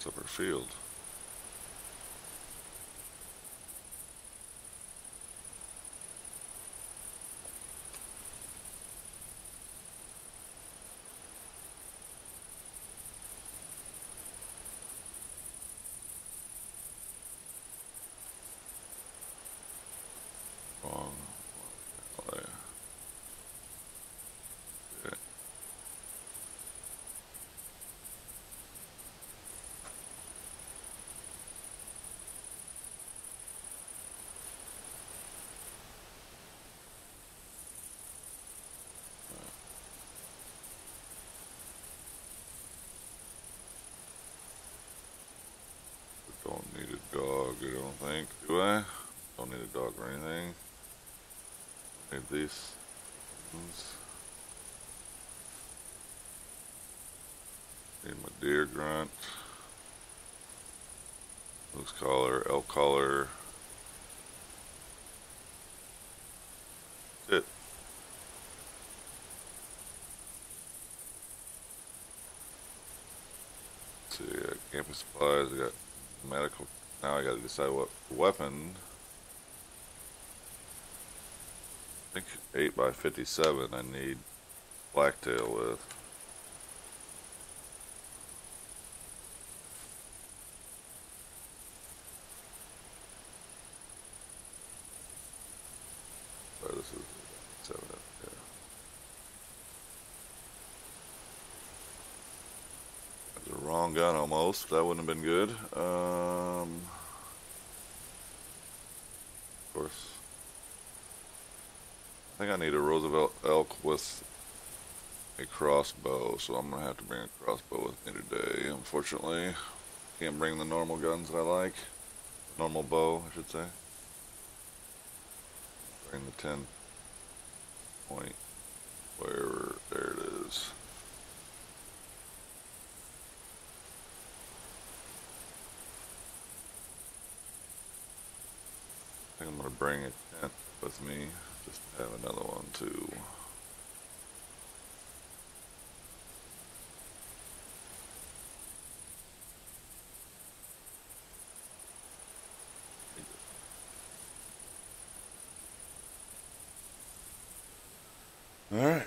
Upper field. Wrong way. Okay. Don't need a dog, I don't think, do I? Don't need a dog or anything. Need these ones. Need my deer grunt. Moose collar, elk collar. That's it. Let's see, camping supplies, I got medical. Now I gotta decide what weapon. I think 8x57 I need blacktail with. Sorry, this is 7. Yeah. That's the wrong gun almost. That wouldn't have been good. Of course. I think I need a Roosevelt elk with a crossbow, so I'm gonna have to bring a crossbow with me today. Unfortunately, can't bring the normal guns that I like. Normal bow, I should say. Bring the 10 point, wherever, there it is. I think I'm gonna bring a tent with me, just to have another one too. Alright.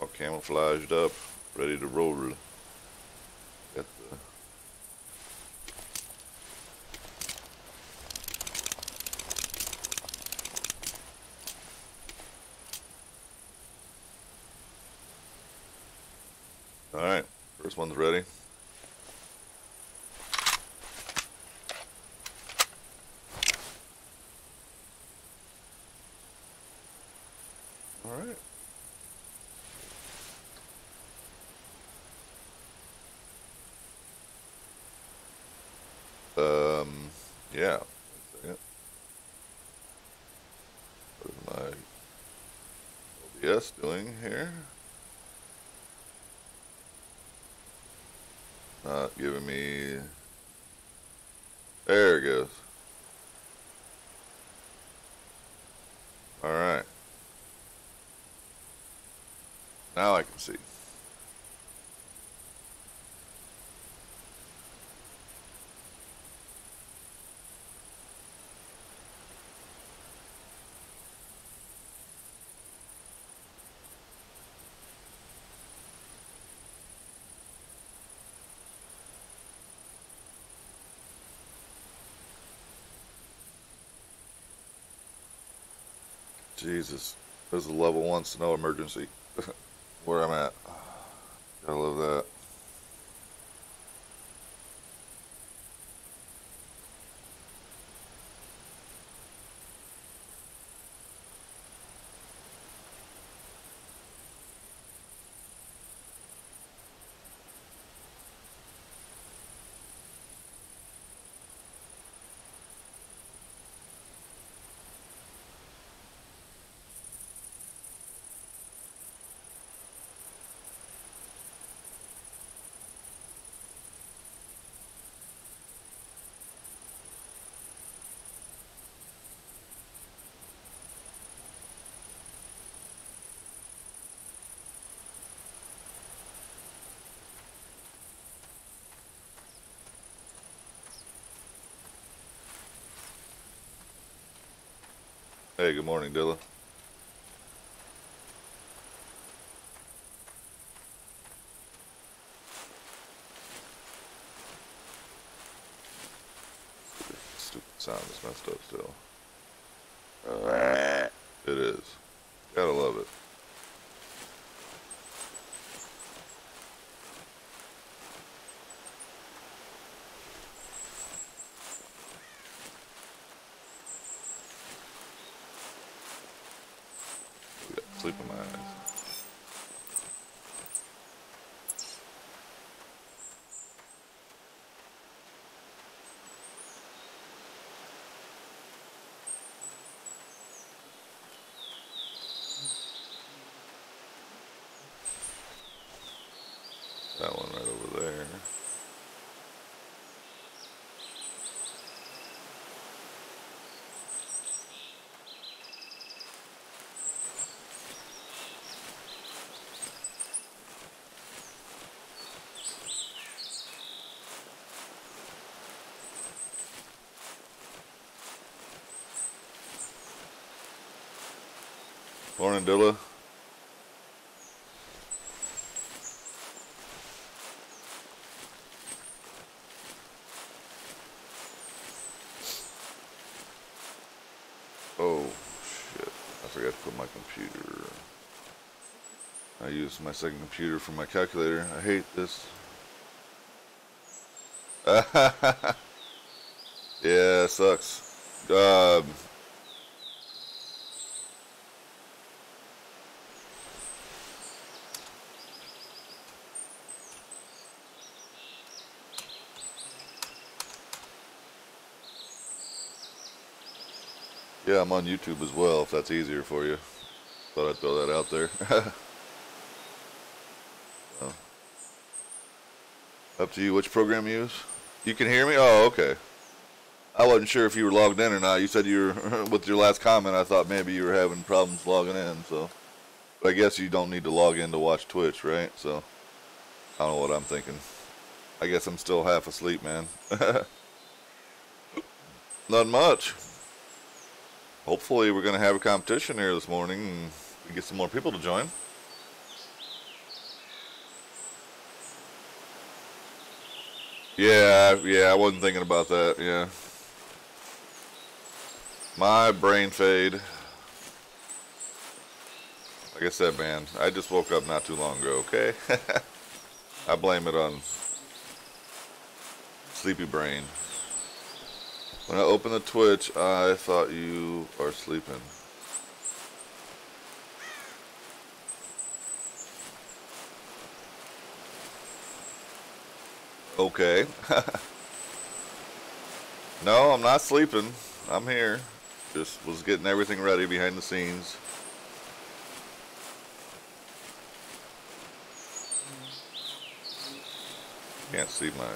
All camouflaged up, ready to roll. Got the Alright, first one's ready. Alright. Yeah. What is my OBS doing here? Not giving me. There it goes. Alright. Now I can see. Jesus. There's a level 1 snow emergency. Where I'm at. Gotta love that. Hey, good morning, Dilla. Stupid sound is messed up still. It is. Gotta love it. Sleep in my eyes. That one right over there. Morning, Dilla. Oh, shit. I forgot to put my computer. I used my second computer for my calculator. I hate this. Yeah, it sucks. Yeah, I'm on YouTube as well, if that's easier for you. Thought I'd throw that out there. So, up to you which program you use. You can hear me? Oh, okay. I wasn't sure if you were logged in or not. You said you were, with your last comment, I thought maybe you were having problems logging in, so. But I guess you don't need to log in to watch Twitch, right? So, I don't know what I'm thinking. I guess I'm still half asleep, man. Not much. Hopefully we're going to have a competition here this morning and we get some more people to join. Yeah, I wasn't thinking about that, yeah. My brain fade. Like I said, man, I just woke up not too long ago, okay? I blame it on sleepy brain. When I opened the Twitch, I thought you are sleeping. Okay. No, I'm not sleeping. I'm here. Just was getting everything ready behind the scenes. Can't see my...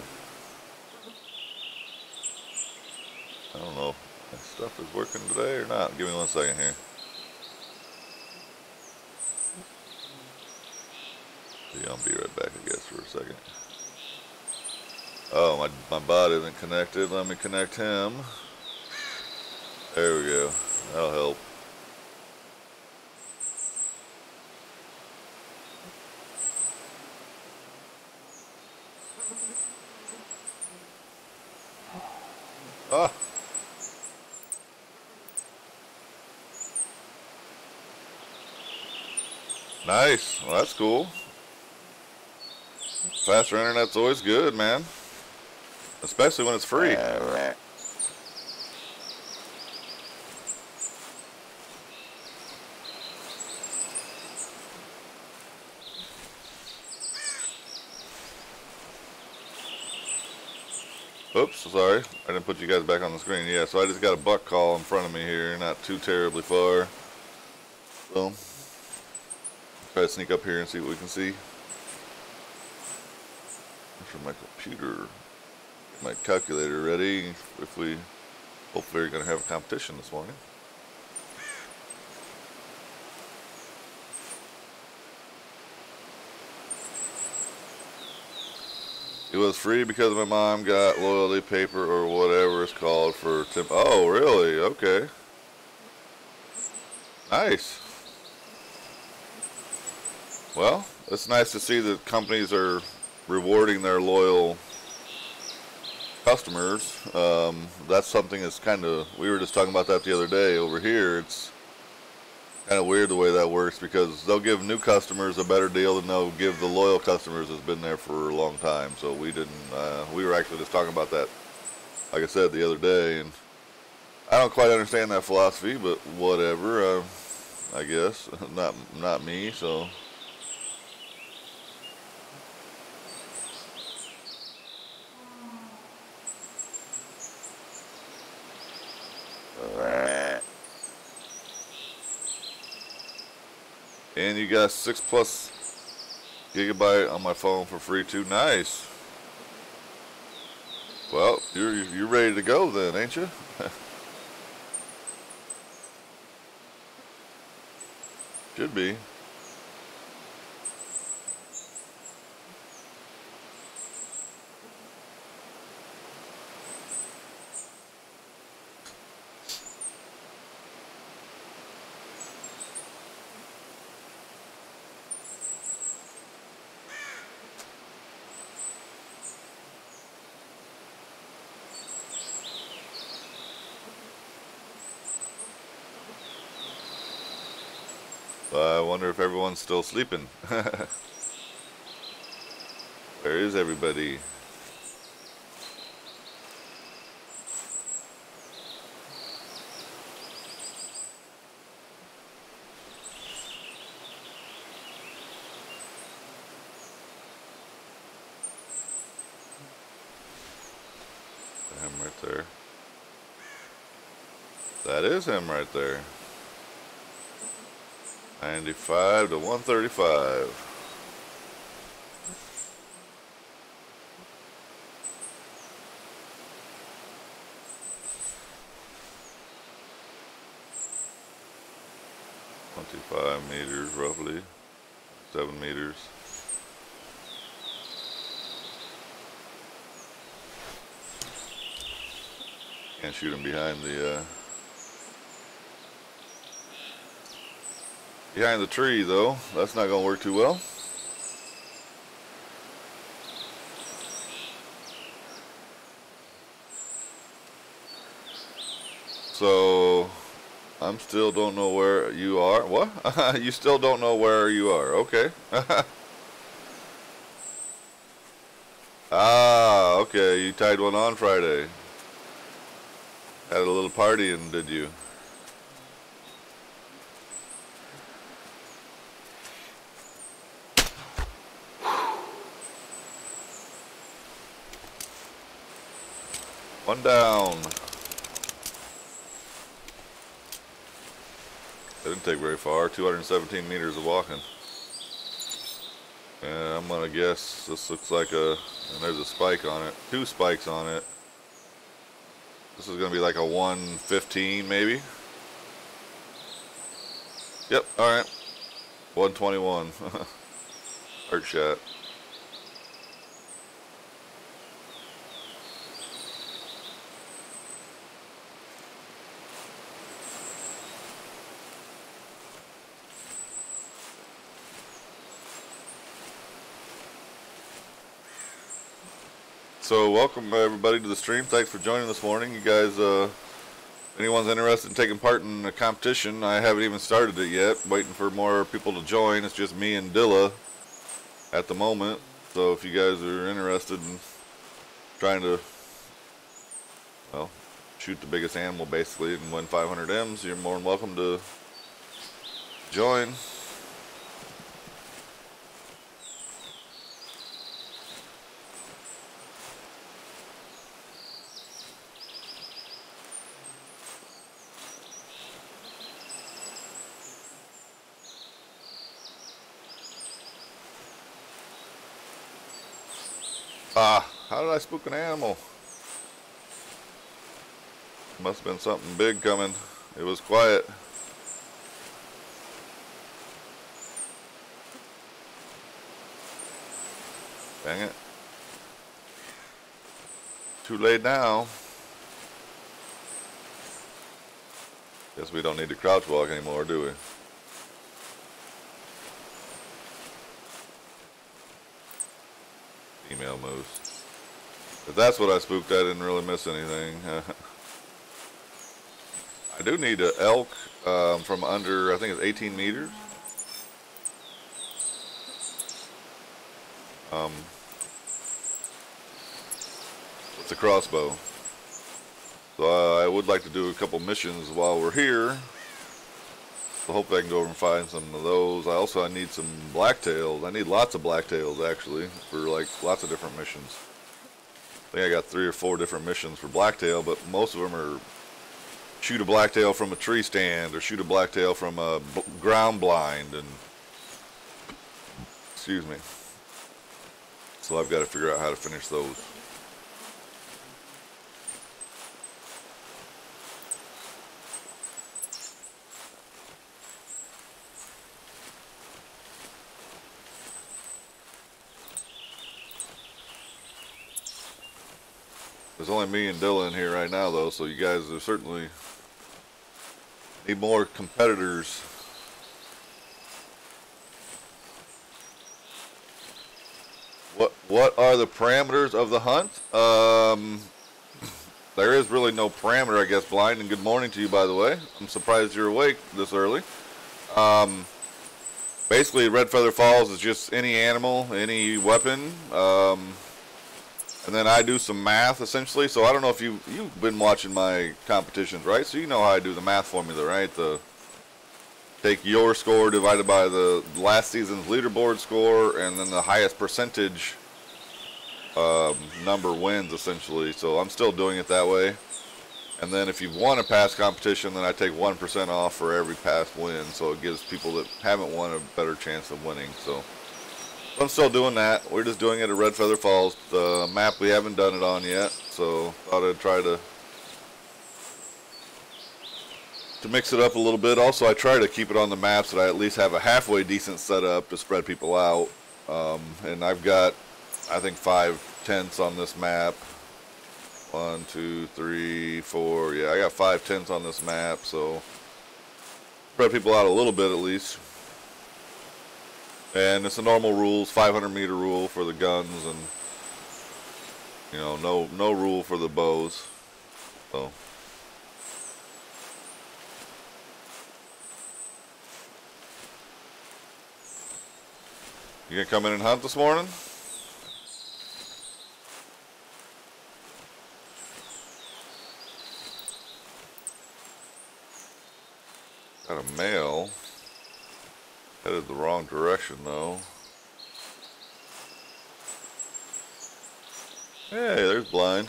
I don't know if my stuff is working today or not. Give me 1 second here. Yeah, I'll be right back, I guess, for a second. Oh, my bot isn't connected. Let me connect him. There we go. That'll help. Ah. Nice. Well, that's cool. Faster internet's always good, man. Especially when it's free. Oops, sorry. I didn't put you guys back on the screen. Yeah, so I just got a buck call in front of me here, not too terribly far. So, try to sneak up here and see what we can see. For my computer, get my calculator ready. If we hopefully are going to have a competition this morning. It was free because my mom got loyalty paper or whatever it's called for temp. Oh, really? Okay. Nice. Well, it's nice to see that companies are rewarding their loyal customers. That's something that's kind of, we were just talking about that the other day over here. It's kind of weird the way that works because they'll give new customers a better deal than they'll give the loyal customers that's been there for a long time. So we didn't, we were actually just talking about that, like I said, the other day. And I don't quite understand that philosophy, but whatever, I guess. Not me, so. And you got 6+ gigabyte on my phone for free too. Nice. Well, you're ready to go then, ain't you? Should be. I wonder if everyone's still sleeping. Where is everybody? Him right there. That is him right there. 95 to 135. $25 roughly. 7 meters. Can't shoot him behind the tree though. That's not gonna work too well. So I'm still don't know where you are. What? You still don't know where you are. Okay. Ah, okay. You tied one on Friday. Had a little party, and did you? One down. It didn't take very far. 217 meters of walking. And I'm gonna guess this looks like and there's a spike on it. 2 spikes on it. This is gonna be like a 115 maybe. Yep, alright. 121. Arc shot. So welcome everybody to the stream. Thanks for joining this morning. You guys, anyone's interested in taking part in the competition, I haven't even started it yet. Waiting for more people to join. It's just me and Dilla at the moment. So if you guys are interested in trying to, well, shoot the biggest animal basically and win 500 M's, you're more than welcome to join. Ah, how did I spook an animal? Must have been something big coming. It was quiet. Dang it. Too late now. Guess we don't need to crouch walk anymore, do we? Female moose. If that's what I spooked, I didn't really miss anything. I do need an elk from under, I think it's 18 meters. With the crossbow. So I would like to do a couple missions while we're here. So hopefully I can go over and find some of those. I need some blacktails. I need lots of blacktails actually for like lots of different missions. I think I got 3 or 4 different missions for blacktail, but most of them are shoot a blacktail from a tree stand or shoot a blacktail from a ground blind, and excuse me. So I've got to figure out how to finish those. There's only me and Dylan here right now, though, so you guys are certainly need more competitors. What are the parameters of the hunt? There is really no parameter, I guess, Blind, and good morning to you, by the way. I'm surprised you're awake this early. Basically, Red Feather Falls is just any animal, any weapon. And then I do some math, essentially. So I don't know if you've been watching my competitions, right? So you know how I do the math formula, right? Take your score divided by the last season's leaderboard score, and then the highest percentage number wins, essentially. So I'm still doing it that way. And then if you've won a past competition, then I take 1% off for every past win. So it gives people that haven't won a better chance of winning. So I'm still doing that. We're just doing it at Red Feather Falls. The map we haven't done it on yet, so thought I'd try to mix it up a little bit. Also, I try to keep it on the maps that I at least have a halfway decent setup to spread people out. And I've got, I think, 5 tents on this map. 1, 2, 3, 4. Yeah, I got 5 tents on this map, so spread people out a little bit at least. And it's the normal rules, 500-meter rule for the guns, and you know, no rule for the bows. So you gonna come in and hunt this morning? Got a male. Headed the wrong direction though. Hey, there's Blind.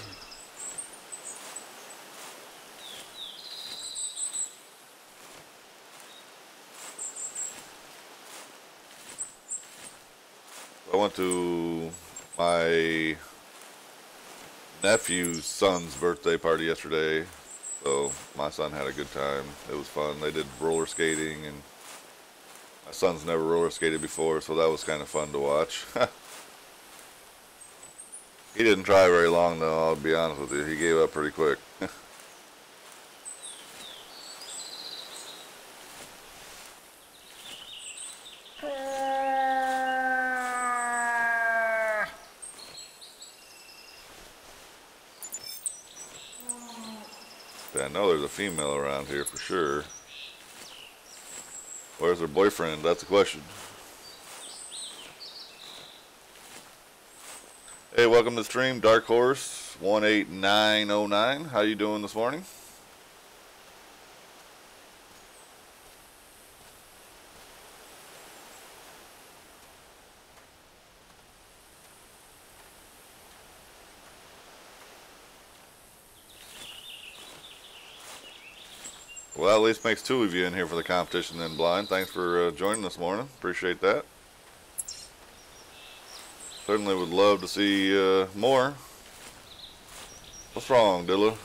I went to my nephew's son's birthday party yesterday, so my son had a good time. It was fun. They did roller skating, and my son's never roller skated before, so that was kind of fun to watch. He didn't try very long, though, I'll be honest with you. He gave up pretty quick. I know there's a female around here for sure. Where's her boyfriend? That's the question. Hey, welcome to the stream, Dark Horse 18909. How you doing this morning? Well, at least makes 2 of you in here for the competition then, Blind. Thanks for joining this morning. Appreciate that. Certainly would love to see more. What's wrong, Dilla?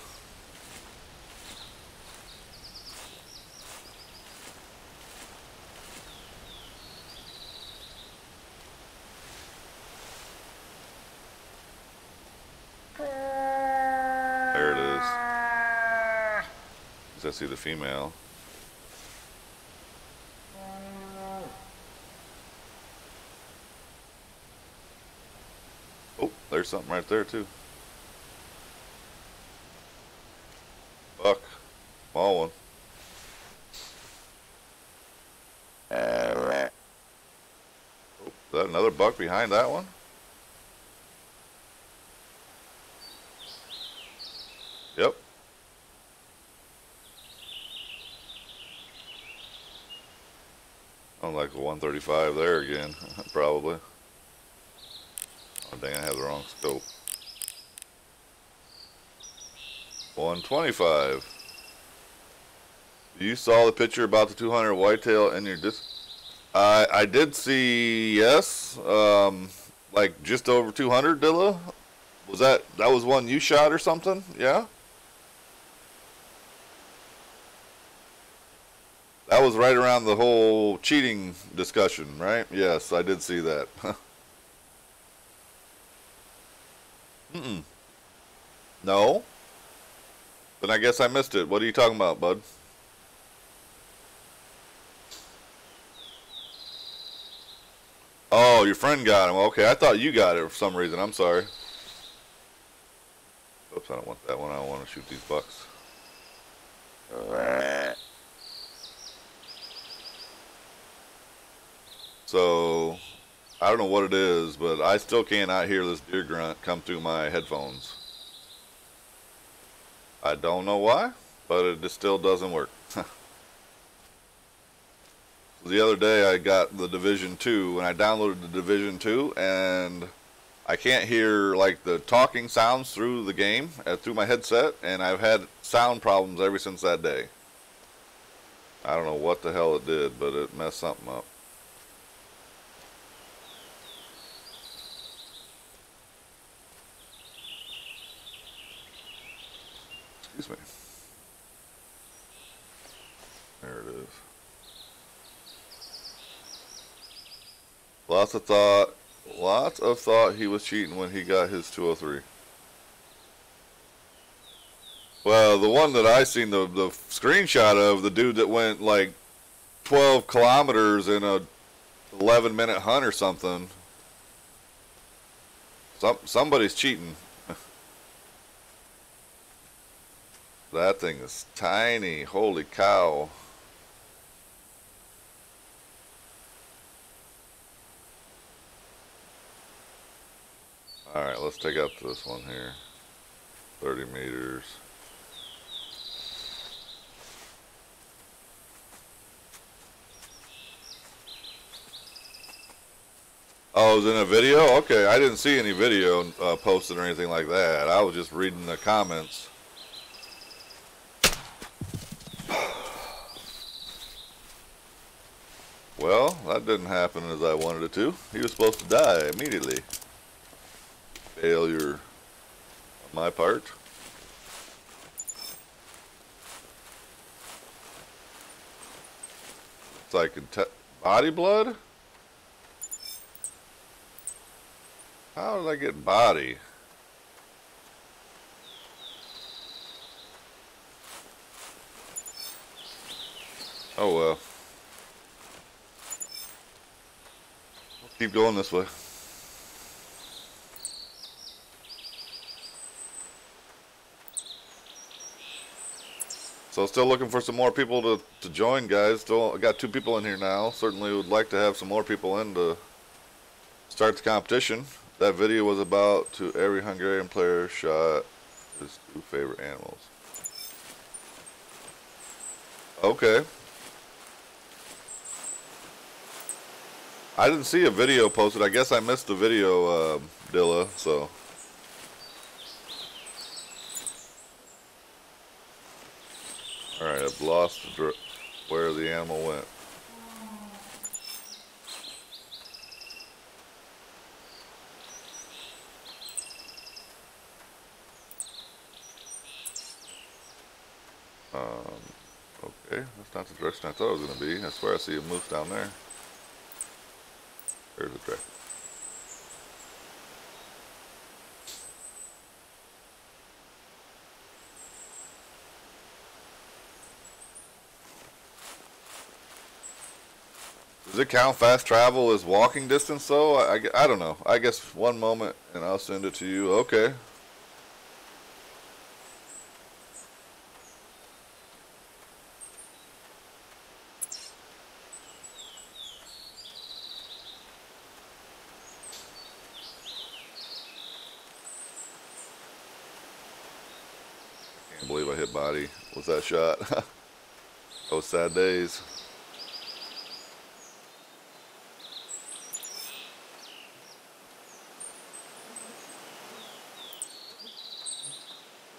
There it is. I see the female. Oh, there's something right there too. Buck. Small one. Oh, is that another buck behind that one? Yep. I'm like a 135 there again, probably. Oh dang, I have the wrong scope. 125. You saw the picture about the 200 whitetail in your disc? I did see, yes. Like just over 200, Dilla? That was one you shot or something? Yeah? That was right around the whole cheating discussion, right? Yes, I did see that. Mm-mm. No? Then I guess I missed it. What are you talking about, bud? Oh, your friend got him. Okay, I thought you got it for some reason. I'm sorry. Oops, I don't want that one. I don't want to shoot these bucks. So, I don't know what it is, but I still cannot hear this deer grunt come through my headphones. I don't know why, but it just still doesn't work. The other day I got the Division 2 and I downloaded the Division 2 and I can't hear like the talking sounds through the game, through my headset, and I've had sound problems ever since that day. I don't know what the hell it did, but it messed something up. Excuse me. There it is. Lots of thought he was cheating when he got his 203. Well, the one that I seen the screenshot of, the dude that went like 12 kilometers in a 11-minute hunt or something. Somebody's cheating. That thing is tiny. Holy cow. Alright, let's take out this one here. 30 meters. Oh, it was in a video? Okay, I didn't see any video posted or anything like that. I was just reading the comments. Well, that didn't happen as I wanted it to. He was supposed to die immediately. Failure on my part. It's like body blood? How did I get body? Oh well. Keep going this way. So still looking for some more people to join, guys. Still got 2 people in here now. Certainly would like to have some more people in to start the competition. That video was about to every Hungarian player shot his 2 favorite animals. Okay. I didn't see a video posted. I guess I missed the video, Dilla, so. Alright, I've lost where the animal went. Okay, that's not the direction I thought it was going to be. I swear I see a moose down there. There's a track. Is it count fast travel as walking distance though? I don't know. I guess one moment and I'll send it to you. Okay. Can't believe I hit body with that shot. Those sad days.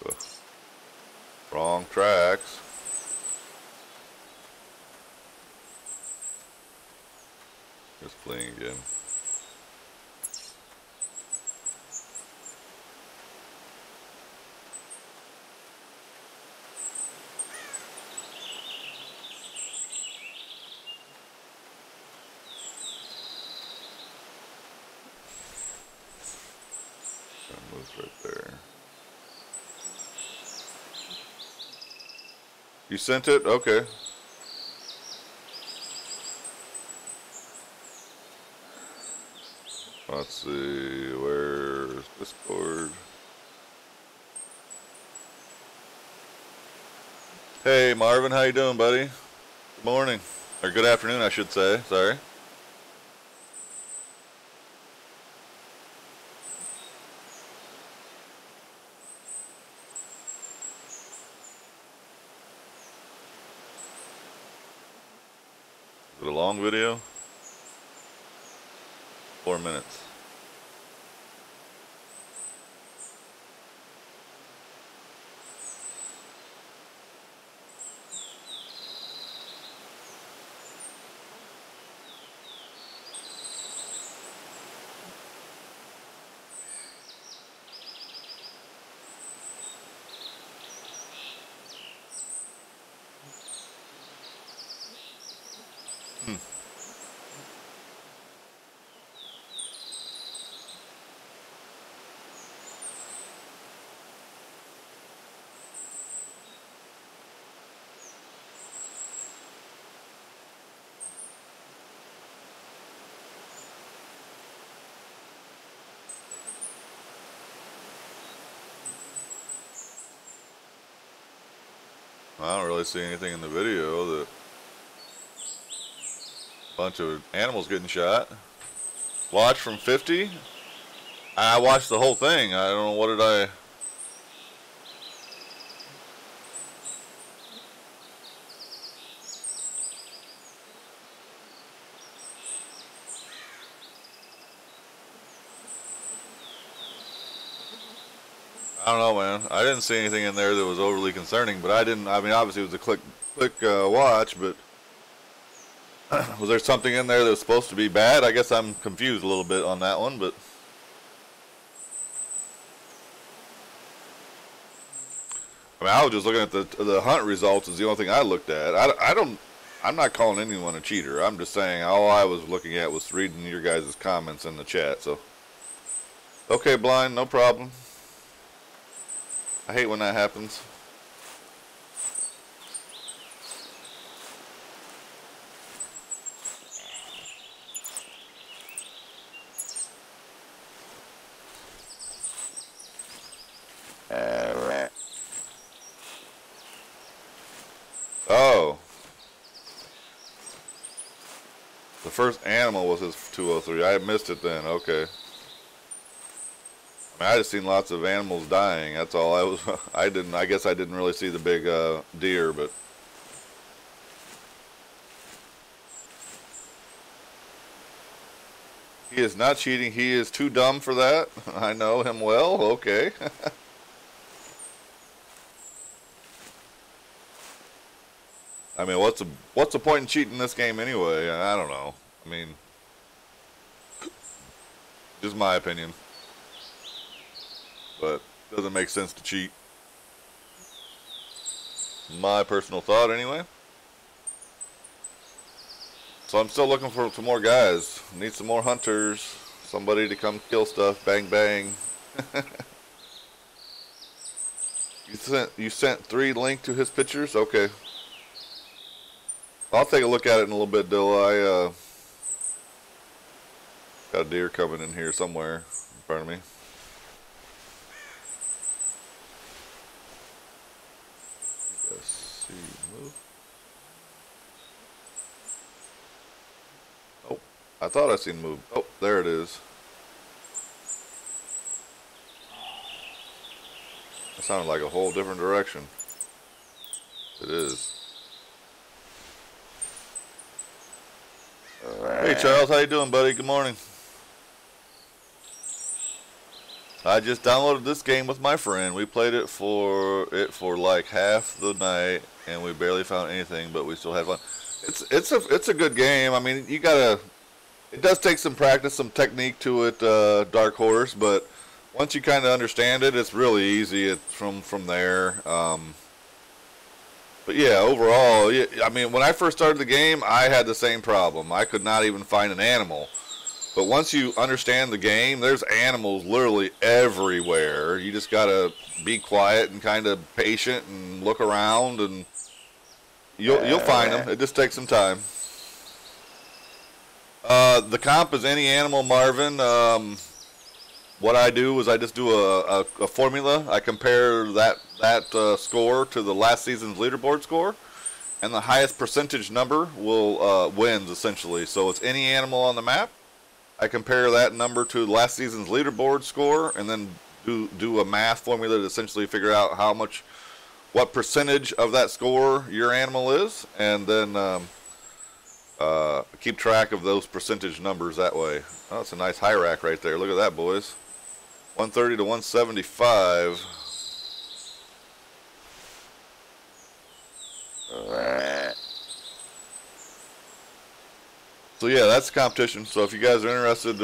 Ugh. Wrong tracks. Just playing again. Moves right there. You sent it? Okay. Let's see, where's Discord? Hey Marvin, how you doing, buddy? Good morning. Or good afternoon, I should say. Sorry. Is it a long video? 4 minutes. I don't really see anything in the video that a bunch of animals getting shot. Watch from 50? I watched the whole thing. I don't know, what did I... I don't know, man. I didn't see anything in there that was overly concerning, but I mean, obviously it was a quick watch, but was there something in there that was supposed to be bad? I guess I'm confused a little bit on that one, but I mean, I was just looking at the hunt results is the only thing I looked at. I'm not calling anyone a cheater. I'm just saying all I was looking at was reading your guys' comments in the chat, so. Okay, Blind, no problem. I hate when that happens. Oh. The first animal was his 203. I missed it then. Okay. I just seen lots of animals dying. That's all I was. I guess I didn't really see the big deer, but. He is not cheating. He is too dumb for that. I know him well. Okay. I mean, what's the point in cheating in this game anyway? I don't know. I mean, just my opinion. But it doesn't make sense to cheat. My personal thought, anyway. So I'm still looking for some more guys. Need some more hunters. Somebody to come kill stuff. Bang, bang. You sent 3 link to his pictures? Okay. I'll take a look at it in a little bit, Dilla. Got a deer coming in here somewhere in front of me. Let's see, move. Oh, I thought I seen move. Oh, there it is. That sounded like a whole different direction. It is. Hey Charles, how you doing, buddy? Good morning. I just downloaded this game with my friend. We played it for like half the night, and we barely found anything, but we still had fun. It's a good game. I mean, you gotta. It does take some practice, some technique to it, Dark Horse, but once you kind of understand it, it's really easy. It's from there. But yeah, overall, I mean, when I first started the game, I had the same problem. I could not even find an animal. But once you understand the game, there's animals literally everywhere. You just gotta be quiet and kind of patient and look around, and you'll find them. It just takes some time. The comp is any animal, Marvin. What I do is I just do a formula. I compare that score to the last season's leaderboard score, and the highest percentage number will wins essentially. So it's any animal on the map. I compare that number to last season's leaderboard score, and then do a math formula to essentially figure out what percentage of that score your animal is, and then keep track of those percentage numbers that way. Oh, that's a nice high rack right there. Look at that, boys. 130 to 175. So yeah, that's the competition. So if you guys are interested,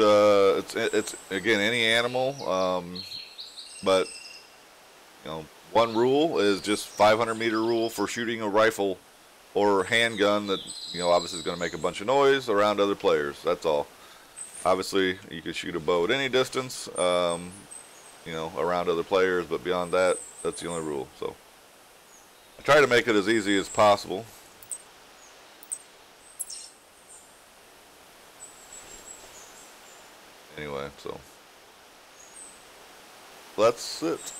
it's again any animal, but you know, one rule is just 500-meter rule for shooting a rifle or handgun that, you know, obviously is going to make a bunch of noise around other players. That's all. Obviously, you can shoot a bow at any distance, you know, around other players, but beyond that, that's the only rule. So I try to make it as easy as possible. Anyway, so that's it.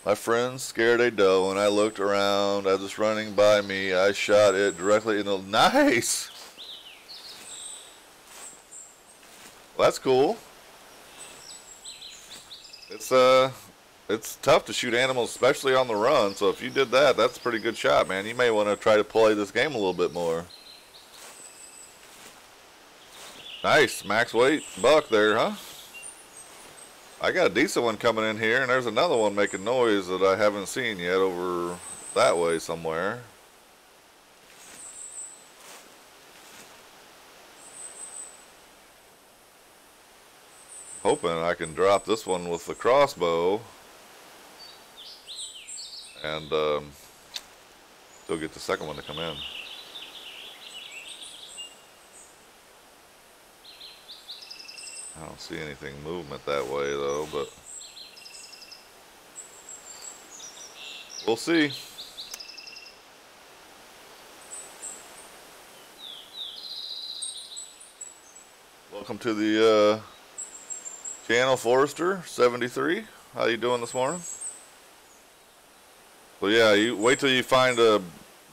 My friend scared a doe, and I looked around as it's running by me. I shot it directly in the... Nice! Well, that's cool. It's tough to shoot animals, especially on the run, so if you did that, that's a pretty good shot, man. You may want to try to play this game a little bit more. Nice, max weight buck there, huh? I got a decent one coming in here, and there's another one making noise that I haven't seen yet over that way somewhere. Hoping I can drop this one with the crossbow and still get the second one to come in. I don't see anything movement that way though, but we'll see. Welcome to the channel, Forrester 73. How you doing this morning? Well, yeah, you wait till you find a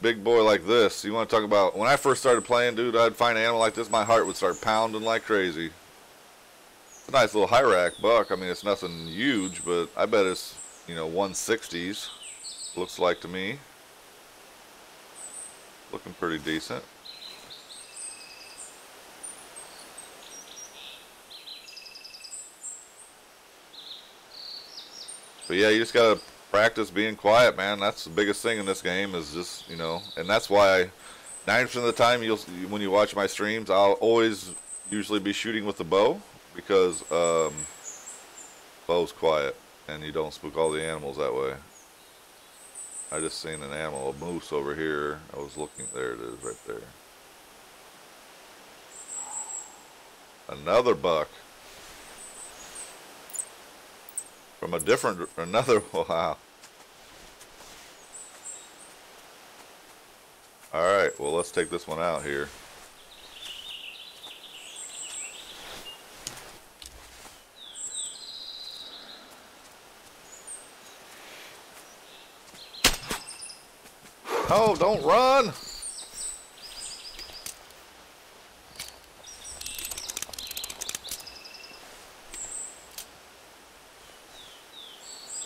big boy like this. You want to talk about, when I first started playing, dude, I'd find an animal like this, my heart would start pounding like crazy. It's a nice little high rack buck. I mean, it's nothing huge, but I bet it's, you know, 160s. Looks like to me. Looking pretty decent. But yeah, you just gotta practice being quiet, man. That's the biggest thing in this game, is just, you know, and that's why 90% of the time when you watch my streams, I'll always usually be shooting with the bow, because bow's quiet and you don't spook all the animals that way. I just seen an animal, a moose over here. I was looking, there it is right there. Another buck. From another, wow. Alright, well, let's take this one out here. Oh, don't run!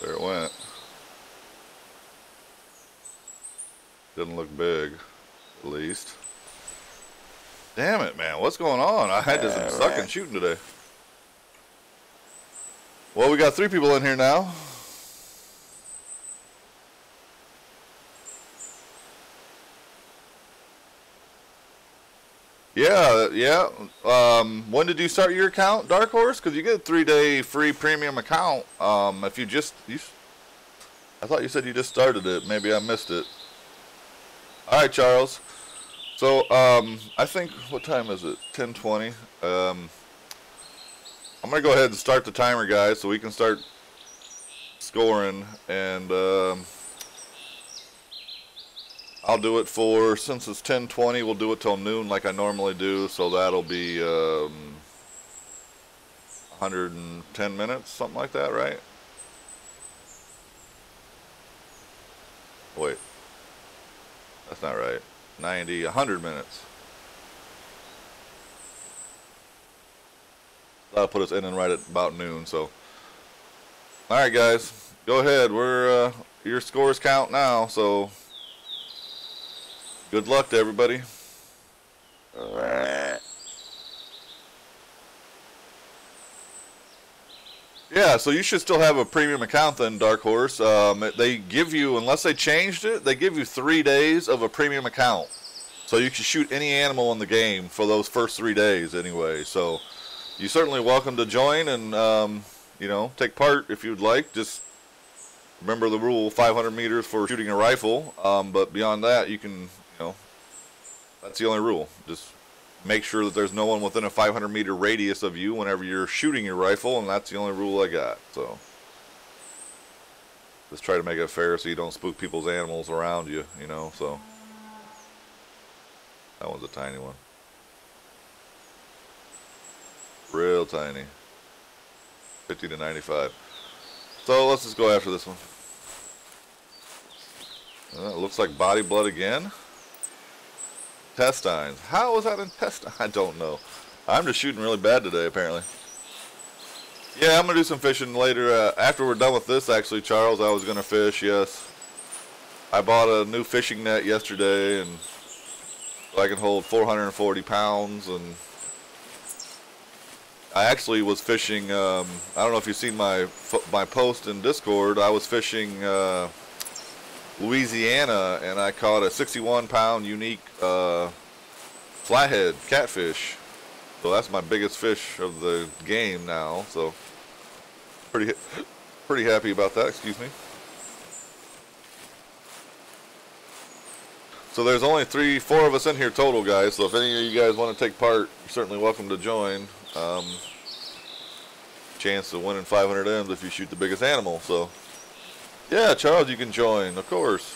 There it went. Didn't look big, at least. Damn it, man. What's going on? I had to suck in shooting today. Well, we got 3 people in here now. Yeah. When did you start your account, Dark Horse? Because you get a 3-day free premium account. If you just... I thought you said you just started it. Maybe I missed it. Alright, Charles. So, I think... What time is it? 10:20. I'm going to go ahead and start the timer, guys, so we can start scoring. And, I'll do it for, since it's 10:20, we'll do it till noon like I normally do, so that'll be 110 minutes, something like that, right? Wait, that's not right. 100 minutes. That'll put us in and right at about noon, so. Alright, guys, go ahead. We're, your scores count now, so. Good luck to everybody. Yeah, so you should still have a premium account then, Dark Horse. They give you, unless they changed it, they give you 3 days of a premium account. So you can shoot any animal in the game for those first 3 days anyway. So you're certainly welcome to join and, you know, take part if you'd like. Just remember the rule, 500 meters for shooting a rifle. But beyond that, you can, you know, that's the only rule. Just make sure that there's no one within a 500-meter radius of you whenever you're shooting your rifle, and that's the only rule I got. So just try to make it fair so you don't spook people's animals around you, you know. So that one's a tiny one. Real tiny. 50 to 95. So let's just go after this one. It looks like body blood again. Intestines. How was that intestine? I don't know. I'm just shooting really bad today, apparently. Yeah, I'm going to do some fishing later. After we're done with this, actually, Charles, I was going to fish, yes. I bought a new fishing net yesterday, and so I can hold 440 pounds, and I actually was fishing, I don't know if you've seen my post in Discord. I was fishing Louisiana, and I caught a 61-pound unique flathead catfish. So that's my biggest fish of the game now. So pretty happy about that. Excuse me. So there's only 4 of us in here total, guys. So if any of you guys want to take part, you're certainly welcome to join. Chance of winning 500 M's if you shoot the biggest animal. So. Yeah, Charles, you can join, of course.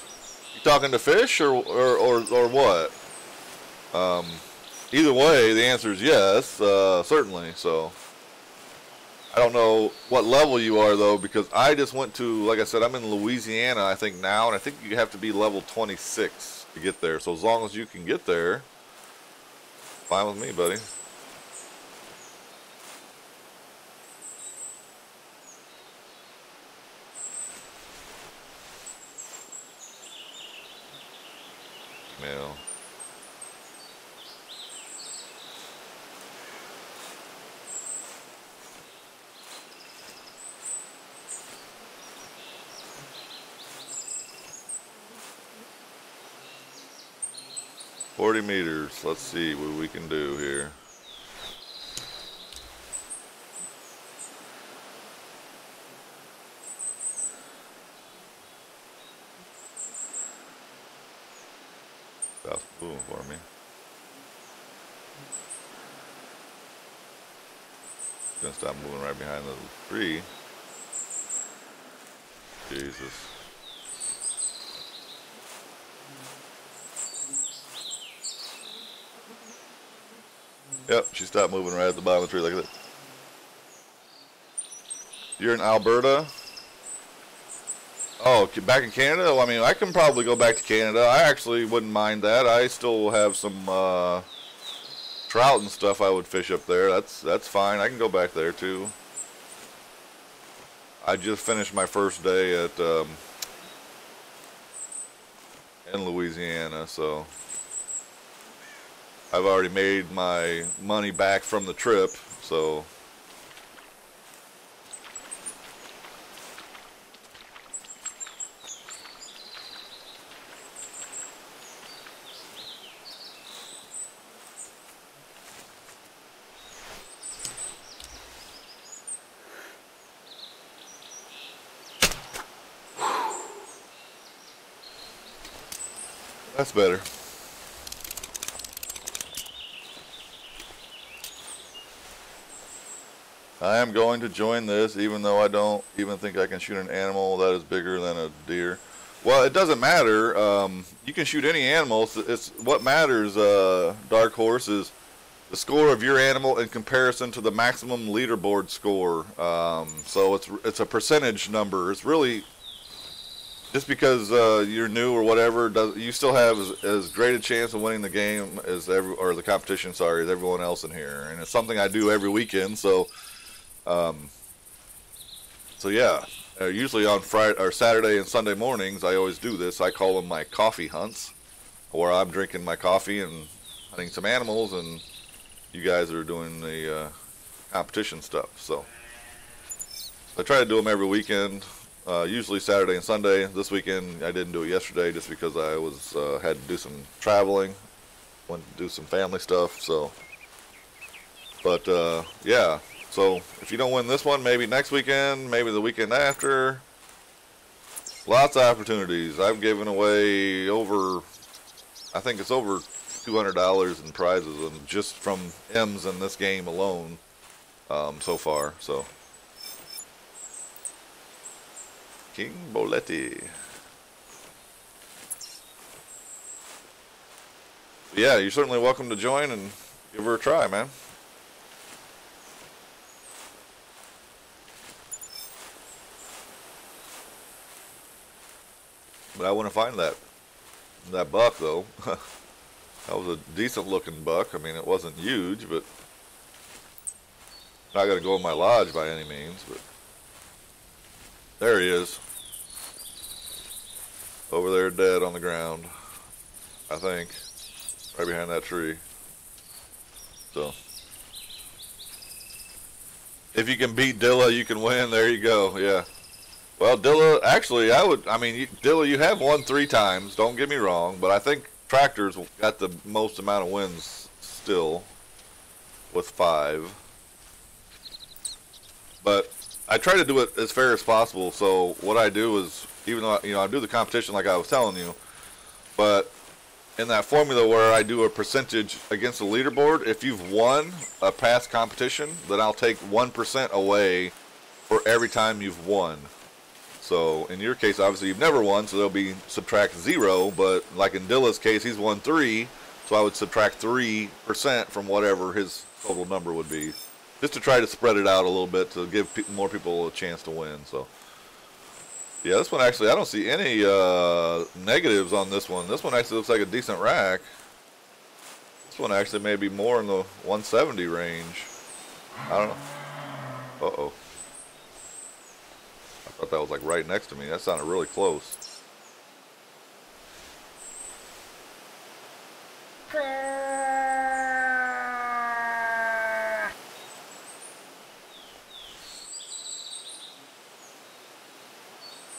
You talking to fish or what? Either way, the answer is yes, certainly. So I don't know what level you are though, because I just went to, like I said, I'm in Louisiana, I think now, and I think you have to be level 26 to get there. So as long as you can get there, fine with me, buddy. Email. $40 meters. Let's see what we can do here. Stop moving for me. Gonna stop moving right behind the tree. Jesus. Yep, she stopped moving right at the bottom of the tree like that. You're in Alberta? Oh, back in Canada? Well, I mean, I can probably go back to Canada. I actually wouldn't mind that. I still have some trout and stuff I would fish up there. That's fine. I can go back there too. I just finished my first day at in Louisiana, so I've already made my money back from the trip, so that's better. I am going to join this, even though I don't even think I can shoot an animal that is bigger than a deer. Well, it doesn't matter. You can shoot any animal. It's what matters, Dark Horse, is the score of your animal in comparison to the maximum leaderboard score. So it's a percentage number. It's really just because you're new or whatever. You still have as great a chance of winning the game as or the competition. Sorry, as everyone else in here. And it's something I do every weekend. So yeah, usually on Friday or Saturday and Sunday mornings, I always do this. I call them my coffee hunts, where I'm drinking my coffee and hunting some animals, and you guys are doing the competition stuff. So I try to do them every weekend, usually Saturday and Sunday. This weekend I didn't do it yesterday just because I was had to do some traveling, went to do some family stuff. So, but yeah. So if you don't win this one, maybe next weekend, maybe the weekend after. Lots of opportunities. I've given away I think it's over $200 in prizes, and just from M's in this game alone so far. So King Boletti. Yeah, you're certainly welcome to join and give her a try, man. But I want to find that buck though. That was a decent looking buck. I mean, it wasn't huge, but not gonna go in my lodge by any means. But there he is, over there dead on the ground, I think, right behind that tree. So if you can beat Dilla, you can win. There you go. Yeah. Well, Dilla, actually, Dilla, you have won 3 times, don't get me wrong, but I think Tractors got the most amount of wins still, with 5. But I try to do it as fair as possible, so what I do is, even though, I do the competition like I was telling you, but in that formula where I do a percentage against the leaderboard, if you've won a past competition, then I'll take 1% away for every time you've won. So in your case, obviously you've never won, so there'll be subtract 0. But like in Dilla's case, he's won 3, so I would subtract 3% from whatever his total number would be, just to try to spread it out a little bit to give more people a chance to win. So yeah, this one actually, I don't see any negatives on this one. This one actually looks like a decent rack. This one actually may be more in the 170 range. I don't know. Uh-oh. I thought that was like right next to me. That sounded really close.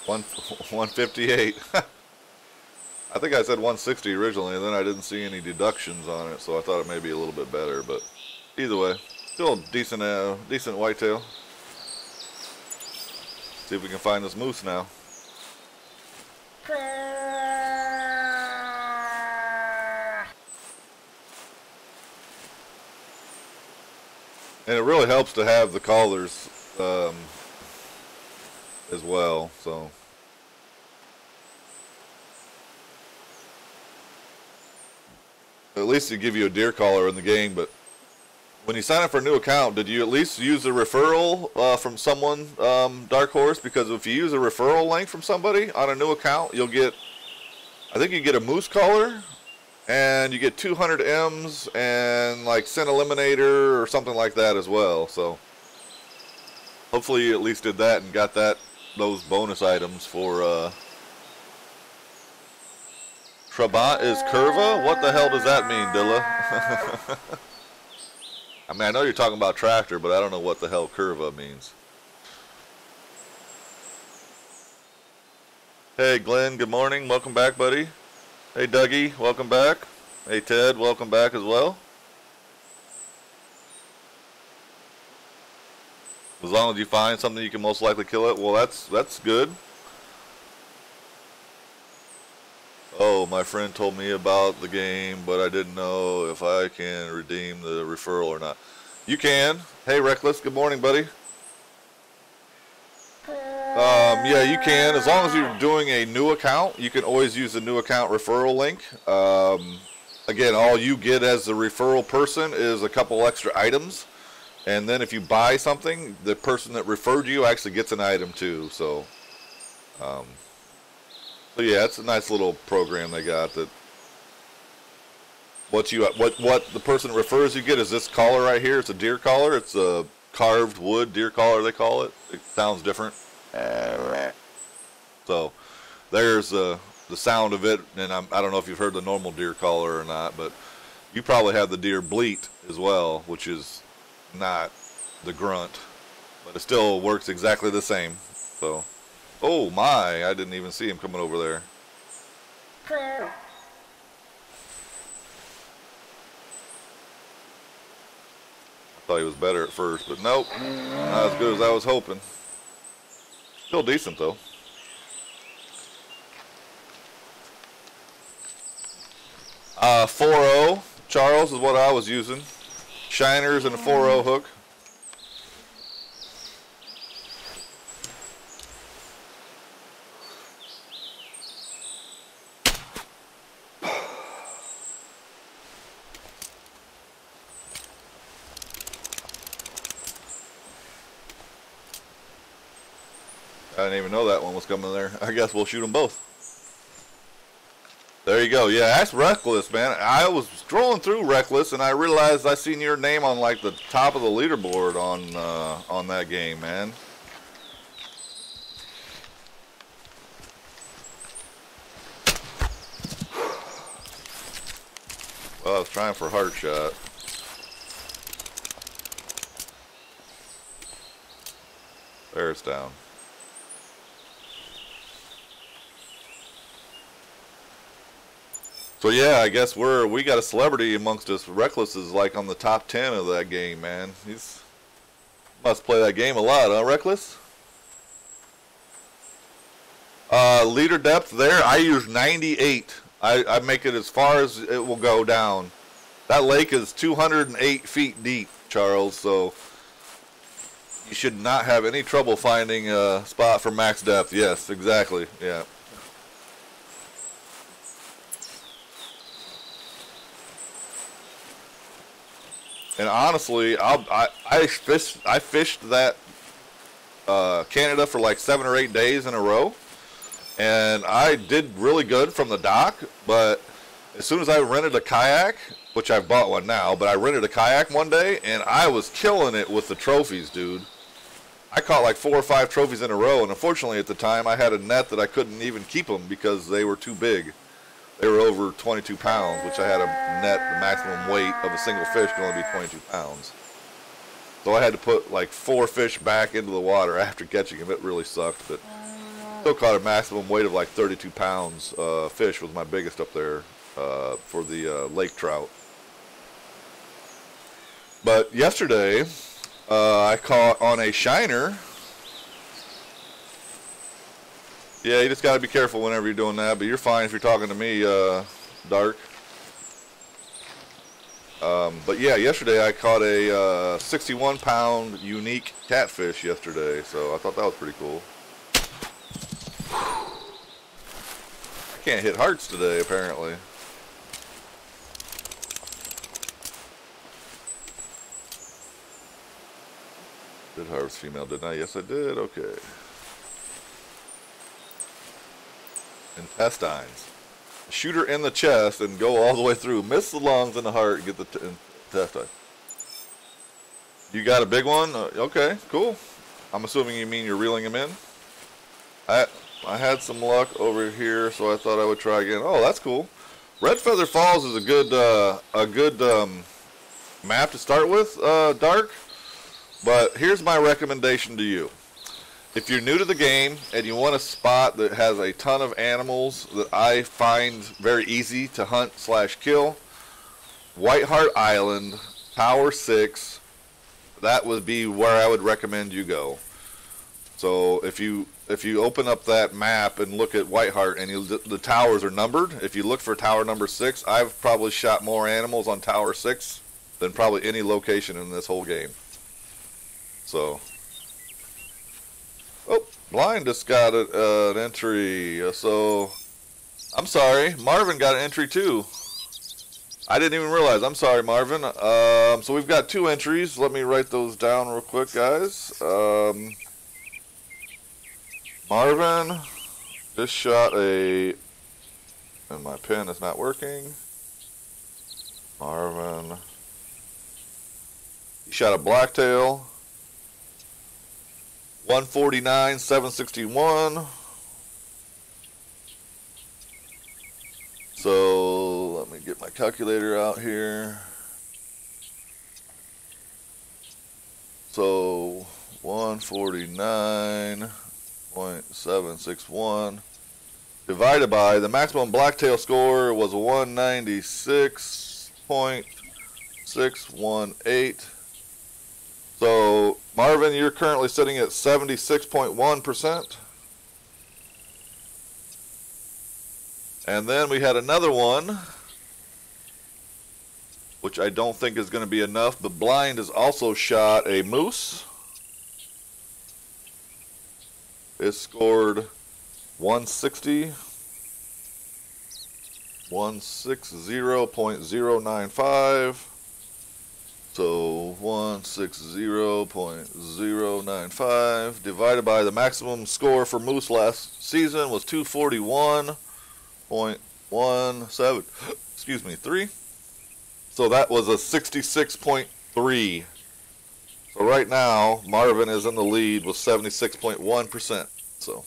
One 158. I think I said 160 originally, and then I didn't see any deductions on it, so I thought it may be a little bit better. But either way, still decent, decent whitetail. See if we can find this moose now. And it really helps to have the callers as well, so. At least they give you a deer caller in the game, but When you sign up for a new account, did you at least use a referral from someone, Dark Horse? Because if you use a referral link from somebody on a new account, you'll get, I think you get a moose collar, and you get 200 M's and like Scent Eliminator or something like that as well. So hopefully you at least did that and got those bonus items for Trabant is Curva? What the hell does that mean, Dilla? I mean, I know you're talking about tractor, but I don't know what the hell Curva means. Hey, Glenn, good morning. Welcome back, buddy. Hey, Dougie, welcome back. Hey, Ted, welcome back as well. As long as you find something you can most likely kill it, well, that's good. Oh, my friend told me about the game, but I didn't know if I can redeem the referral or not. You can. Hey, Reckless, good morning, buddy. Yeah, you can. As long as you're doing a new account, you can always use the new account referral link. Again, all you get as the referral person is a couple extra items. And then if you buy something, the person that referred you actually gets an item too. So yeah, it's a nice little program they got. That what the person refers you get is this collar right here. It's a deer collar. It's a carved wood deer collar, they call it. It sounds different. So there's the sound of it, and I don't know if you've heard the normal deer collar or not, but you probably have the deer bleat as well, which is not the grunt, but it still works exactly the same. So, oh my, I didn't even see him coming over there. I thought he was better at first, but nope, not as good as I was hoping. Still decent though. Uh, 4.0 Charles is what I was using. Shiners and a 4.0 hook. I didn't even know that one was coming there. I guess we'll shoot them both. There you go. Yeah, that's Reckless, man. I was scrolling through Reckless, and I realized I seen your name on like the top of the leaderboard on that game, man. Well, I was trying for heart shot. There, it's down. So yeah, I guess we got a celebrity amongst us. Reckless is like on the top 10 of that game, man. He's must play that game a lot, huh, Reckless? Leader depth there, I use 98. I make it as far as it will go down. That lake is 208 feet deep, Charles, so you should not have any trouble finding a spot for max depth. Yes, exactly, yeah. And honestly, I fished that Canada for like 7 or 8 days in a row, and I did really good from the dock. But as soon as I rented a kayak, which I've bought one now, but I rented a kayak one day, and I was killing it with the trophies, dude. I caught like 4 or 5 trophies in a row, and unfortunately at the time I had a net that I couldn't even keep them because they were too big. They were over 22 pounds, which I had a net, the maximum weight of a single fish can only be 22 pounds. So I had to put like 4 fish back into the water after catching them. It really sucked, but still caught a maximum weight of like 32 pounds. Fish was my biggest up there for the lake trout. But yesterday, I caught on a shiner. Yeah, you just got to be careful whenever you're doing that, but you're fine if you're talking to me, Dark. But yeah, yesterday I caught a 61-pound unique catfish yesterday, so I thought that was pretty cool. I can't hit hearts today, apparently. Did harvest female, didn't I? Yes, I did. Okay. Intestines. Shoot her in the chest and go all the way through. Miss the lungs and the heart and get the intestine. You got a big one? Okay, cool. I'm assuming you mean you're reeling him in. I had some luck over here, so I thought I would try again. Oh, that's cool. Red Feather Falls is a good map to start with, Dark. But here's my recommendation to you. If you're new to the game and you want a spot that has a ton of animals that I find very easy to hunt / kill, Whiteheart Island, Tower 6, that would be where I would recommend you go. So if you open up that map and look at Whiteheart and the towers are numbered, if you look for tower number 6, I've probably shot more animals on tower 6 than probably any location in this whole game. So, oh, Blind just got an entry. So, I'm sorry, Marvin got an entry too. I didn't even realize. I'm sorry, Marvin. So we've got 2 entries. Let me write those down real quick, guys. Marvin just shot and my pen is not working. Marvin, he shot a blacktail. 149, 761. So let me get my calculator out here. So 149.761 divided by the maximum blacktail score was 196.618. So Marvin, you're currently sitting at 76.1%. And then we had another one, which I don't think is going to be enough, but Blind has also shot a moose. It scored 160.095. So 160.095 divided by the maximum score for moose last season was 241.17, excuse me, 3. So that was a 66.3. So right now Marvin is in the lead with 76.1%. So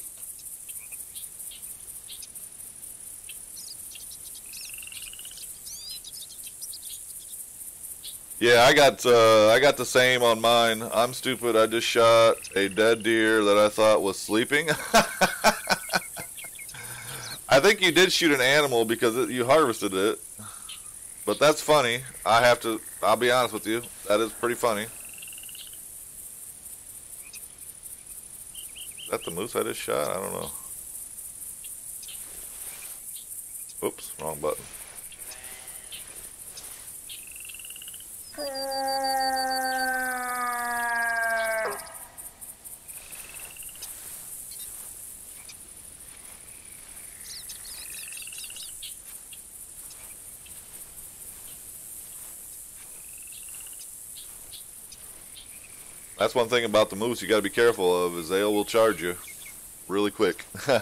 yeah, I got the same on mine. I'm stupid. I just shot a dead deer that I thought was sleeping. I think you did shoot an animal because you harvested it. But that's funny. I'll be honest with you. That is pretty funny. Is that the moose I just shot? I don't know. Oops, wrong button. That's one thing about the moose you got to be careful of, is they will charge you really quick. I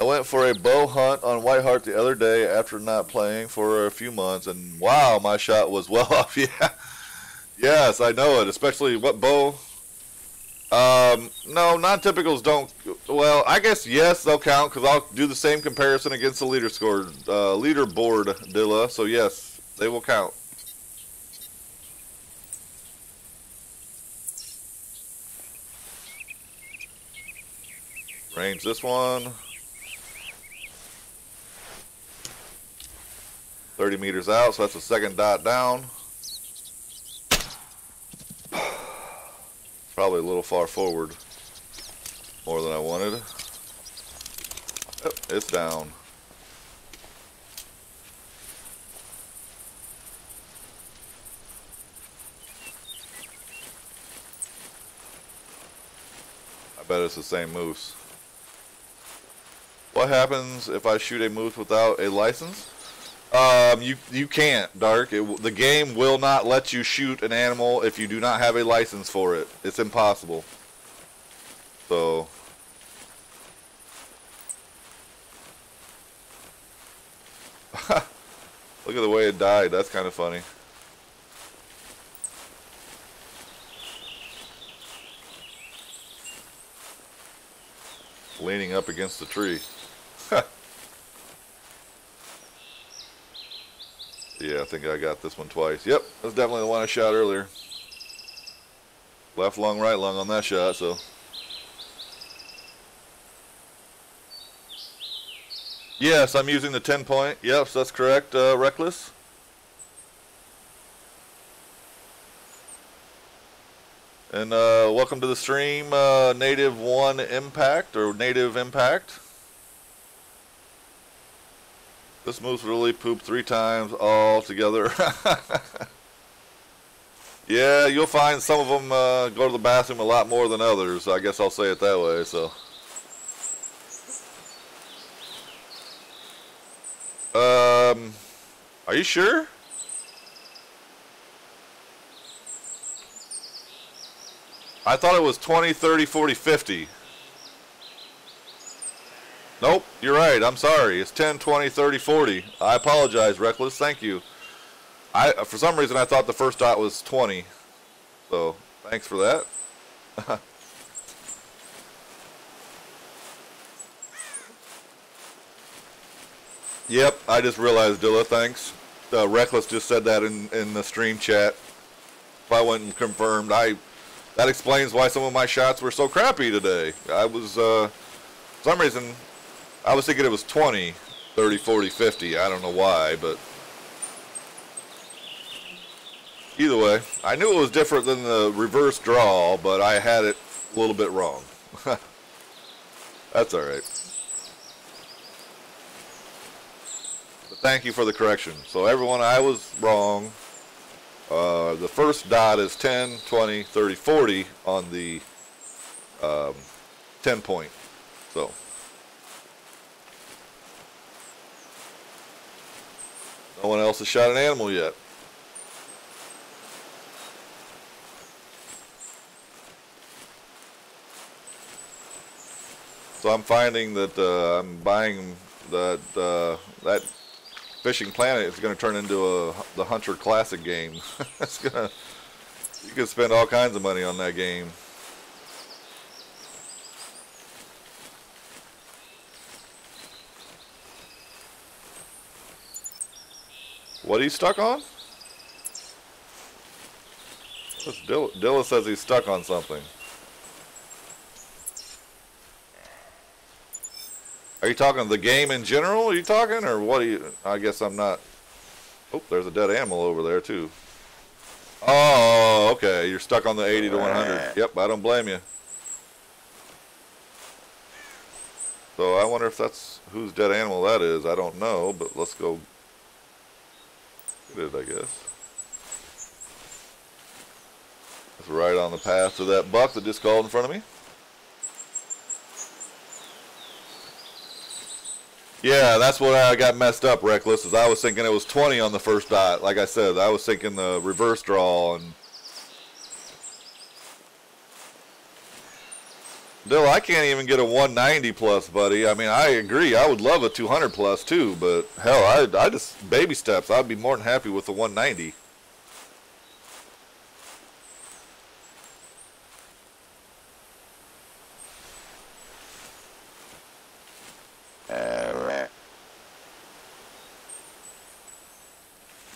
went for a bow hunt on Whiteheart the other day after not playing for a few months, and wow, my shot was well off. Yeah, yes, I know it. Especially what bow? No, non-typicals don't. Well, I guess yes, they'll count because I'll do the same comparison against the leaderboard, Dilla. So yes, they will count. Range this one. 30 meters out, so that's the second dot down. Probably a little far forward. More than I wanted. Yep, it's down. I bet it's the same moose. What happens if I shoot a moose without a license? You can't, Dark. The game will not let you shoot an animal if you do not have a license for it. It's impossible. So. Look at the way it died. That's kind of funny. Leaning up against the tree. Yeah, I think I got this one twice. Yep, that's definitely the one I shot earlier. Left lung, right lung on that shot, so. Yes, I'm using the 10 point. Yes, that's correct, Reckless. And welcome to the stream, Native 1 Impact, or Native Impact. This moose really pooped 3 times all together. Yeah, you'll find some of them go to the bathroom a lot more than others. I guess I'll say it that way, so. Are you sure? I thought it was 20, 30, 40, 50. Nope, you're right. I'm sorry. It's 10, 20, 30, 40. I apologize, Reckless. Thank you. For some reason, I thought the first dot was 20. So, thanks for that. Yep, I just realized, Dilla. Thanks. Reckless just said that in the stream chat. If I went and confirmed, that explains why some of my shots were so crappy today. I was, for some reason, I was thinking it was 20, 30, 40, 50. I don't know why, but either way, I knew it was different than the reverse draw, but I had it a little bit wrong. That's all right. But thank you for the correction. So everyone, I was wrong. The first dot is 10, 20, 30, 40 on the 10 point. So. No one else has shot an animal yet. So I'm finding that I'm buying that Fishing Planet is going to turn into the Hunter Classic game. You can spend all kinds of money on that game. What are you stuck on? Dilla says he's stuck on something. Are you talking the game in general? Are you talking, or what are you? I guess I'm not. Oh, there's a dead animal over there too. Oh, okay. You're stuck on the 80 to 100. Yep, I don't blame you. So I wonder if that's whose dead animal that is. I don't know, but let's go get it, I guess. It's right on the path to that buck that just called in front of me. Yeah, that's what I got messed up, Reckless, is I was thinking it was 20 on the first dot. Like I said, I was thinking the reverse draw. And Dill, I can't even get a 190 plus, buddy. I mean, I agree. I would love a 200 plus too, but hell, I just baby steps. I'd be more than happy with the 190.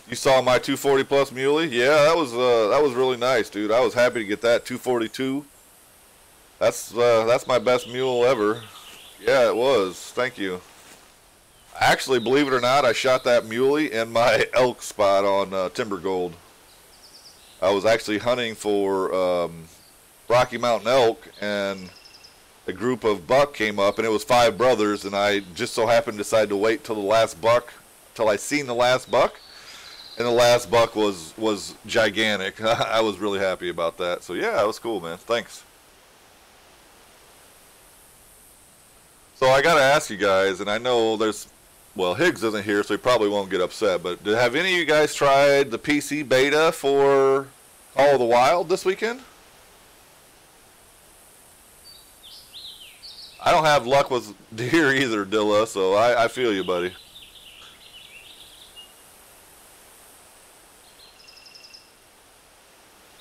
You saw my 240 plus muley? Yeah, that was really nice, dude. I was happy to get that 242. That's my best mule ever. Yeah, it was. Thank you. Actually, believe it or not, I shot that muley in my elk spot on Timber Gold. I was actually hunting for Rocky Mountain elk, and a group of buck came up, and it was 5 brothers, and I just so happened to decide to wait till the last buck, till I seen the last buck. And the last buck was gigantic. I was really happy about that. So yeah, it was cool, man. Thanks. So I gotta ask you guys, and I know there's well, Higgs isn't here, so he probably won't get upset. But have any of you guys tried the PC beta for Call of the Wild this weekend? I don't have luck with deer either, Dilla, so I feel you, buddy.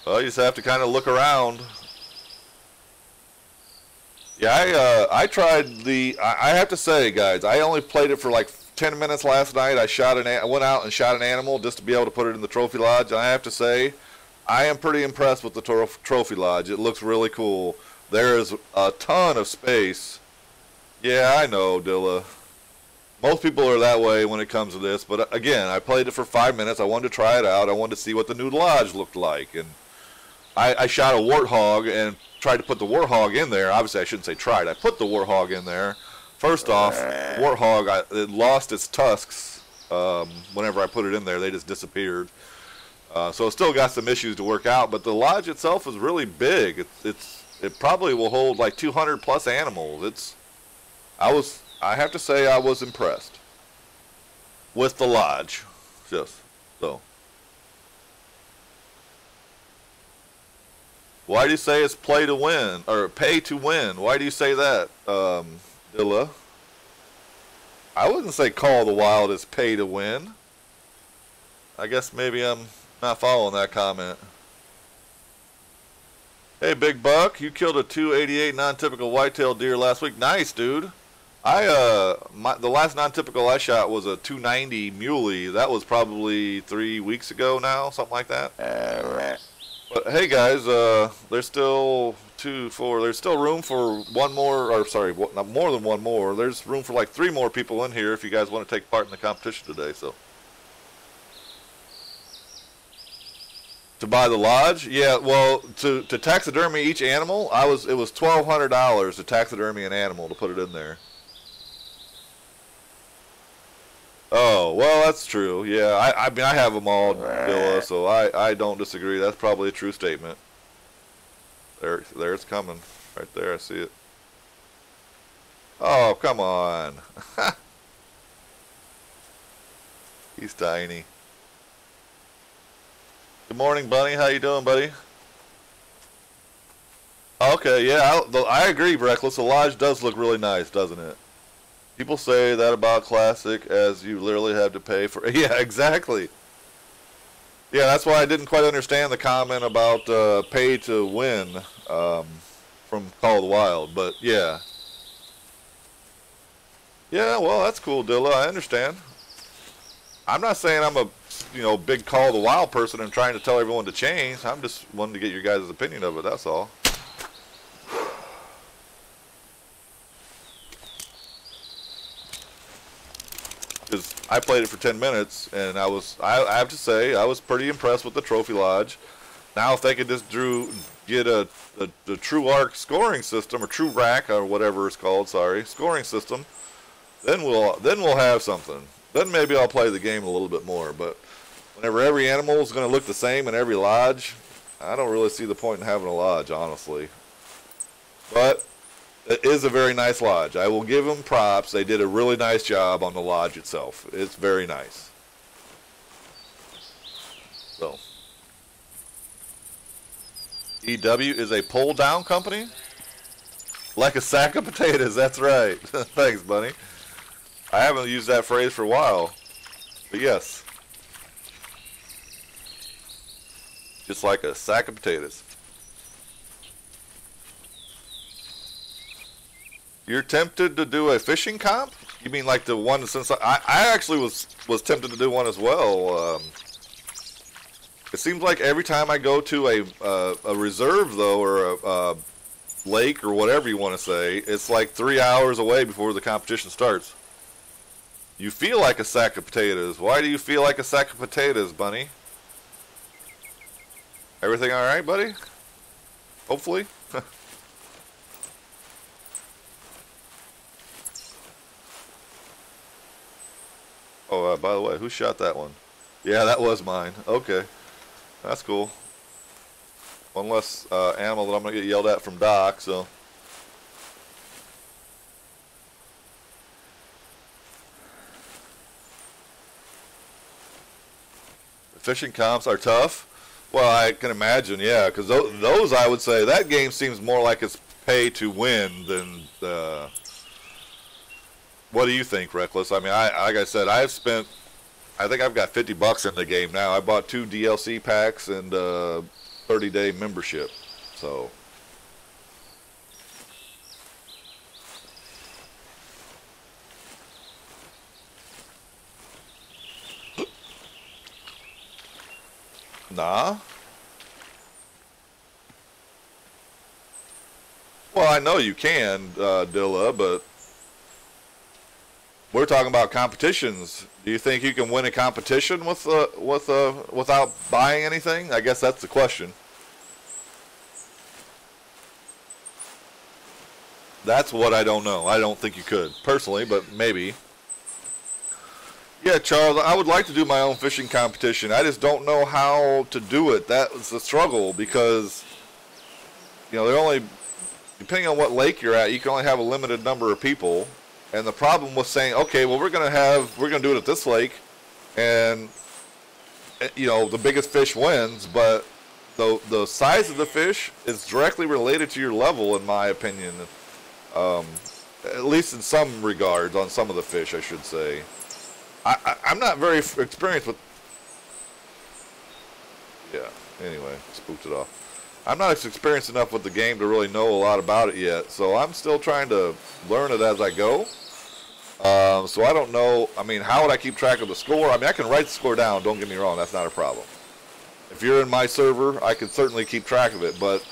Well, you just have to kind of look around. Yeah, I tried the. I have to say, guys, I only played it for like 10 minutes last night. I went out and shot an animal just to be able to put it in the trophy lodge. And I have to say, I am pretty impressed with the trophy lodge. It looks really cool. There is a ton of space. Yeah, I know, Dilla. Most people are that way when it comes to this. But again, I played it for 5 minutes. I wanted to try it out. I wanted to see what the new lodge looked like. And I shot a warthog and tried to put the warthog in there. Obviously, I shouldn't say tried. I put the warthog in there. First off, warthog, it lost its tusks whenever I put it in there. They just disappeared. So it still got some issues to work out. But the lodge itself is really big. It probably will hold like 200 plus animals. I have to say I was impressed with the lodge. Just so. Why do you say it's play to win, or pay to win? Why do you say that, Dilla? I wouldn't say Call of the Wild is pay to win. I guess maybe I'm not following that comment. Hey, Big Buck, you killed a 288 non-typical whitetail deer last week. Nice, dude. The last non-typical I shot was a 290 muley. That was probably 3 weeks ago now, something like that. But hey guys, there's still there's still room for one more, or sorry, not more than one more. There's room for like 3 more people in here if you guys want to take part in the competition today. So to buy the lodge, yeah, well, to taxidermy each animal, it was $1,200 to taxidermy an animal to put it in there. Oh, well, that's true. Yeah, I mean, I have them all, Dilla, so I don't disagree. That's probably a true statement. There it's coming. Right there, I see it. Oh, come on. He's tiny. Good morning, Bunny. How you doing, buddy? Okay, yeah, I agree, Reckless. The lodge does look really nice, doesn't it? People say that about Classic, as you literally have to pay for. Yeah, exactly. Yeah, that's why I didn't quite understand the comment about pay to win from Call of the Wild. But yeah, well, that's cool, Dilla. I understand. I'm not saying I'm a big Call of the Wild person and trying to tell everyone to change. I'm just wanting to get your guys' opinion of it. That's all. Because I played it for 10 minutes, and I have to say, I was pretty impressed with the Trophy Lodge. Now, if they could just get a True Arc scoring system, or True Rack, or whatever it's called, sorry, scoring system, then we'll have something. Then maybe I'll play the game a little bit more. But whenever every animal is going to look the same in every lodge, I don't really see the point in having a lodge, honestly. But it is a very nice lodge. I will give them props. They did a really nice job on the lodge itself. It's very nice. So, EW is a pull-down company? Like a sack of potatoes, that's right. Thanks, Bunny. I haven't used that phrase for a while. But yes. Just like a sack of potatoes. You're tempted to do a fishing comp? You mean like the one since I actually was tempted to do one as well. It seems like every time I go to a reserve though, or a lake or whatever you want to say, it's like 3 hours away before the competition starts. You feel like a sack of potatoes. Why do you feel like a sack of potatoes, Bunny? Everything all right, buddy? Hopefully. Oh, by the way, who shot that one? Yeah, that was mine. Okay. That's cool. One less animal that I'm going to get yelled at from Doc, so. Fishing comps are tough. Well, I can imagine, yeah, because those I would say that game seems more like it's pay to win than. What do you think, Reckless? I mean, like I said, I've spent. I think I've got $50 in the game now. I bought 2 DLC packs and 30-day membership. So. Nah. Well, I know you can, Dilla, but we're talking about competitions. Do you think you can win a competition without buying anything? I guess that's the question. That's what I don't know. I don't think you could, personally, but maybe. Yeah, Charles, I would like to do my own fishing competition. I just don't know how to do it. That was the struggle because, you know, they're only, depending on what lake you're at, you can only have a limited number of people. And the problem was saying, okay, well, we're going to do it at this lake, and, you know, the biggest fish wins, but the size of the fish is directly related to your level, in my opinion, at least in some regards, on some of the fish, I should say. I'm not very experienced with... Yeah, anyway, spooked it off. I'm not experienced enough with the game to really know a lot about it yet, so I'm still trying to learn it as I go. So I don't know, I mean, how would I keep track of the score? I mean, I can write the score down, don't get me wrong, that's not a problem. If you're in my server, I can certainly keep track of it, but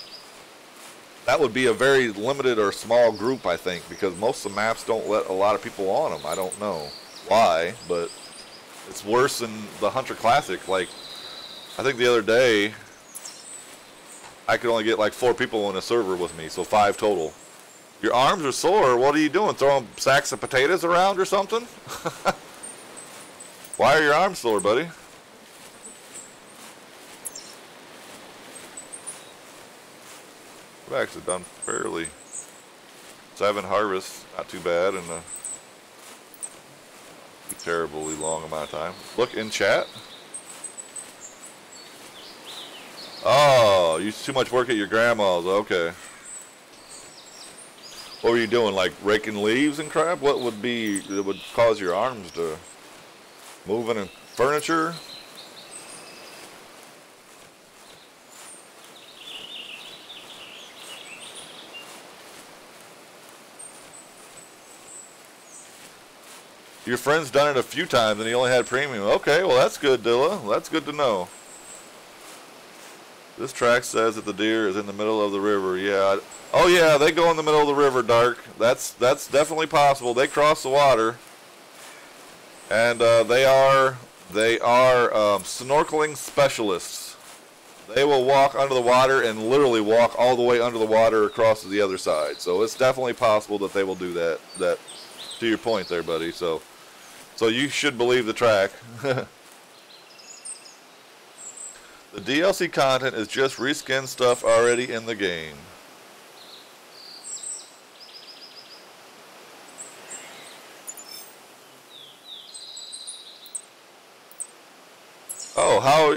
that would be a very limited or small group, I think, because most of the maps don't let a lot of people on them. I don't know why, but it's worse than the Hunter Classic. Like, I think the other day, I could only get like 4 people in a server with me, so 5 total. Your arms are sore. What are you doing? Throwing sacks of potatoes around or something? Why are your arms sore, buddy? I've actually done fairly 7 harvests, not too bad in a terribly long amount of time. Look in chat. Oh, you too much work at your grandma's. Okay. What were you doing? Like raking leaves and crap? What would be that would cause your arms to move in furniture? Your friend's done it a few times and he only had premium. Okay, well that's good, Dilla. That's good to know. This track says that the deer is in the middle of the river. Yeah. Oh yeah, they go in the middle of the river, Dark. That's definitely possible. They cross the water, and they are snorkeling specialists. They will walk under the water and literally walk all the way under the water across to the other side. So it's definitely possible that they will do that. That, to your point there, buddy. So you should believe the track. The DLC content is just reskin stuff already in the game. Oh, how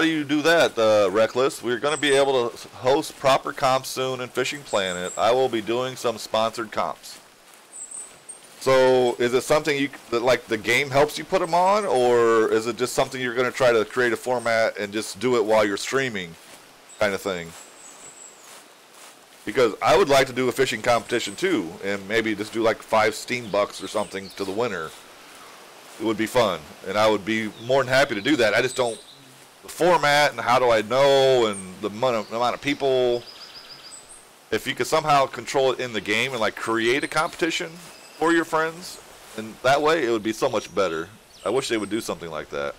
do you do that, Reckless? We're going to be able to host proper comps soon in Fishing Planet. I will be doing some sponsored comps. So, is it something that like the game helps you put them on, or is it just something you're going to try to create a format and just do it while you're streaming, kind of thing? Because I would like to do a fishing competition too, and maybe just do like 5 Steam bucks or something to the winner. It would be fun, and I would be more than happy to do that. I just don't, the format and how do I know, and the amount of people. If you could somehow control it in the game and like create a competition for your friends, and that way it would be so much better. I wish they would do something like that.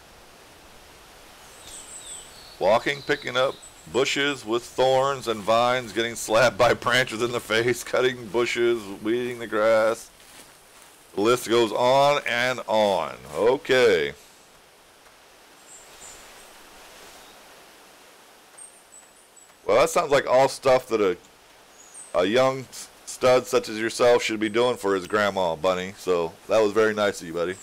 Walking, picking up bushes with thorns and vines, getting slapped by branches in the face, cutting bushes, weeding the grass. The list goes on and on. Okay. Well, that sounds like all stuff that a young stud such as yourself should be doing for his grandma, Bunny. So that was very nice of you, buddy.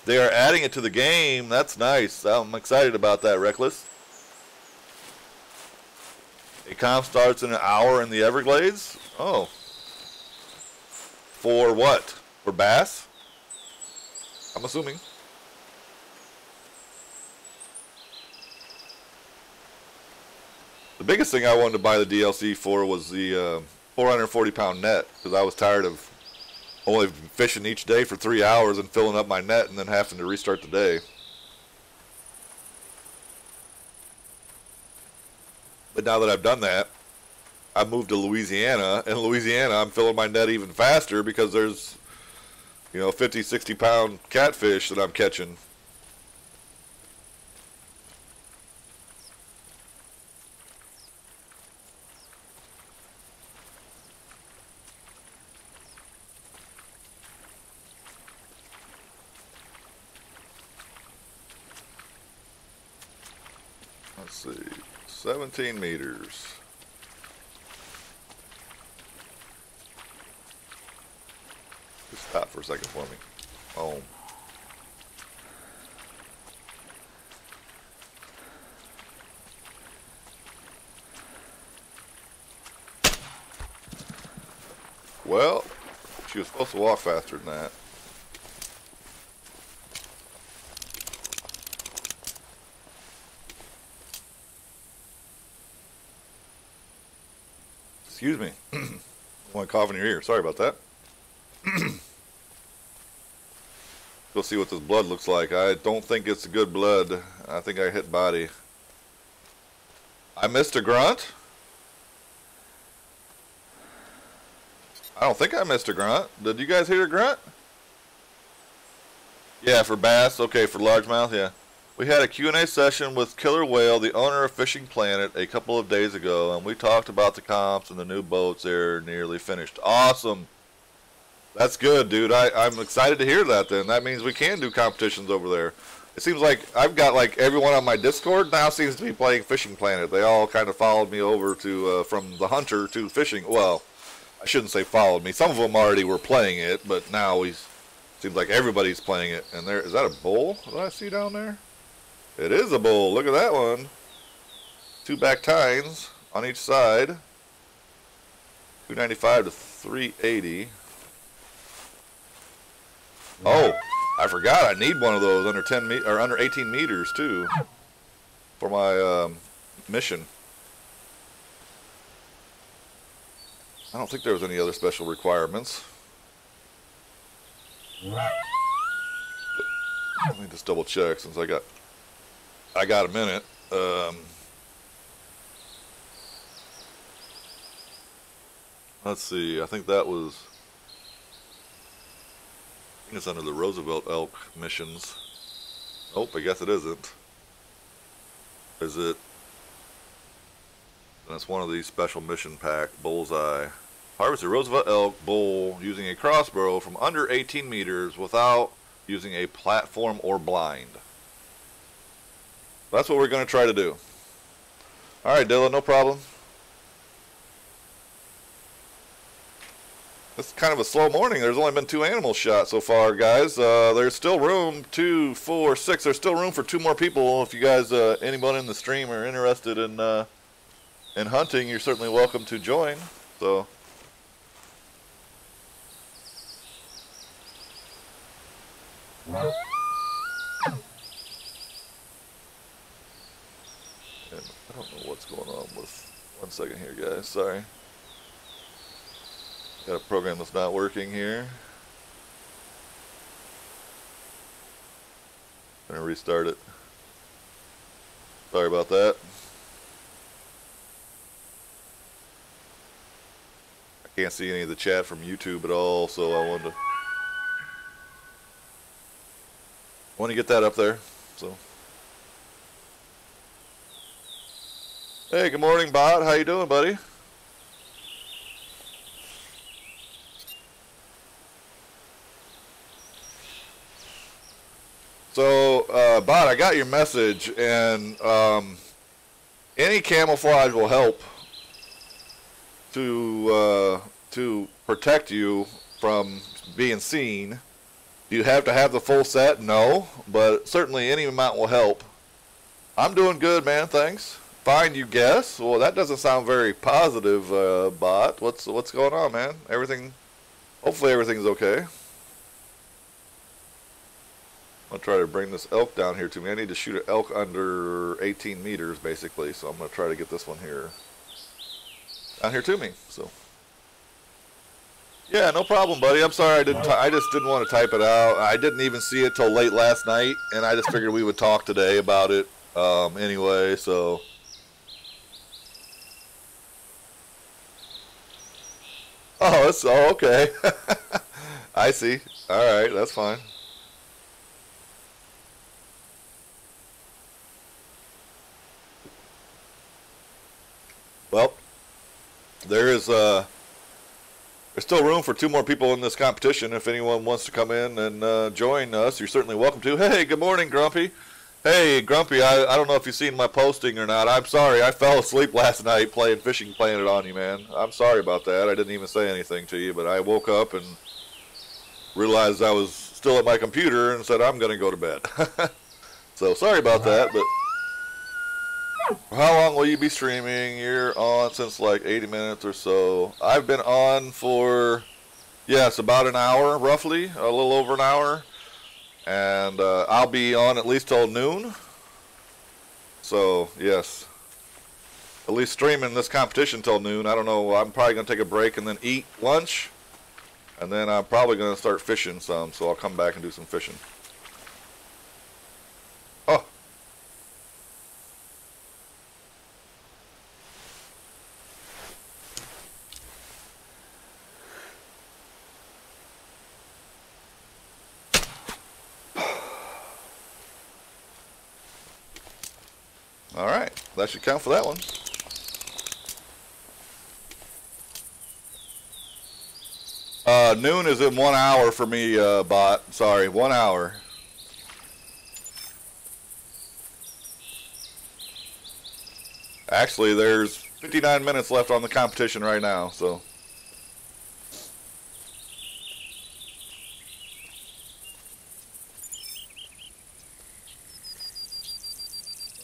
They are adding it to the game. That's nice. I'm excited about that, Reckless. A comp starts in an hour in the Everglades? Oh. For what? For bass? I'm assuming. The biggest thing I wanted to buy the DLC for was the 440-pound net, because I was tired of only fishing each day for 3 hours and filling up my net and then having to restart the day. But now that I've done that, I've moved to Louisiana. In Louisiana, I'm filling my net even faster because there's, you know, 50, 60-pound catfish that I'm catching. Let's see, 17 meters. Just stop for a second for me. Oh. Well, she was supposed to walk faster than that. Excuse me. I want to cough in your ear. Sorry about that. Go see what this blood looks like. I don't think it's good blood. I think I hit body. I missed a grunt? I don't think I missed a grunt. Did you guys hear a grunt? Yeah, for bass. Okay, for largemouth, yeah. We had a Q&A session with Killer Whale, the owner of Fishing Planet, a couple of days ago, and we talked about the comps and the new boats. They're nearly finished. Awesome. That's good, dude. I'm excited to hear that then. That means we can do competitions over there. It seems like I've got like everyone on my Discord now seems to be playing Fishing Planet. They all kind of followed me over to from the hunter to fishing. Well, I shouldn't say followed me. Some of them already were playing it, but now seems like everybody's playing it. And there, is that a bull that I see down there? It is a bull. Look at that one. 2 back tines on each side. 295 to 380. Oh, I forgot. I need one of those under 10 or under 18 meters too for my mission. I don't think there was any other special requirements. Let me just double check since I got a minute. Let's see. I think that was. I think it's under the Roosevelt Elk missions. Nope, I guess it isn't. Is it? That's one of these special mission pack. Bullseye. Harvest a Roosevelt Elk bull using a crossbow from under 18 meters without using a platform or blind. That's what we're going to try to do. Alright, Dylan, no problem. It's kind of a slow morning. There's only been 2 animals shot so far, guys. There's still room, 2, 4, 6. There's still room for 2 more people. If you guys, anyone in the stream are interested in hunting, you're certainly welcome to join. So, I don't know what's going on with. 1 second here, guys. Sorry. Got a program that's not working here. Gonna restart it. Sorry about that. I can't see any of the chat from YouTube at all, so I want to get that up there. So, hey, good morning, Bot. How you doing, buddy? So, Bot, I got your message, and any camouflage will help to protect you from being seen. Do you have to have the full set? No, but certainly any amount will help. I'm doing good, man. Thanks. Fine, you guess. Well, that doesn't sound very positive, bot. What's going on, man? Everything. Hopefully, everything's okay. I'll try to bring this elk down here to me. I need to shoot an elk under 18 meters, basically. So I'm gonna try to get this one here down here to me. So. Yeah, no problem, buddy. I'm sorry I just didn't want to type it out. I didn't even see it till late last night, and I just figured we would talk today about it. Anyway, so. Oh, okay. I see. All right, that's fine. Well, there's still room for 2 more people in this competition. If anyone wants to come in and join us, you're certainly welcome to. Hey, good morning, Grumpy. Hey, Grumpy, I don't know if you've seen my posting or not. I'm sorry, I fell asleep last night playing Fishing Planet on you, man. I'm sorry about that. I didn't even say anything to you, but I woke up and realized I was still at my computer and said I'm going to go to bed. So sorry about that, but how long will you be streaming? You're on since like 80 minutes or so. I've been on for, yes, about an hour, roughly, a little over an hour. And I'll be on at least till noon. So, yes. At least streaming this competition till noon. I don't know. I'm probably going to take a break and then eat lunch. And then I'm probably going to start fishing some. So I'll come back and do some fishing. Oh. All right, that should count for that one. Noon is in 1 hour for me, bot. Sorry, 1 hour. Actually, there's 59 minutes left on the competition right now, so.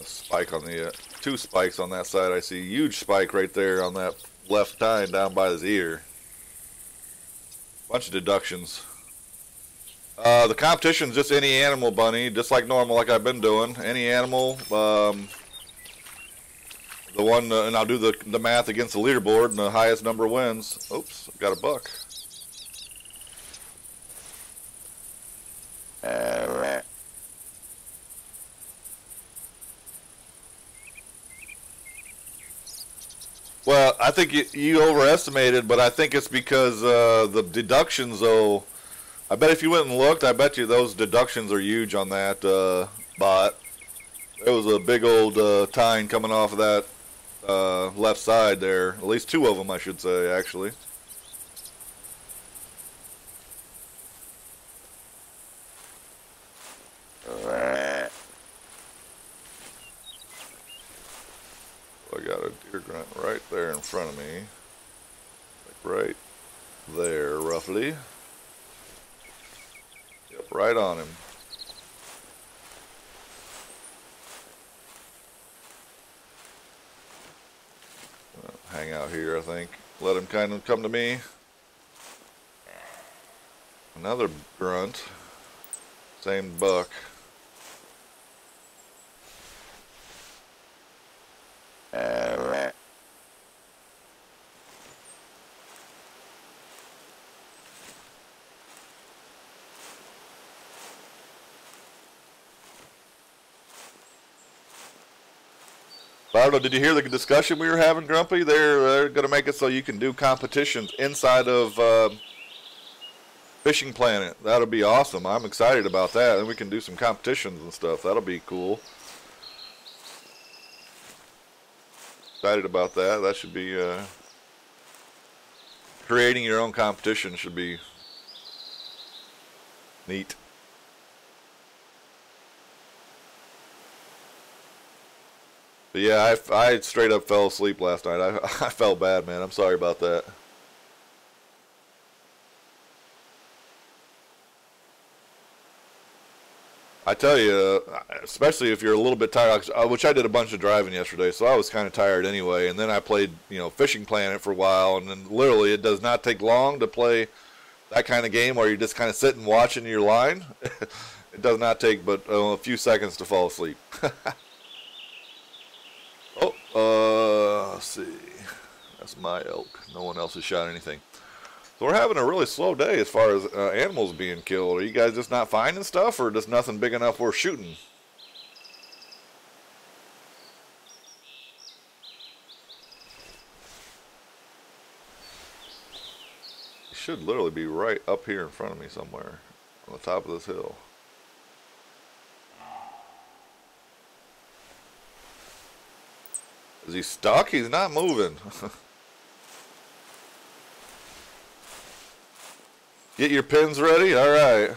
Spike on the 2 spikes on that side. I see huge spike right there on that left tine down by his ear. Bunch of deductions. The competition's just any animal, Bunny, just like normal, like I've been doing. Any animal. The one, and I'll do the math against the leaderboard, and the highest number wins. Oops, got a buck. Well, I think you overestimated, but I think it's because the deductions, though. I bet if you went and looked, I bet you those deductions are huge on that bot. There was a big old tine coming off of that left side there. At least 2 of them, I should say, actually. I got a deer grunt right there in front of me. Like right there, roughly. Yep, right on him. Hang out here, I think. Let him kind of come to me. Another grunt. Same buck. I don't know, did you hear the discussion we were having, Grumpy? They're going to make it so you can do competitions inside of Fishing Planet. That'll be awesome. I'm excited about that. And we can do some competitions and stuff. That'll be cool. Excited about that. That should be creating your own competition should be neat. But yeah, I straight up fell asleep last night. I felt bad, man. I'm sorry about that. I tell you, especially if you're a little bit tired, which I did a bunch of driving yesterday, so I was kind of tired anyway. And then I played, Fishing Planet for a while, and then literally it does not take long to play that kind of game where you're just kind of sitting watching your line. It does not take but a few seconds to fall asleep. Let's see. That's my elk. No one else has shot anything. So we're having a really slow day as far as animals being killed. Are you guys just not finding stuff, or just nothing big enough worth shooting? It should literally be right up here in front of me somewhere on the top of this hill. Is he stuck? He's not moving. Get your pins ready? All right.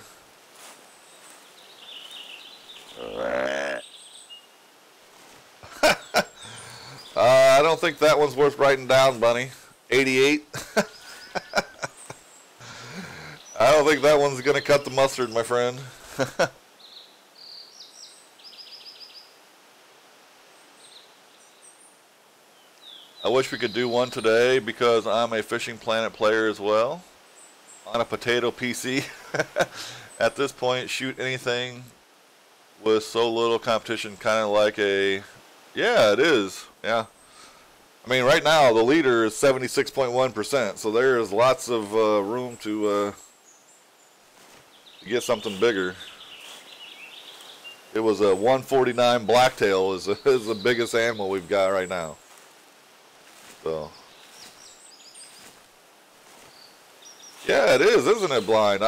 I don't think that one's worth writing down, Bunny. 88. I don't think that one's going to cut the mustard, my friend. I wish we could do one today because I'm a Fishing Planet player as well. On a potato PC. At this point, shoot anything with so little competition, kind of like a... Yeah, it is. Yeah. I mean, right now, the leader is 76.1%, so there is lots of room to get something bigger. It was a 149 blacktail is the biggest animal we've got right now. So... Yeah, it is, isn't it, Blind?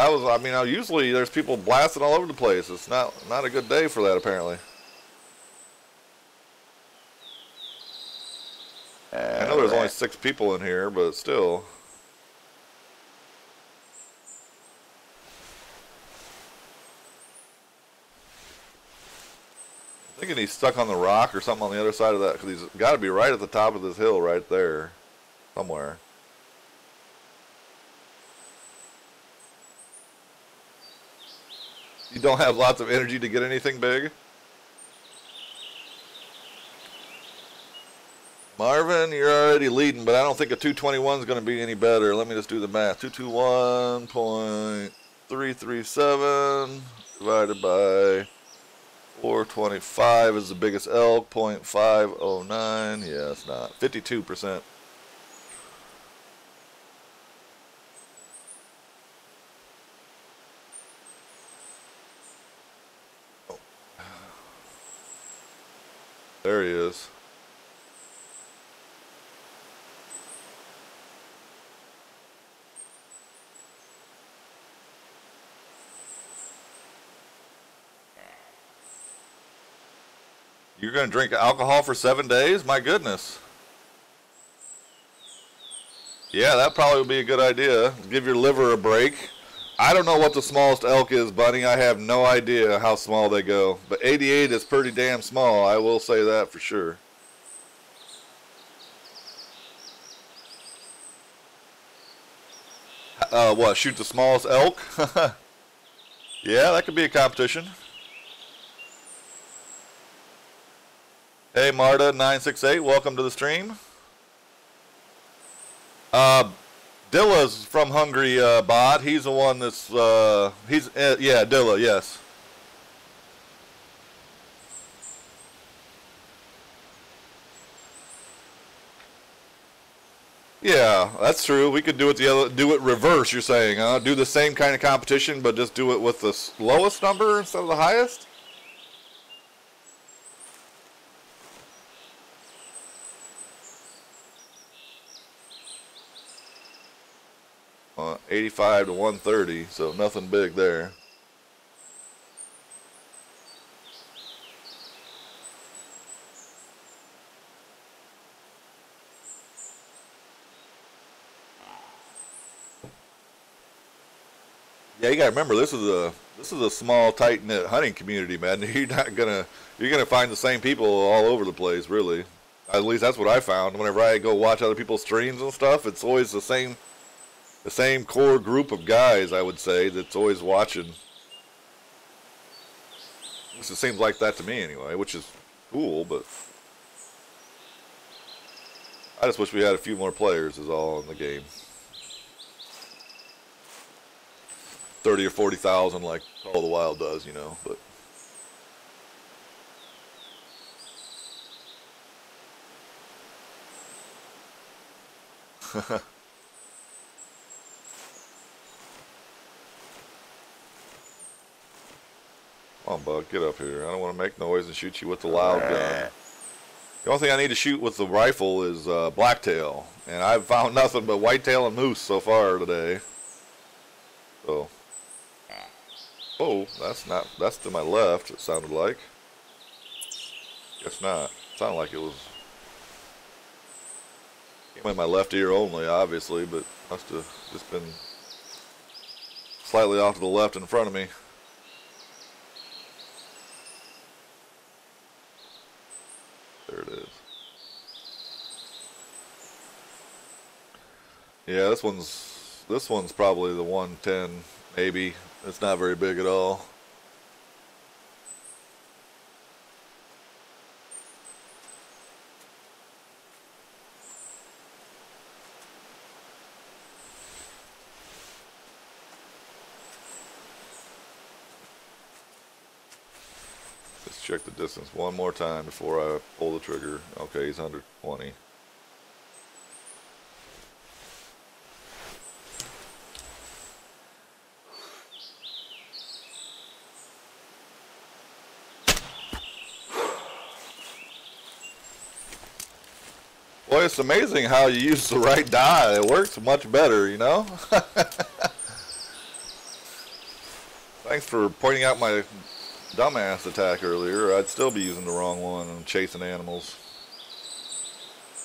Usually there's people blasting all over the place. It's not a good day for that, apparently. I know there's only 6 people in here, but still. I'm thinking he's stuck on the rock or something on the other side of that, because he's got to be right at the top of this hill right there, somewhere. You don't have lots of energy to get anything big? Marvin, you're already leading, but I don't think a 221 is going to be any better. Let me just do the math. 221.337 divided by 425 is the biggest elk. 0.509. Yeah, it's not. 52%. There he is. You're going to drink alcohol for 7 days? My goodness. Yeah, that probably would be a good idea. Give your liver a break. I don't know what the smallest elk is, Bunny. I have no idea how small they go. But 88 is pretty damn small. I will say that for sure. What, shoot the smallest elk? Yeah, that could be a competition. Hey, Marta968, welcome to the stream. Dilla's from Hungry Bot. He's the one that's, yeah, Dilla, yes. Yeah, that's true. We could do it do it reverse, you're saying, huh? Do the same kind of competition, but just do it with the lowest number instead of the highest? 85 to 130, so nothing big there. Yeah, you gotta remember this is a small, tight-knit hunting community, man. You're gonna find the same people all over the place, really. At least that's what I found. Whenever I go watch other people's streams and stuff, it's always the same core group of guys, I would say, that's always watching. It seems like that to me anyway, which is cool, but I just wish we had a few more players is all in the game. 30 or 40,000 like Call of the Wild does, you know, but come on, bug, get up here. I don't want to make noise and shoot you with the loud gun. The only thing I need to shoot with the rifle is blacktail, and I've found nothing but whitetail and moose so far today. So, oh, that's to my left, it sounded like. Guess not. It sounded like it was came in my left ear only, obviously, but must have just been slightly off to the left in front of me. There it is. Yeah, this one's probably the 110, maybe. It's not very big at all. Let's check the distance one more time before I pull the trigger. Okay, he's under 20. Boy, it's amazing how you use the right die. It works much better, you know? Thanks for pointing out my dumbass attack earlier. I'd still be using the wrong one and chasing animals.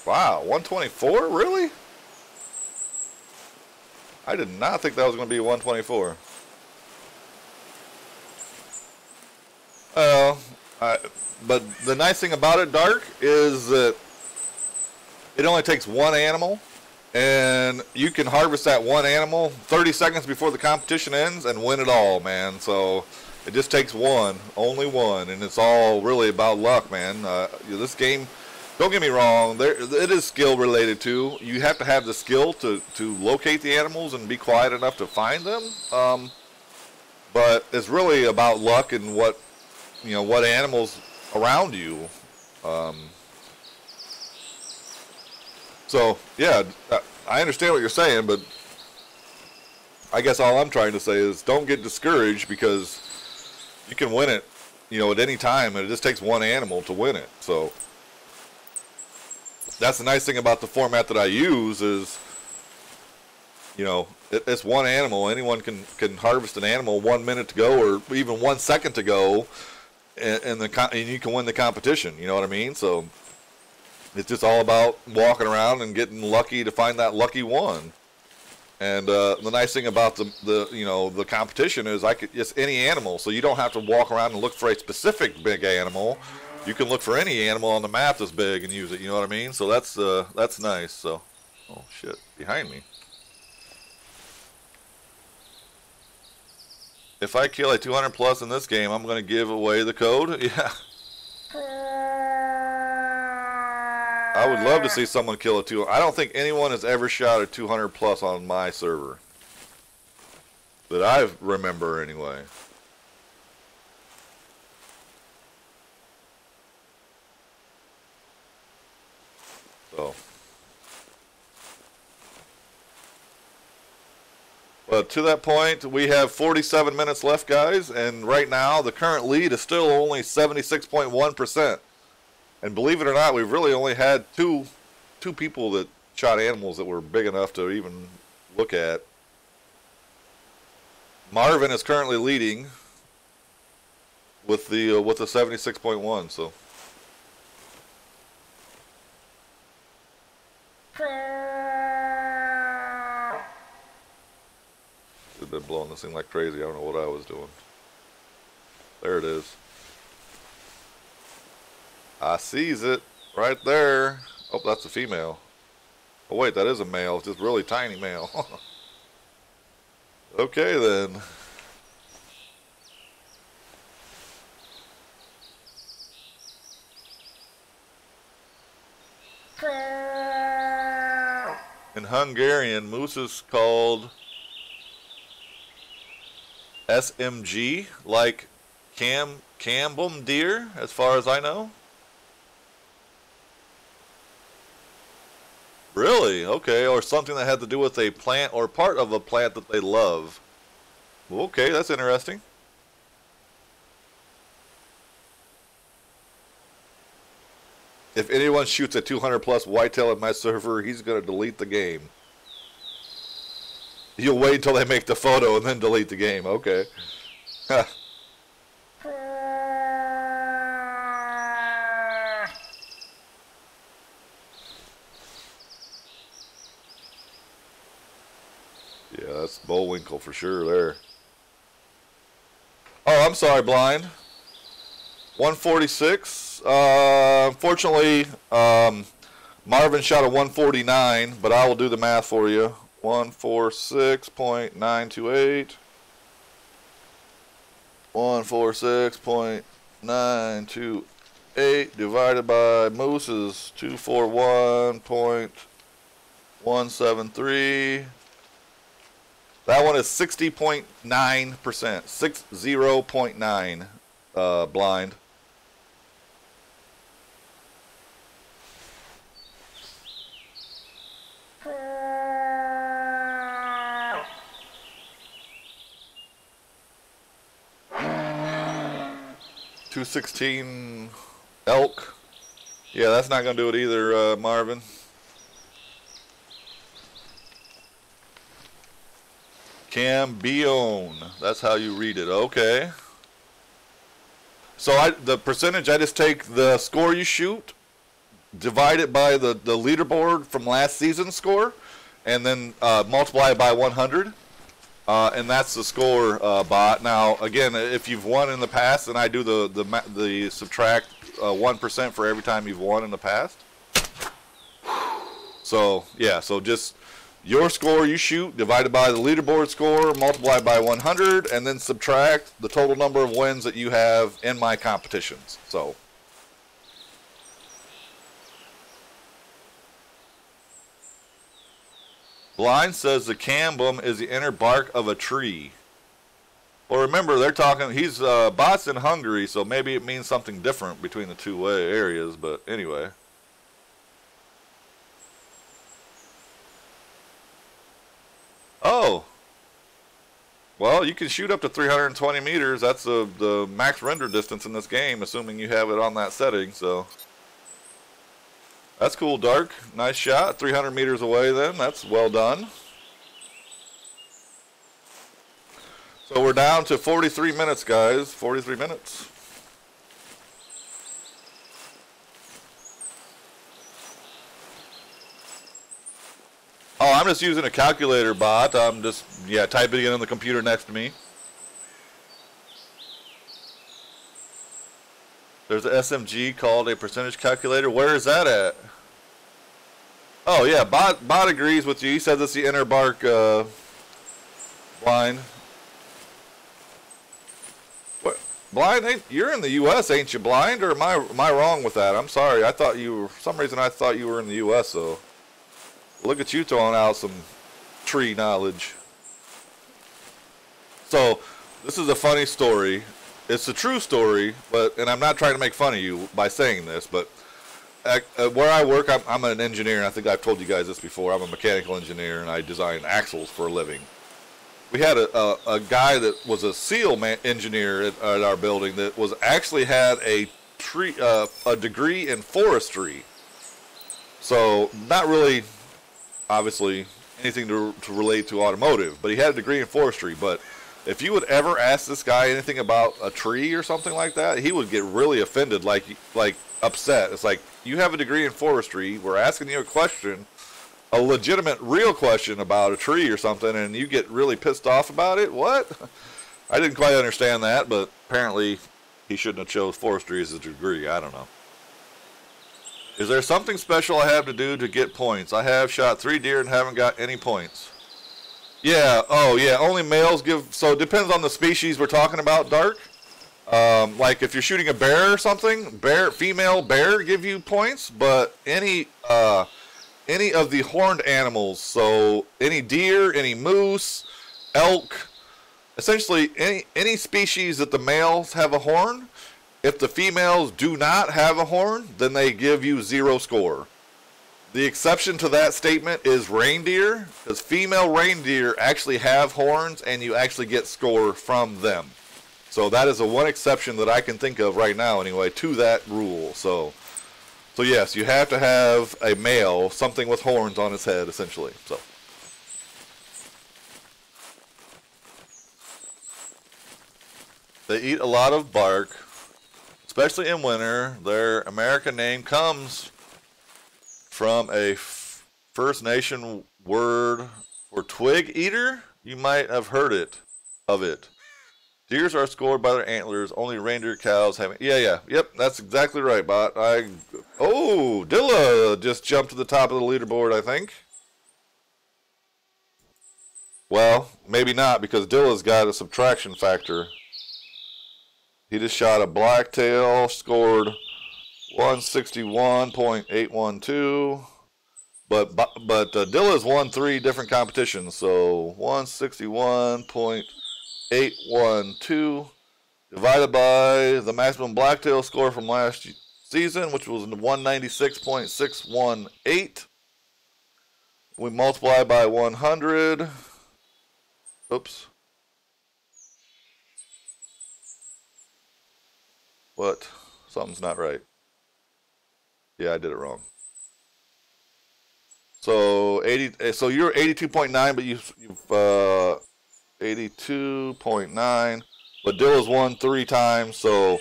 Wow, 124? Really? I did not think that was going to be 124. But the nice thing about it, Dark, is that it only takes one animal, and you can harvest that one animal 30 seconds before the competition ends and win it all, man. So it just takes one, only one, and it's all really about luck, man. This game, don't get me wrong, it is skill related too. You have to have the skill to locate the animals and be quiet enough to find them. But it's really about luck and what animals around you. So, yeah, I understand what you're saying, but I guess all I'm trying to say is don't get discouraged, because you can win it, at any time, and it just takes one animal to win it. So that's the nice thing about the format that I use is, it's one animal. Anyone can harvest an animal 1 minute to go or even 1 second to go, and you can win the competition. You know what I mean? So it's just all about walking around and getting lucky to find that lucky one. And the nice thing about the competition is it's any animal, so you don't have to walk around and look for a specific big animal. You can look for any animal on the map that's big and use it. You know what I mean? So that's nice. So, oh shit, behind me. If I kill a 200 plus in this game, I'm going to give away the code. Yeah. I would love to see someone kill a 200. I don't think anyone has ever shot a 200 plus on my server. That I remember anyway. So. But to that point, we have 47 minutes left, guys. And right now, the current lead is still only 76.1%. And believe it or not, we've really only had two people that shot animals that were big enough to even look at. Marvin is currently leading with the 76.1. So they've been blowing this thing like crazy. I don't know what I was doing. There it is. I sees it right there. Oh, that's a female. Oh wait, that is a male. It's just really tiny male. Okay then. In Hungarian, moose is called SMG, like Cambum deer, as far as I know. Really? Okay, or something that had to do with a plant or part of a plant that they love. Okay, that's interesting. If anyone shoots a 200 plus whitetail at my server, he's going to delete the game. You'll wait until they make the photo and then delete the game. Okay. Yeah, that's Bullwinkle for sure there. Oh, I'm sorry, Blind. 146. Unfortunately, Marvin shot a 149, but I will do the math for you. 146.928. 146.928 divided by Moose's 241.173. That one is 60.9%. 60.9 blind. .216 elk. Yeah, that's not gonna do it either, Marvin. Cambion. That's how you read it. Okay. So the percentage, I just take the score you shoot, divide it by the leaderboard from last season's score, and then multiply it by 100. And that's the score, bot. Now, again, if you've won in the past, then I do the subtract 1% for every time you've won in the past. So, yeah, so just your score you shoot divided by the leaderboard score, multiplied by 100, and then subtract the total number of wins that you have in my competitions. So, Blind says the cambum is the inner bark of a tree. Well, remember, they're talking, he's bots in Hungary, so maybe it means something different between the two areas, but anyway. Oh. Well, you can shoot up to 320 meters. That's the max render distance in this game, assuming you have it on that setting, so. That's cool, Dark. Nice shot. 300 meters away then. That's well done. So we're down to 43 minutes, guys. 43 minutes. Oh, I'm just using a calculator bot. I'm just, yeah, typing it in the computer next to me. There's an SMG called a percentage calculator. Where is that at? Oh, yeah, bot agrees with you. He says it's the inner bark blind. What? Blind, you're in the U.S., ain't you, Blind? Or am I wrong with that? I'm sorry. I thought you were, for some reason I thought you were in the U.S., though. Look at you throwing out some tree knowledge. So, this is a funny story. It's a true story, and I'm not trying to make fun of you by saying this, but where I work, I'm an engineer, and I think I've told you guys this before. I'm a mechanical engineer, and I design axles for a living. We had a guy that was a SEAL engineer at our building that was actually had a degree in forestry. So, not really, obviously, anything to relate to automotive, but he had a degree in forestry. But if you would ever ask this guy anything about a tree or something like that, he would get really offended, like upset. It's like, you have a degree in forestry, we're asking you a question, a legitimate, real question about a tree or something, and you get really pissed off about it? What? I didn't quite understand that, but apparently he shouldn't have chose forestry as a degree. I don't know. Is there something special I have to do to get points? I have shot 3 deer and haven't got any points. Yeah, oh yeah, only males give, so it depends on the species we're talking about, Dark. Like if you're shooting a bear or something, female bear give you points, but any any of the horned animals. So any deer, any moose, elk, essentially any species that the males have a horn. If the females do not have a horn, then they give you 0 score. The exception to that statement is reindeer, because female reindeer actually have horns and you actually get score from them. So that is the one exception that I can think of right now anyway to that rule. So yes, you have to have a male, something with horns on its head essentially. So they eat a lot of bark, especially in winter. Their American name comes from a First Nation word for twig eater. You might have heard of it. Deers are scored by their antlers. Only reindeer cows have. Yep, that's exactly right, Bot. Dilla just jumped to the top of the leaderboard, I think. Well, maybe not, because Dilla's got a subtraction factor. He just shot a blacktail, scored 161.812, but Dilla's won 3 different competitions, so 161.812 divided by the maximum blacktail score from last season, which was 196.618. We multiply by 100. Oops. What? Something's not right. Yeah, I did it wrong. So So you're 82.9, but you've 82.9. But Dilla's won 3 times, so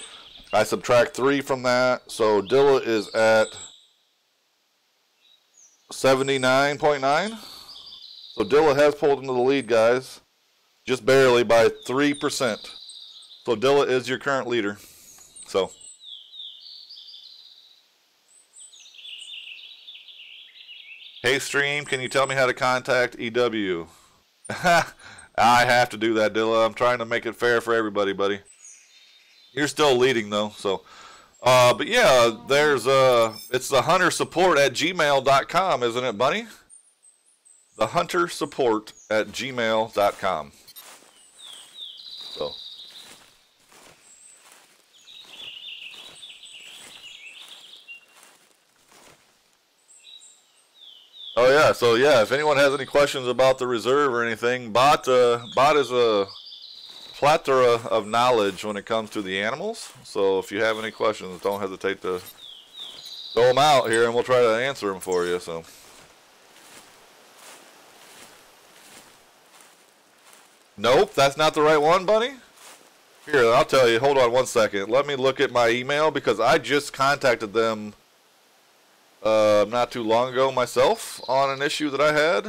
I subtract 3 from that. So Dilla is at 79.9. So Dilla has pulled into the lead, guys, just barely by 3%. So Dilla is your current leader. So. Hey Stream, can you tell me how to contact EW? I have to do that, Dilla. I'm trying to make it fair for everybody, buddy. You're still leading though, so. But yeah, there's it's the huntersupport@gmail.com, isn't it, Bunny? The huntersupport@gmail.com. So. Oh yeah, so yeah, if anyone has any questions about the reserve or anything, Bot is a plethora of knowledge when it comes to the animals. So if you have any questions, don't hesitate to throw them out here, and we'll try to answer them for you. So. Nope, that's not the right one, Bunny. Here, I'll tell you. Hold on one second. Let me look at my email, because I just contacted them not too long ago myself on an issue that I had.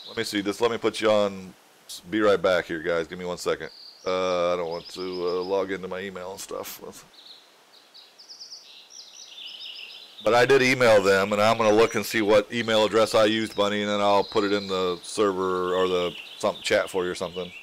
Let me see this. Let me put you on. Be right back here, guys. Give me 1 second. I don't want to log into my email and stuff. But I did email them, and I'm going to look and see what email address I used, Bunny, and then I'll put it in the server or the chat for you or something.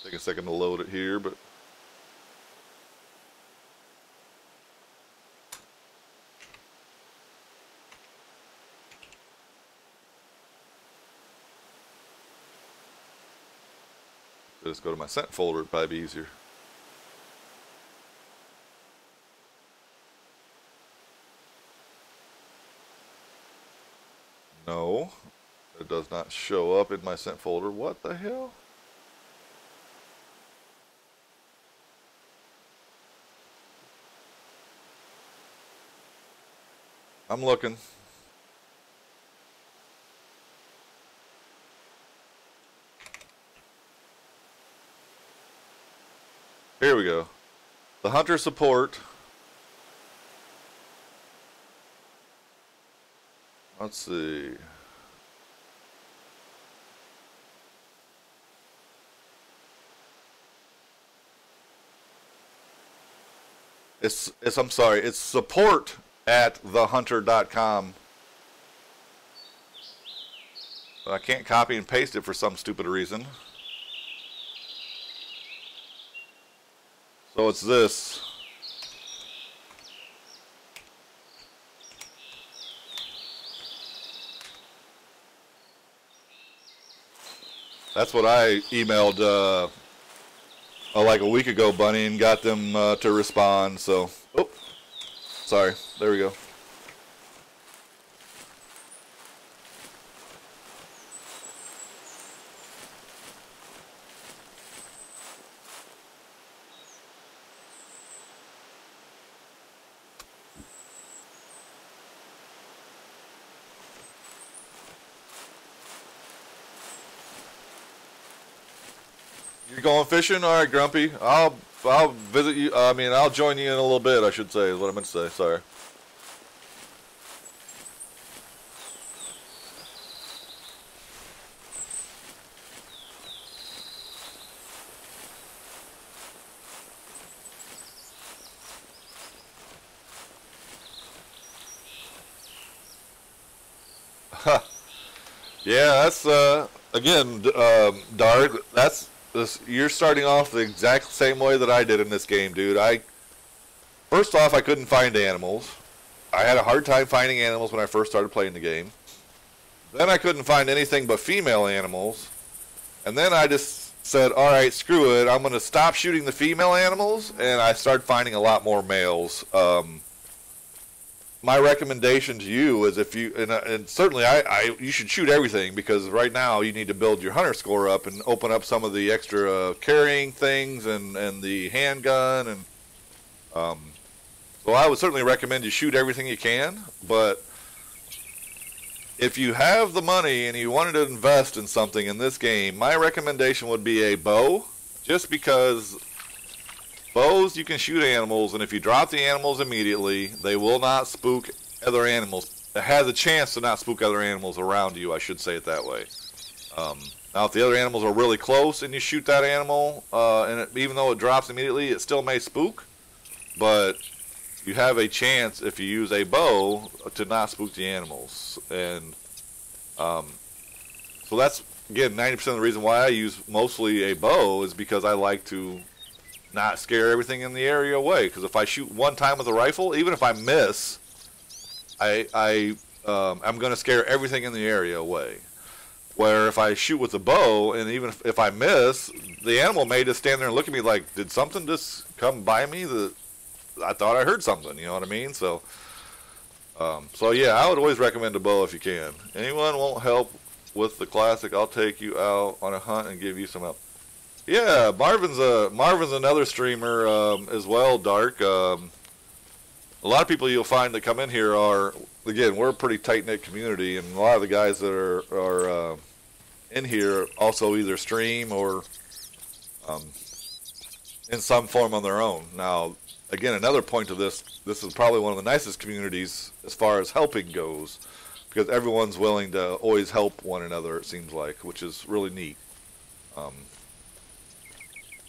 Take a second to load it here, but just go to my sent folder, it'd probably be easier. No, it does not show up in my sent folder. What the hell? I'm looking. Here we go. The hunter support. Let's see. I'm sorry, it's support@thehunter.com. But I can't copy and paste it for some stupid reason. So it's this. That's what I emailed like a week ago, Bunny, and got them to respond. So, oh, sorry. There we go. You're going fishing? All right, Grumpy. I'll visit you. I mean, I'll join you in a little bit, I should say, is what I meant to say. Sorry. Yeah, that's again, Dark. That's this. You're starting off the exact same way that I did in this game, dude. First off, I couldn't find animals. I had a hard time finding animals when I first started playing the game. Then I couldn't find anything but female animals, and then I just said, "All right, screw it. I'm going to stop shooting the female animals," and I started finding a lot more males. My recommendation to you is if you and certainly you should shoot everything, because right now you need to build your hunter score up and open up some of the extra carrying things and the handgun and so I would certainly recommend you shoot everything you can. But if you have the money and you wanted to invest in something in this game, my recommendation would be a bow, just because bows, you can shoot animals, and if you drop the animals immediately, they will not spook other animals. It has a chance to not spook other animals around you, I should say it that way. Now, if the other animals are really close and you shoot that animal, even though it drops immediately, it still may spook, but you have a chance, if you use a bow, to not spook the animals. And so that's, again, 90% of the reason why I use mostly a bow is because I like to not scare everything in the area away. Because if I shoot one time with a rifle, even if I miss, I'm going to scare everything in the area away. Where if I shoot with a bow, and even if I miss, the animal may just stand there and look at me like, did something just come by me that I thought I heard something? You know what I mean? So, so yeah, I would always recommend a bow if you can. Anyone won't help with the classic, I'll take you out on a hunt and give you some help. Yeah, Marvin's another streamer as well, Dark. A lot of people you'll find that come in here are, again, we're a pretty tight-knit community, and a lot of the guys that are in here also either stream or in some form on their own. Now, again, another point to this is probably one of the nicest communities as far as helping goes, because everyone's willing to always help one another, it seems like, which is really neat.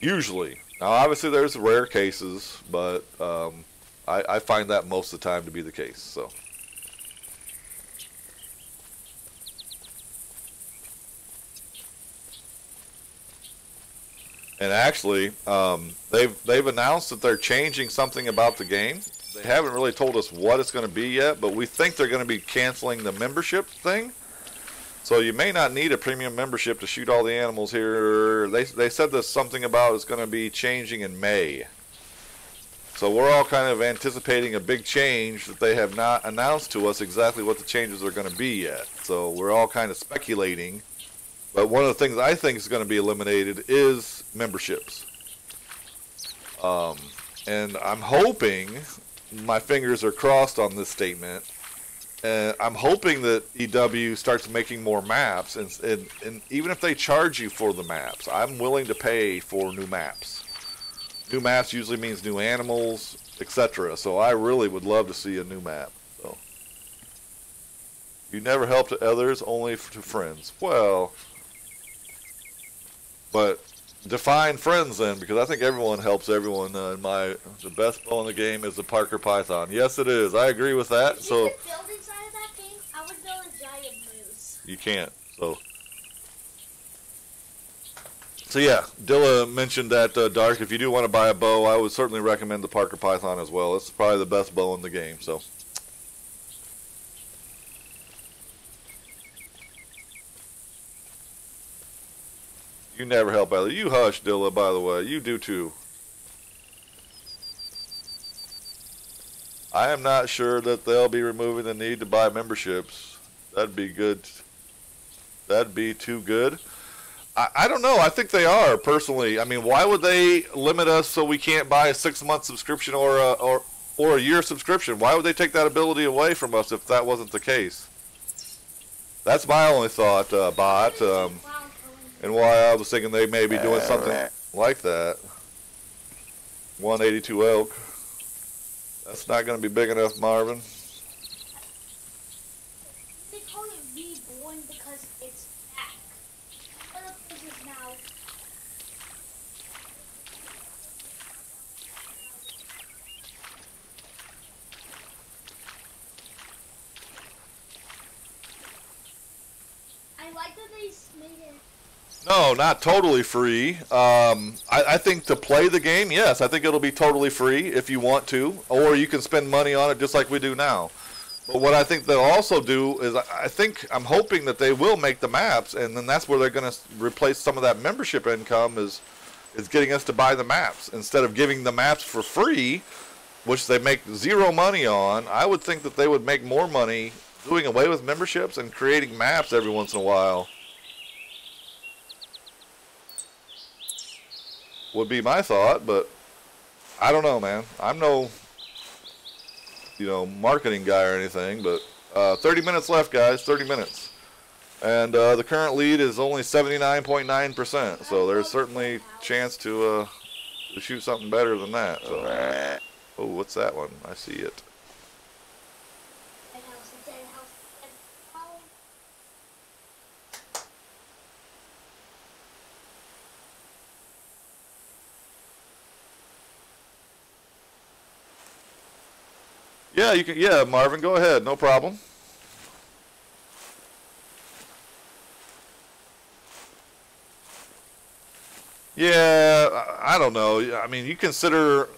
Usually. Now, obviously, there's rare cases, but I find that most of the time to be the case. So, and actually, they've announced that they're changing something about the game. They haven't really told us what it's going to be yet, but we think they're going to be canceling the membership thing. So you may not need a premium membership to shoot all the animals here. They said there's something about it's going to be changing in May. So we're all kind of anticipating a big change that they have not announced to us exactly what the changes are going to be yet. So we're all kind of speculating. But one of the things I think is going to be eliminated is memberships. And I'm hoping, my fingers are crossed on this statement, I'm hoping that EW starts making more maps, and even if they charge you for the maps, I'm willing to pay for new maps. New maps usually means new animals, etc. So I really would love to see a new map. So, you never help to others, only to friends. Well, but define friends then, because I think everyone helps everyone. The best bow in the game is the Parker Python. Yes, it is. I agree with that. So. You can't. So yeah, Dilla mentioned that, Dark, if you do want to buy a bow, I would certainly recommend the Parker Python as well. It's probably the best bow in the game, so. You never help Ellie. You hush, Dilla, by the way. You do too. I am not sure that they'll be removing the need to buy memberships. That'd be good. That'd be too good. I don't know. I think they are, personally. I mean, why would they limit us so we can't buy a 6-month subscription or a year subscription? Why would they take that ability away from us if that wasn't the case? That's my only thought, Bot. And why I was thinking they may be doing something like that. 182 elk. That's not going to be big enough, Marvin. They call it reborn because it's back. Other places now. I like that they made it. No, not totally free. I think to play the game, yes, I think it'll be totally free if you want to, or you can spend money on it just like we do now. But what I think they'll also do is, I'm hoping that they will make the maps, and then that's where they're going to replace some of that membership income is getting us to buy the maps. Instead of giving the maps for free, which they make zero money on, I would think that they would make more money doing away with memberships and creating maps every once in a while. Would be my thought, but I don't know, man. I'm no, marketing guy or anything, but 30 minutes left, guys, 30 minutes. And the current lead is only 79.9%, so there's certainly a chance to shoot something better than that. So. Oh, what's that one? I see it. Yeah, you can. Yeah, Marvin, go ahead. No problem. Yeah, I don't know. I mean, you consider.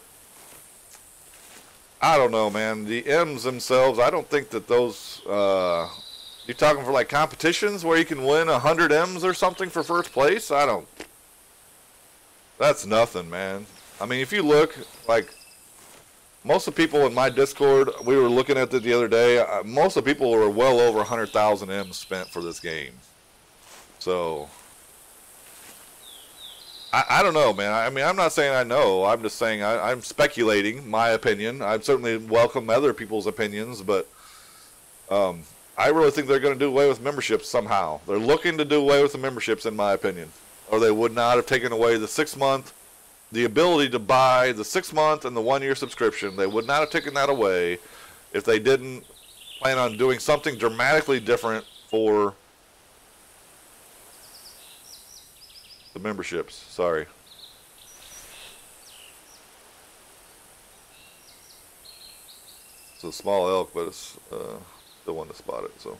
I don't know, man. The M's themselves, I don't think that those. You're talking for like competitions where you can win 100 M's or something for first place? I don't. That's nothing, man. I mean, if you look, like. Most of the people in my Discord, we were looking at it the other day, most of the people were well over 100,000 M's spent for this game. So, I don't know, man. I mean, I'm not saying I know. I'm just saying I'm speculating my opinion. I certainly welcome other people's opinions, but I really think they're going to do away with memberships somehow. They're looking to do away with the memberships, in my opinion. Or they would not have taken away the 6-month. The ability to buy the 6-month and the 1-year subscription. They would not have taken that away if they didn't plan on doing something dramatically different for the memberships. Sorry. It's a small elk, but it's the one to spot it. So.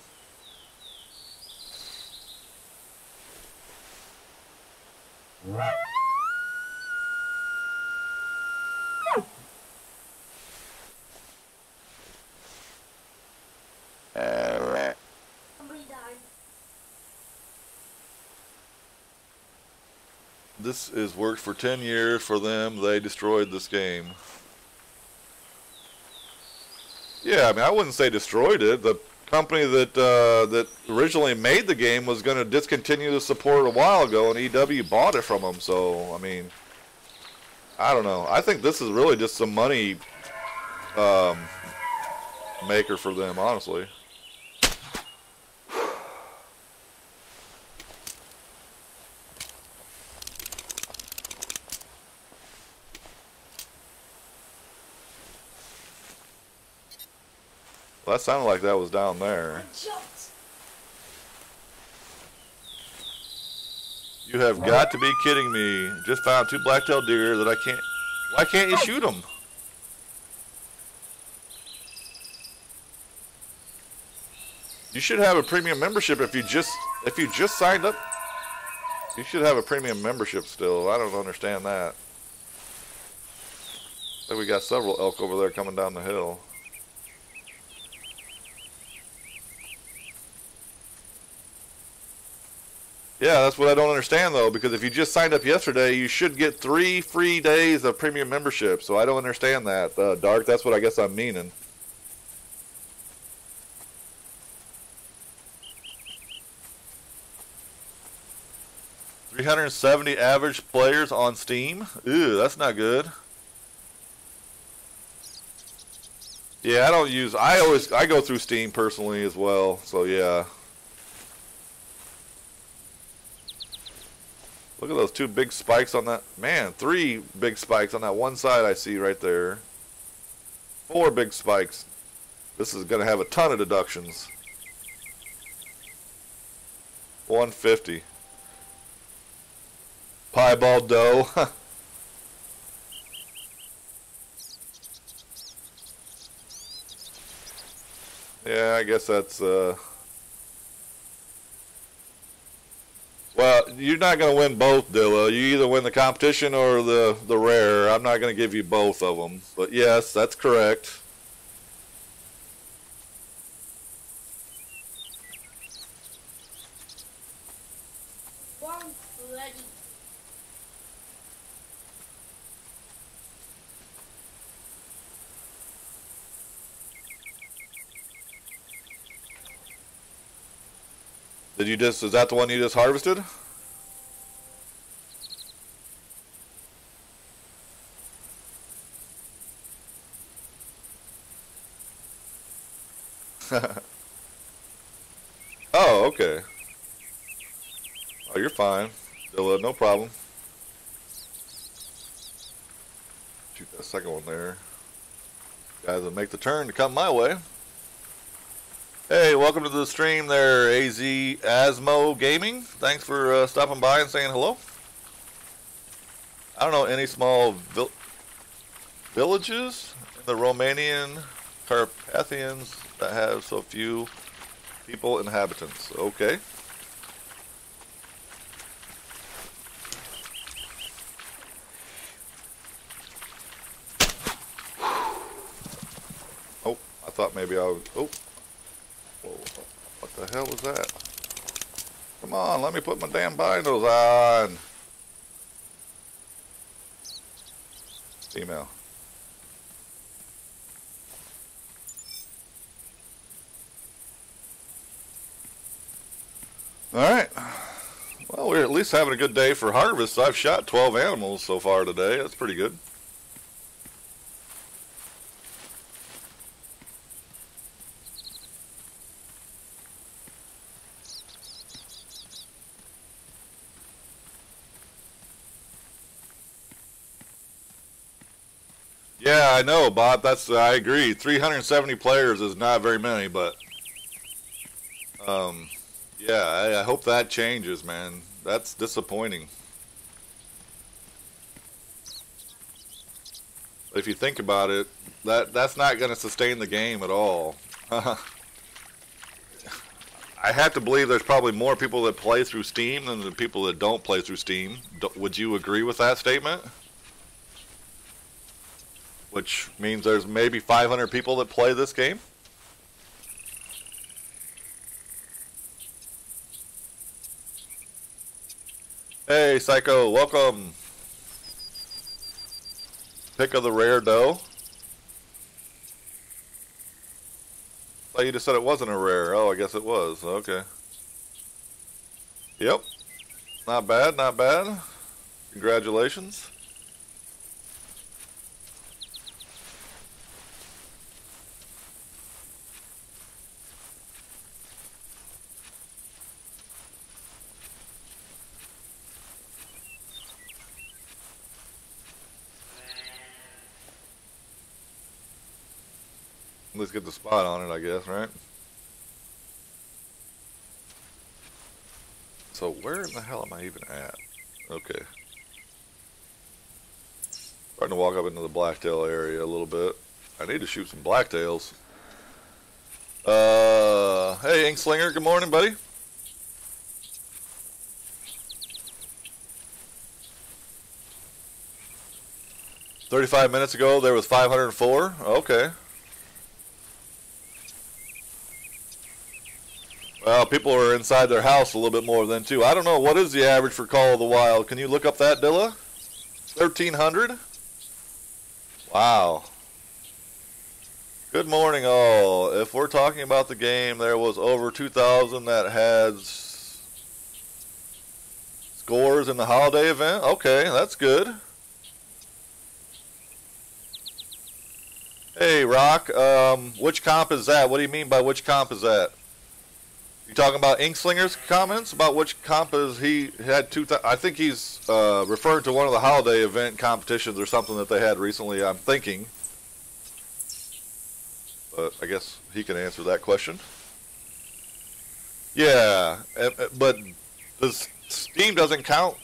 This is worked for 10 years for them. They destroyed this game. Yeah, I mean, I wouldn't say destroyed it. The company that that originally made the game was going to discontinue the support a while ago, and EW bought it from them. So, I mean, I don't know. I think this is really just some money maker for them, honestly. Well, that sounded like that was down there. You have got to be kidding me. Just found 2 black-tailed deer that I can't... Why can't you shoot them? You should have a premium membership if you just signed up. You should have a premium membership still. I don't understand that. I think we got several elk over there coming down the hill. Yeah, that's what I don't understand though, because if you just signed up yesterday, you should get 3 free days of premium membership. So I don't understand that, Dark. That's what I guess I'm meaning. $370 average players on Steam. Ooh, that's not good. Yeah, I go through Steam personally as well. So yeah. Look at those 2 big spikes on that. Man, 3 big spikes on that one side I see right there. 4 big spikes. This is going to have a ton of deductions. 150. Piebald doe. Yeah, I guess that's well, you're not going to win both, Dilla. You either win the competition or the rare. I'm not going to give you both of them. But yes, that's correct. Is that the one you just harvested? Oh, okay. Oh, you're fine. Dilla, no problem. Shoot that second one there. Guys will make the turn to come my way. Hey, welcome to the stream there, AZ Asmo Gaming. Thanks for stopping by and saying hello. I don't know any small villages in the Romanian Carpathians that have so few people inhabitants. Okay. Oh, I thought maybe I was... Oh. Whoa, what the hell was that? Come on, let me put my damn binos on. Email. Alright. Well, we're at least having a good day for harvest. I've shot 12 animals so far today. That's pretty good. Yeah, I know, Bob. I agree. 370 players is not very many, but yeah, I hope that changes, man. That's disappointing. But if you think about it, that's not going to sustain the game at all. I have to believe there's probably more people that play through Steam than the people that don't play through Steam. Would you agree with that statement? Which means there's maybe 500 people that play this game. Hey, Psycho, welcome. Pick of the rare doe. Oh, you just said it wasn't a rare. Oh, I guess it was. Okay. Yep. Not bad, not bad. Congratulations. Let's get the spot on it, I guess, right? So where in the hell am I even at? Okay. Starting to walk up into the blacktail area a little bit. I need to shoot some blacktails. Hey, Inkslinger, good morning, buddy. "35 minutes ago, there was 504. Okay. Well, people are inside their house a little bit more than too. I don't know. What is the average for Call of the Wild? Can you look up that, Dilla? 1,300? Wow. Good morning, all. If we're talking about the game, there was over 2,000 that had scores in the holiday event. Okay, that's good. Hey, Rock, which comp is that? What do you mean by which comp is that? You talking about Inkslinger's comments about which comp is he had I think he's referring to one of the holiday event competitions or something that they had recently, I'm thinking. But I guess he can answer that question. Yeah, but Steam doesn't count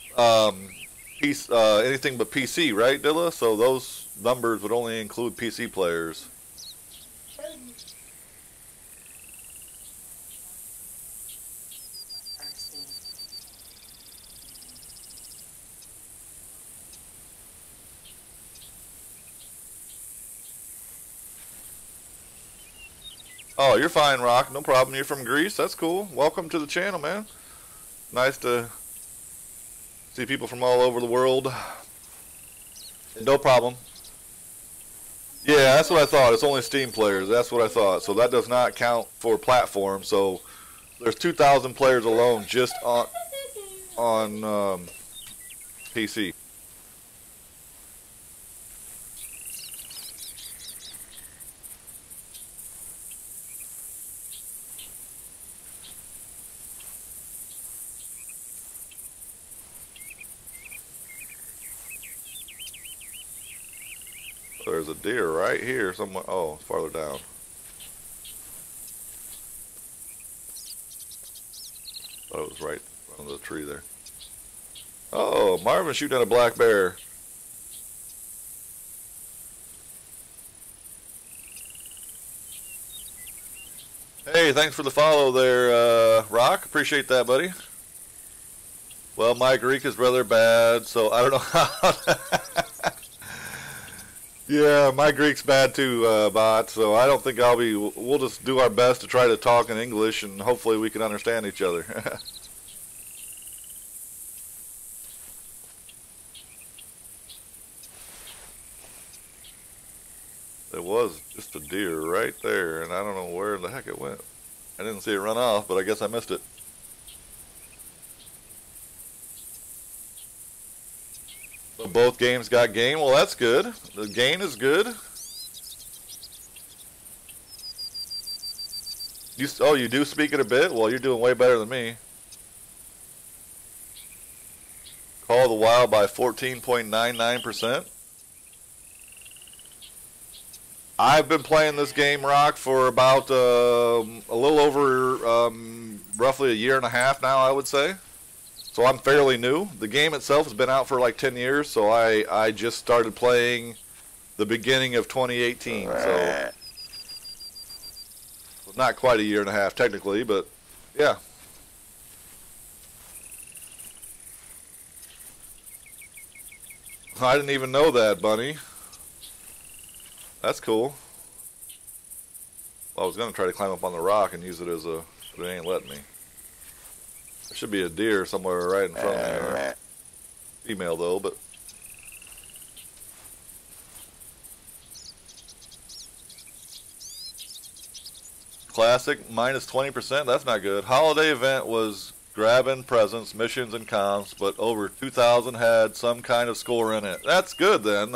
anything but PC, right, Dilla? So those numbers would only include PC players. Oh, you're fine, Rock. No problem. You're from Greece. That's cool. Welcome to the channel, man. Nice to see people from all over the world. No problem. Yeah, that's what I thought. It's only Steam players. That's what I thought. So that does not count for platform. So there's 2,000 players alone just on PC. There's a deer right here somewhere. Oh, farther down. Thought it was right in front of the tree there. Oh, Marvin shooting at a black bear. Hey, thanks for the follow there, Rock. Appreciate that, buddy. Well, my Greek is rather bad, so I don't know how. Yeah, my Greek's bad too, Bot, so I don't think we'll just do our best to try to talk in English, and hopefully we can understand each other. There was just a deer right there, and I don't know where the heck it went. I didn't see it run off, but I guess I missed it. So both games got gain. Well, that's good. The gain is good. You do speak it a bit? Well, you're doing way better than me. Call of the Wild by 14.99%. I've been playing this game, Rock, for about a little over roughly a year and a half now, I would say. So I'm fairly new. The game itself has been out for like 10 years, so I just started playing the beginning of 2018. So not quite a year and a half technically, but yeah. I didn't even know that, Bunny. That's cool. Well, I was going to try to climb up on the rock and use it as a... but it ain't letting me. There should be a deer somewhere right in front of me. Female, though, but... Classic, minus 20%. That's not good. Holiday event was grabbing presents, missions, and comps, but over 2,000 had some kind of score in it. That's good, then.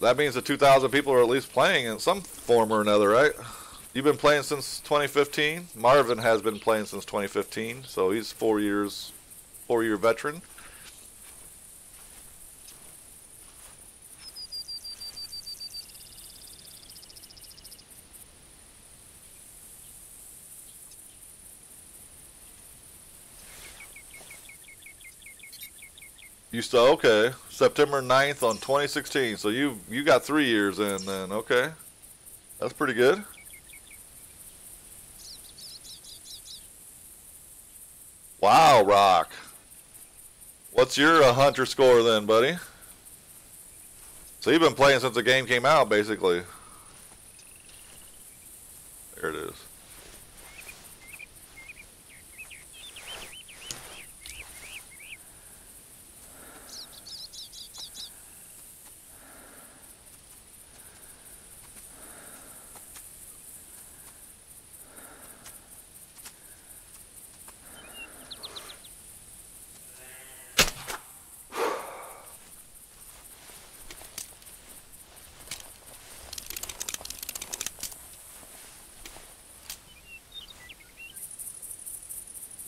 That means the 2,000 people are at least playing in some form or another, right? You've been playing since 2015. Marvin has been playing since 2015, so he's 4-year veteran. Okay, September 9th on 2016. So you got 3 years in then. Okay, that's pretty good. Wow, Rock. What's your hunter score then, buddy? So you've been playing since the game came out, basically. There it is.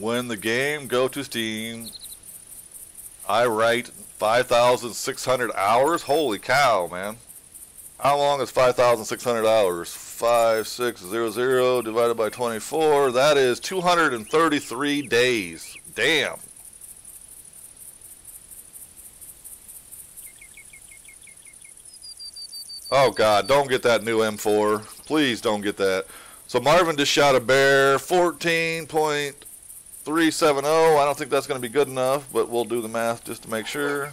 When the game go to Steam, I write 5,600 hours. Holy cow, man. How long is 5,600 hours? 5600 divided by 24. That is 233 days. Damn. Oh, God, don't get that new M4. Please don't get that. So Marvin just shot a bear, 14.370. I don't think that's going to be good enough, but we'll do the math just to make sure.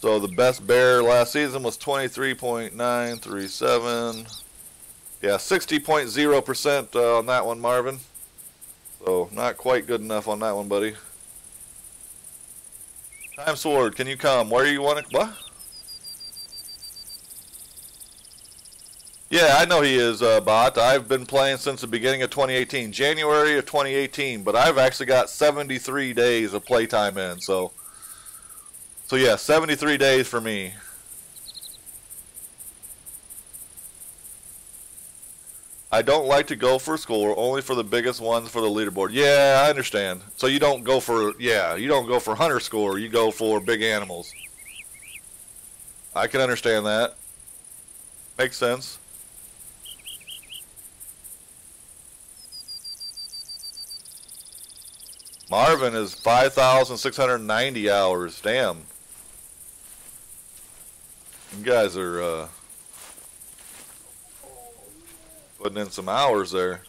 So the best bear last season was 23.937. Yeah, 60.0% on that one, Marvin. So not quite good enough on that one, buddy. Time Sword, can you come? Where you want to... What? Yeah, I know he is, Bot. I've been playing since the beginning of 2018, January of 2018, but I've actually got 73 days of playtime in, so yeah, 73 days for me. I don't like to go for score, only for the biggest ones for the leaderboard. Yeah, I understand. So you don't go for, yeah, you don't go for hunter score, you go for big animals. I can understand that. Makes sense. Marvin is 5,690 hours. Damn. You guys are putting in some hours there.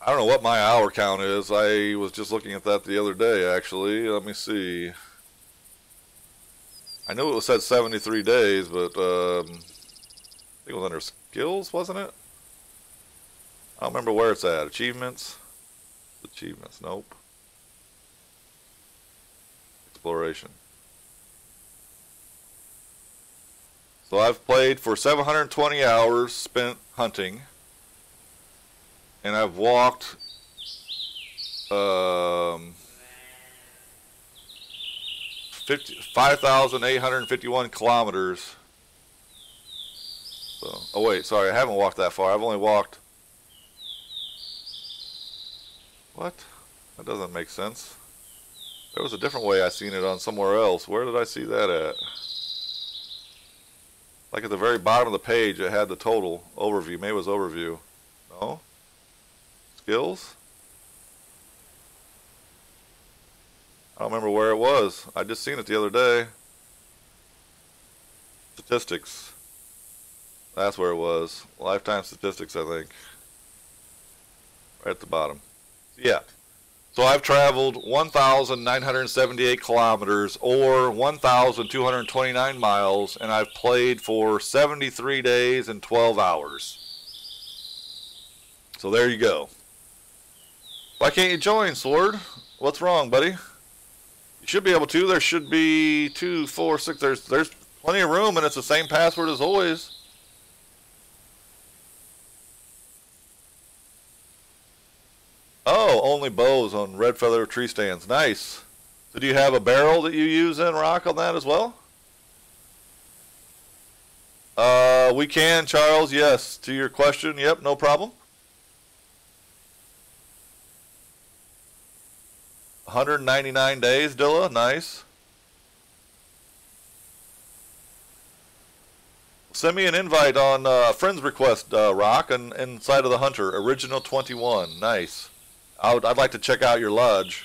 I don't know what my hour count is. I was just looking at that the other day, actually. Let me see. I knew it was said 73 days, but I think it was under skills, wasn't it? I don't remember where it's at. Achievements? Achievements, nope. Exploration. So I've played for 720 hours spent hunting. And I've walked 5,851 kilometers. So, oh wait, sorry, I haven't walked that far. I've only walked... What? That doesn't make sense. There was a different way I seen it on somewhere else. Where did I see that at? Like at the very bottom of the page, it had the total overview. Maybe it was overview. No? Skills? I don't remember where it was. I just seen it the other day. Statistics. That's where it was. Lifetime statistics, I think. Right at the bottom. Yeah. So I've traveled 1,978 kilometers or 1,229 miles, and I've played for 73 days and 12 hours. So there you go. Why can't you join, Sword? What's wrong, buddy? You should be able to. There should be 2, 4, 6. There's plenty of room, and it's the same password as always. Oh, only bows on red feather tree stands. Nice. So do you have a barrel that you use in Rock on that as well? We can, Charles. Yes. To your question, yep, no problem. 199 days, Dilla. Nice. Send me an invite on friends request, Rock, and inside of the Hunter. Original 21. Nice. I'd like to check out your lodge.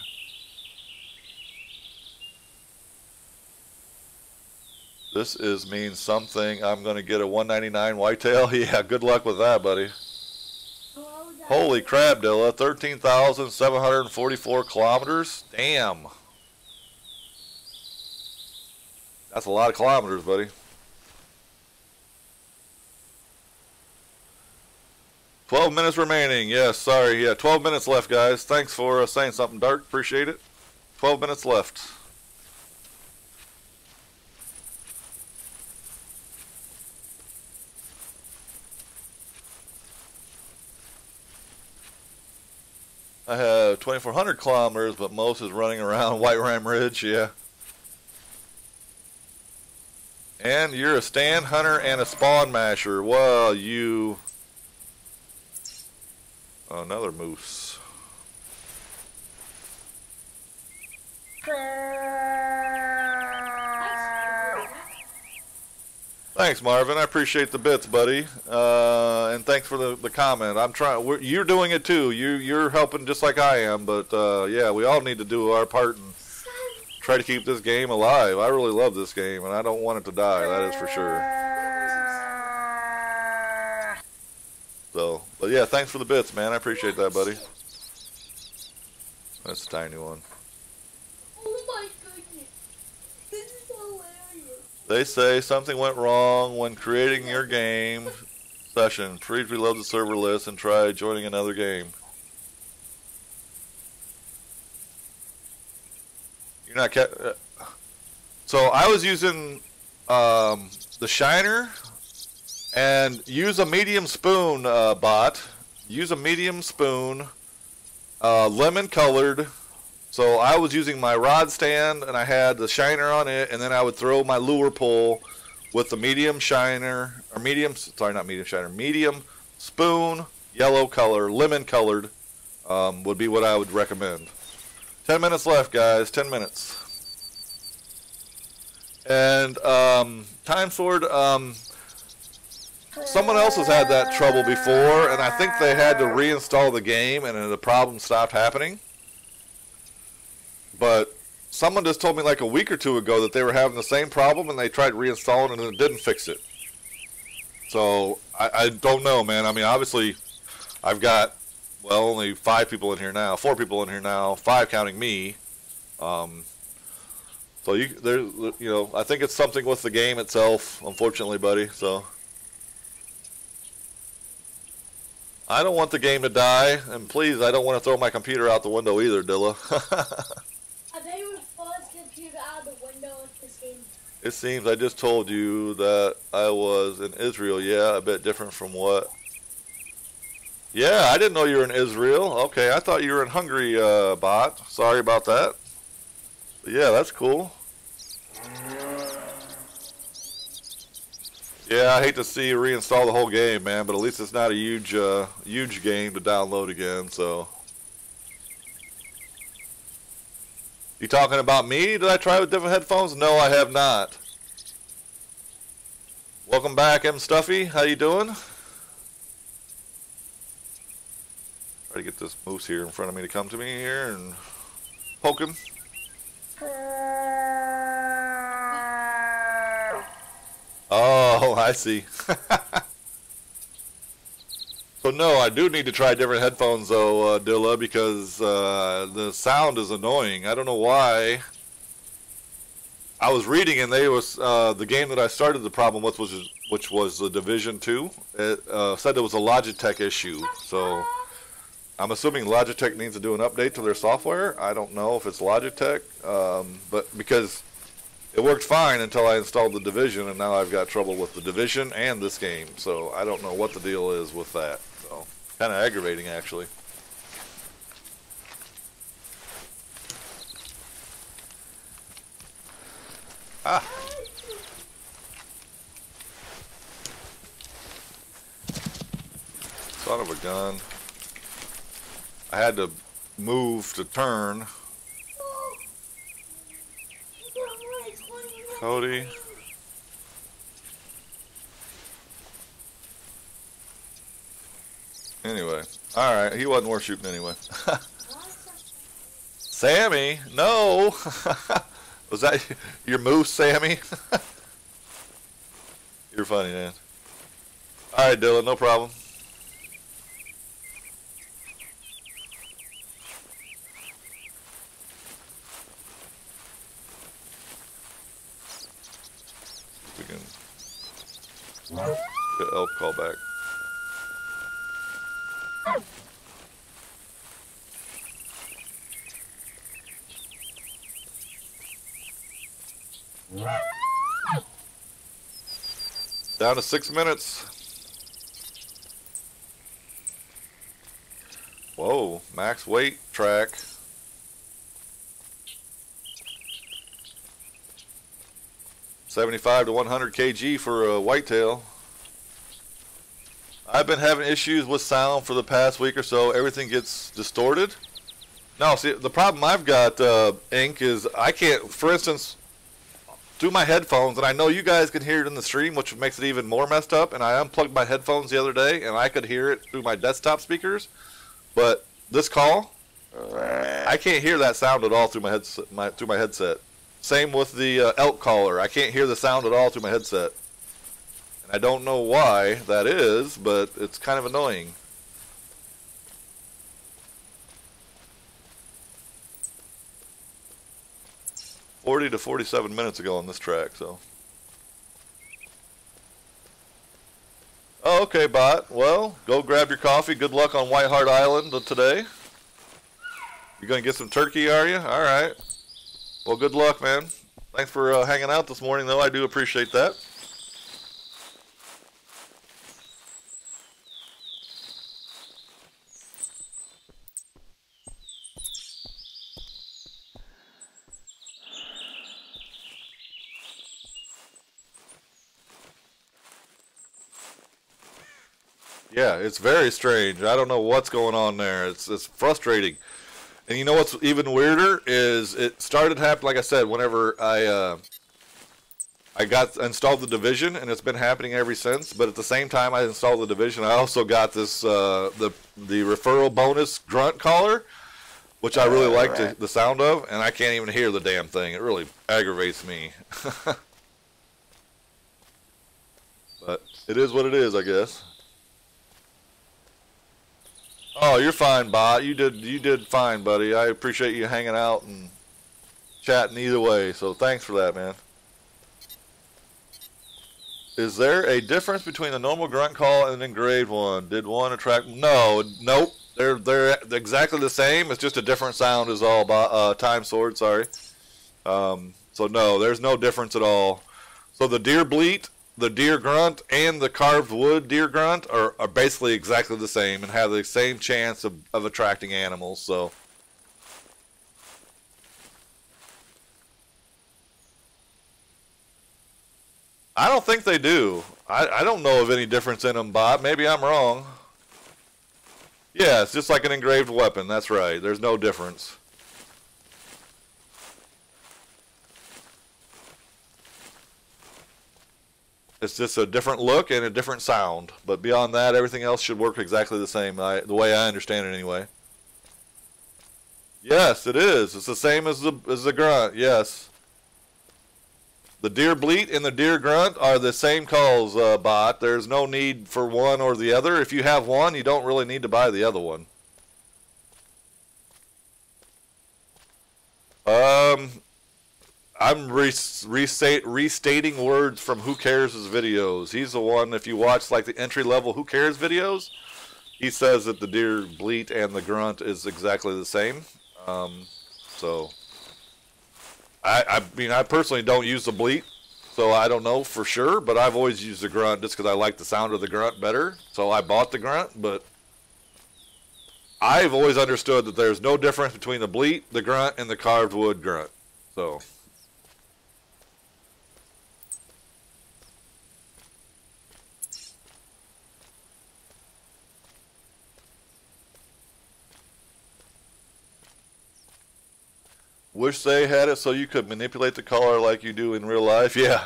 This means something. I'm going to get a 199 whitetail. Yeah, good luck with that, buddy. Hello Holy crap, Dilla. 13,744 kilometers? Damn. That's a lot of kilometers, buddy. 12 minutes remaining. Yes, sorry. Yeah, 12 minutes left, guys. Thanks for saying something, Dark. Appreciate it. 12 minutes left. I have 2,400 kilometers, but most is running around White Ram Ridge, yeah. And you're a stand hunter and a spawn masher. Well, you... Another moose. Thanks, Marvin. I appreciate the bits, buddy. And thanks for the comment. I'm trying. You're doing it too. You're helping just like I am. But yeah, we all need to do our part and try to keep this game alive. I really love this game, and I don't want it to die. That is for sure. So, but yeah, thanks for the bits, man. I appreciate that, buddy. That's a tiny one. Oh my goodness. This is hilarious. They say something went wrong when creating your game session. Please reload the server list and try joining another game. You're not so I was using the Shiner and use a medium spoon bot. Use a medium spoon, lemon colored. So I was using my rod stand and I had the Shiner on it, and then I would throw my lure pole with the medium Shiner, or medium, sorry, not medium Shiner, medium spoon, yellow color, lemon colored would be what I would recommend. 10 minutes left, guys, 10 minutes. And Time Sword, someone else has had that trouble before, and I think they had to reinstall the game and then the problem stopped happening. But someone just told me like a week or two ago that they were having the same problem and they tried reinstalling it and it didn't fix it. So I don't know, man. I mean, obviously I've got, well, only 5 people in here now, 4 people in here now, 5 counting me. So you know, I think it's something with the game itself, unfortunately, buddy. So I don't want the game to die, and please, I don't want to throw my computer out the window either, Dilla. I bet you would pull his computer out of the window if this game. It seems I just told you that I was in Israel. Yeah, a bit different from what? Yeah, I didn't know you were in Israel. Okay, I thought you were in Hungary, bot. Sorry about that. But yeah, that's cool. Yeah, I hate to see you reinstall the whole game, man, but at least it's not a huge, huge game to download again, so. You talking about me? Did I try with different headphones? No, I have not. Welcome back, M. Stuffy. How you doing? Try to get this moose here in front of me to come to me here and poke him. Oh, I see. So no, I do need to try different headphones though, Dilla, because the sound is annoying. I don't know why. I was reading and they was the game that I started the problem with, which was the Division 2. It said it was a Logitech issue. So I'm assuming Logitech needs to do an update to their software. I don't know if it's Logitech, but because it worked fine until I installed the Division, and now I've got trouble with the Division and this game. So I don't know what the deal is with that. So kind of aggravating, actually. Ah. Son of a gun. I had to move to turn. Cody. Anyway, alright, he wasn't worth shooting anyway. Sammy? No! Was that your moose, Sammy? You're funny, man. Alright, Dylan, no problem. The elk call back. Down to 6 minutes. Whoa, max weight track. $75 to 100 kg for a whitetail. I've been having issues with sound for the past week or so. Everything gets distorted. No, see, the problem I've got, Ink, is I can't, for instance, through my headphones, and I know you guys can hear it in the stream, which makes it even more messed up, and I unplugged my headphones the other day, and I could hear it through my desktop speakers, but this call, I can't hear that sound at all through my headset. Same with the elk caller. I can't hear the sound at all through my headset. And I don't know why that is, but it's kind of annoying. $40 to 47 minutes ago on this track, so. Oh, okay, bot. Well, go grab your coffee. Good luck on White Hart Island today. You're going to get some turkey, are you? All right. Well, good luck, man. Thanks for hanging out this morning, though. I do appreciate that. Yeah, it's very strange. I don't know what's going on there. It's frustrating. And you know what's even weirder is it started happening, like I said, whenever I got installed the Division, and it's been happening ever since. But at the same time I installed the Division, I also got this the referral bonus grunt collar, which I really like the sound of, and I can't even hear the damn thing. It really aggravates me. But it is what it is, I guess. Oh, you're fine, bot. You did fine, buddy. I appreciate you hanging out and chatting either way. So thanks for that, man. Is there a difference between the normal grunt call and an engraved one? Did one attract? No, nope. They're exactly the same. It's just a different sound is all. Time Sword, sorry. So no, there's no difference at all. So the deer bleat, the deer grunt, and the carved wood deer grunt are basically exactly the same and have the same chance of attracting animals. So I don't think they do. I don't know of any difference in them, Bob. Maybe I'm wrong. Yeah, it's just like an engraved weapon. That's right. There's no difference. It's just a different look and a different sound. But beyond that, everything else should work exactly the same, the way I understand it anyway. Yes, it is. It's the same as the grunt, yes. The deer bleat and the deer grunt are the same calls, bot. There's no need for one or the other. If you have one, you don't really need to buy the other one. I'm restating words from Who Cares' videos. He's the one, if you watch like the entry-level Who Cares videos, he says that the deer bleat and the grunt is exactly the same. So, I mean, I personally don't use the bleat, so I don't know for sure, but I've always used the grunt just because I like the sound of the grunt better. So I bought the grunt, but I've always understood that there's no difference between the bleat, the grunt, and the carved wood grunt. So. Wish they had it so you could manipulate the color like you do in real life. Yeah.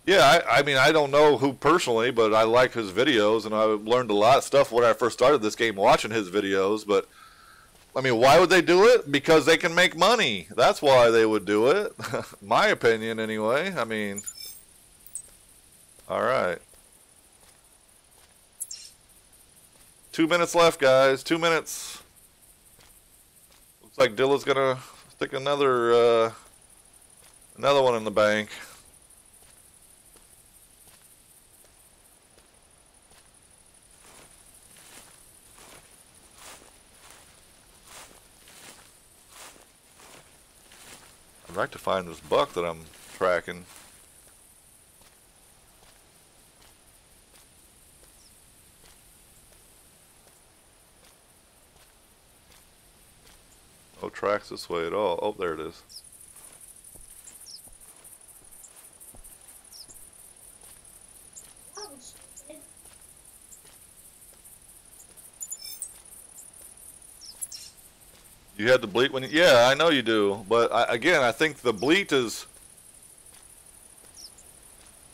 Yeah, I mean, I don't know who personally, but I like his videos, and I learned a lot of stuff when I first started this game watching his videos. But, I mean, why would they do it? Because they can make money. That's why they would do it. My opinion, anyway. I mean, all right. 2 minutes left, guys. 2 minutes. Looks like Dilla's gonna stick another Another one in the bank. I'd like to find this buck that I'm tracking. No tracks this way at all. Oh, there it is. That was stupid. You had the bleat when you, yeah, I know you do. But again, I think the bleat is,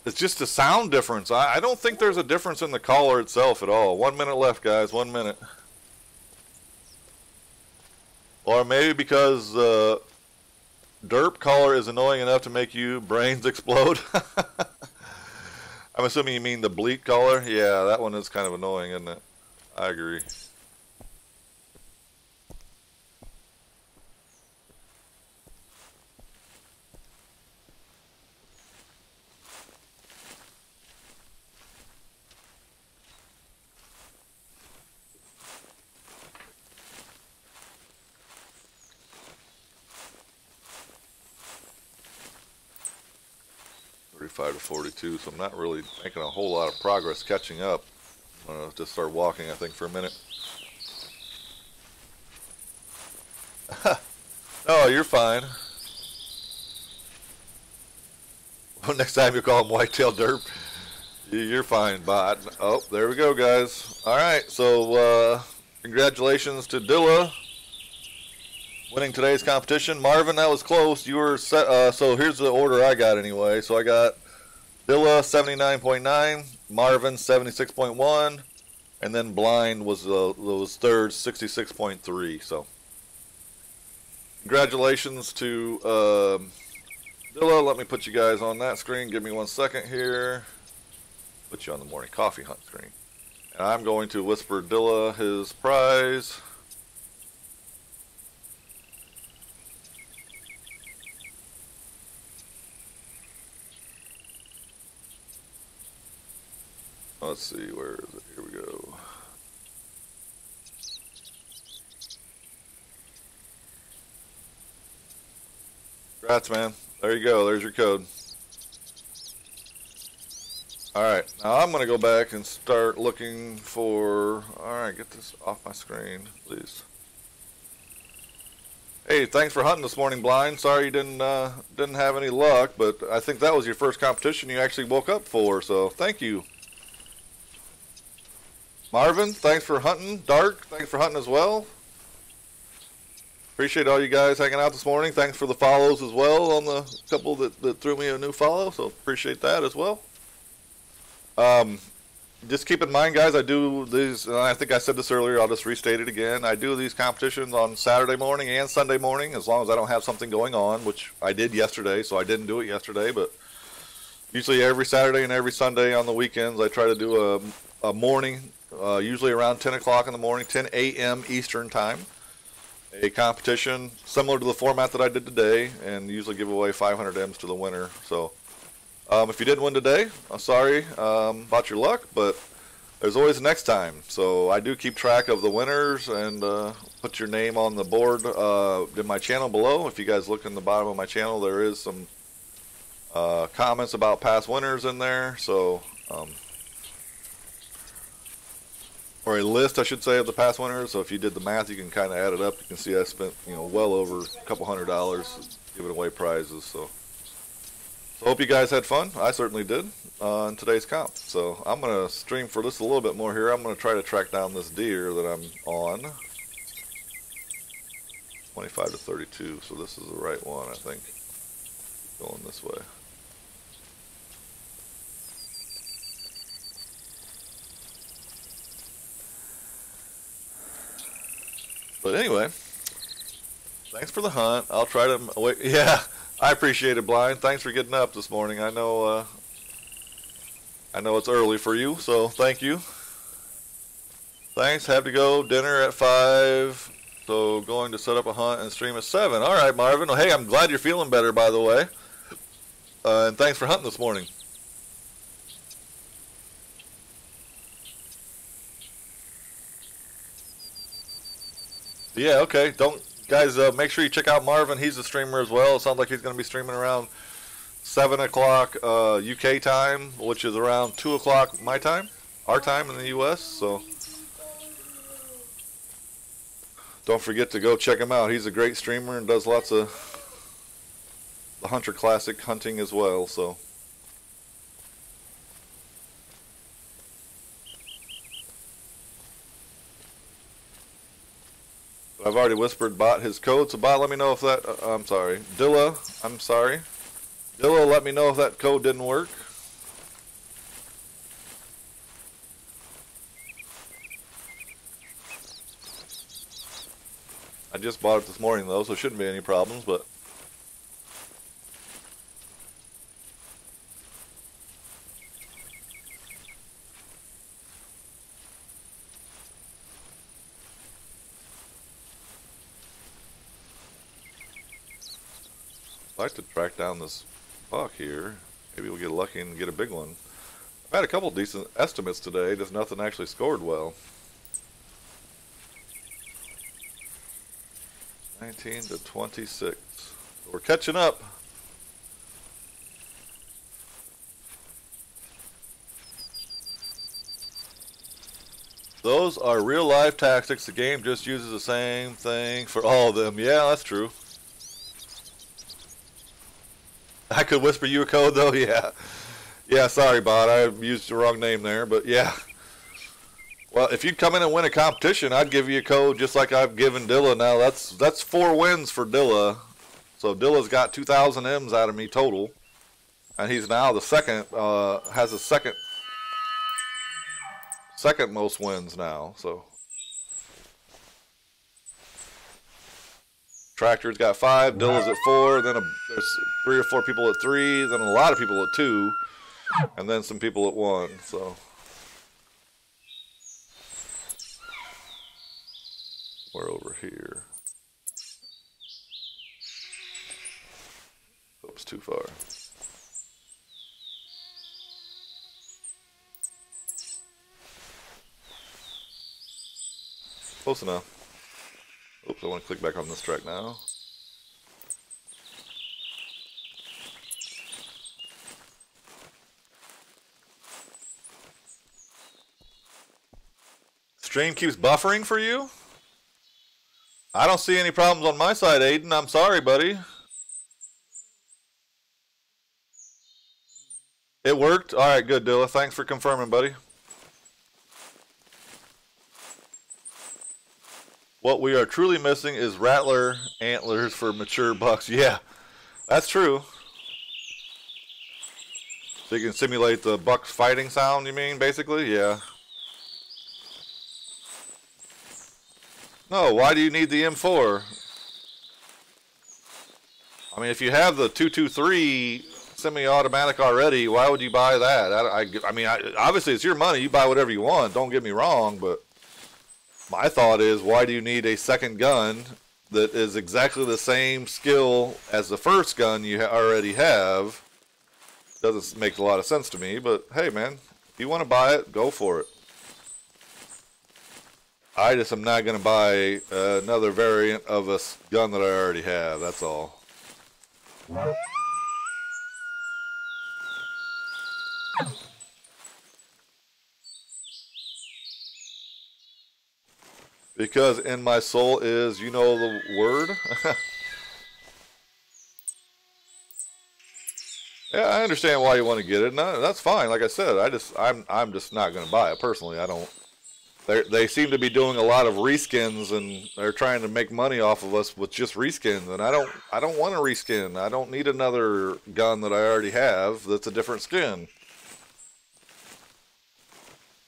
it's just a sound difference. I don't think there's a difference in the collar itself at all. 1 minute left, guys. 1 minute. Or maybe because derp collar is annoying enough to make you brains explode. I'm assuming you mean the bleat collar. Yeah, that one is kind of annoying, isn't it? I agree. To 42, so I'm not really making a whole lot of progress catching up. I'm gonna just start walking, I think, for a minute. Oh, you're fine. Well, next time you call him whitetail derp, you're fine, bot. Oh, there we go, guys. All right, so congratulations to Dilla winning today's competition. Marvin, that was close. You were set. So here's the order I got anyway. So I got Dilla 79.9, Marvin 76.1, and then Blind was third 66.3. So congratulations to Dilla. Let me put you guys on that screen. Give me 1 second here. Put you on the morning coffee hunt screen. And I'm going to whisper Dilla his prize. Let's see, where is it? Here we go. Congrats, man. There you go. There's your code. Alright, now I'm going to go back and start looking for... Alright, get this off my screen, please. Hey, thanks for hunting this morning, Blind. Sorry you didn't have any luck, but I think that was your first competition you actually woke up for, so thank you. Marvin, thanks for hunting. Dark, thanks for hunting as well. Appreciate all you guys hanging out this morning. Thanks for the follows as well on the couple that threw me a new follow, so appreciate that as well. Just keep in mind, guys, I do these, and I think I said this earlier, I'll just restate it again. I do these competitions on Saturday morning and Sunday morning, as long as I don't have something going on, which I did yesterday, so I didn't do it yesterday, but usually every Saturday and every Sunday on the weekends, I try to do a morning, usually around 10 o'clock in the morning, 10 a.m. Eastern time. A competition similar to the format that I did today, and usually give away 500 M's to the winner. So if you didn't win today, I'm sorry about your luck, but there's always next time. So I do keep track of the winners and put your name on the board in my channel below. If you guys look in the bottom of my channel, there is some comments about past winners in there. So or a list, I should say, of the past winners. So if you did the math, you can kind of add it up. You can see I spent, well over a couple $100 giving away prizes. So hope you guys had fun. I certainly did in today's comp. So I'm going to stream for this a little bit more here. I'm going to try to track down this deer that I'm on. 25 to 32. So this is the right one, I think. Going this way. But anyway, thanks for the hunt. I'll try to wait. Yeah, I appreciate it, Blind. Thanks for getting up this morning. I know it's early for you, so thank you. Thanks. Have to go. Dinner at 5. So going to set up a hunt and stream at 7. All right, Marvin. Well, hey, I'm glad you're feeling better, by the way. and thanks for hunting this morning. Yeah, okay. Don't guys make sure you check out Marvin. He's a streamer as well. It sounds like he's going to be streaming around 7 o'clock UK time, which is around 2 o'clock my time, our time in the US. So don't forget to go check him out. He's a great streamer and does lots of the Hunter Classic hunting as well. So. I've already whispered Bot his code, so Bot, let me know if that, I'm sorry. Dilla, I'm sorry. Dilla, let me know if that code didn't work. I just bought it this morning though, so it shouldn't be any problems, but. I'd like to track down this buck here. Maybe we'll get lucky and get a big one. I've had a couple decent estimates today, just nothing actually scored well. 19 to 26. We're catching up. Those are real life tactics. The game just uses the same thing for all of them. Yeah, that's true. I could whisper you a code though, yeah. Yeah, sorry, Bot, I used the wrong name there, but yeah. Well, if you'd come in and win a competition, I'd give you a code just like I've given Dilla now. That's 4 wins for Dilla. So Dilla's got 2,000 M's out of me total. And he's now the second, has the second most wins now, so. Tractor's got 5, Dilla's at 4, then there's 3 or 4 people at 3, then a lot of people at 2, and then some people at 1, so. We're over here. Oops, too far. Close enough. Oops, I want to click back on this track now. Stream keeps buffering for you? I don't see any problems on my side, Aiden. I'm sorry, buddy. It worked? Alright, good, Dilla. Thanks for confirming, buddy. What we are truly missing is rattler antlers for mature bucks. Yeah, that's true. So you can simulate the buck's fighting sound, you mean, basically? Yeah. No, why do you need the M4? I mean, if you have the 223 semi-automatic already, why would you buy that? I mean, obviously it's your money. You buy whatever you want. Don't get me wrong, but my thought is, why do you need a second gun that is exactly the same skill as the first gun you already have? Doesn't make a lot of sense to me, but hey, man, if you want to buy it, go for it. I just am not going to buy another variant of a gun that I already have, that's all. Because in my soul is, you know the word? Yeah, I understand why you want to get it. No, that's fine. Like I said, I'm just not going to buy it personally. I don't. They seem to be doing a lot of reskins, and they're trying to make money off of us with just reskins. And I don't want a reskin. I don't need another gun that I already have that's a different skin.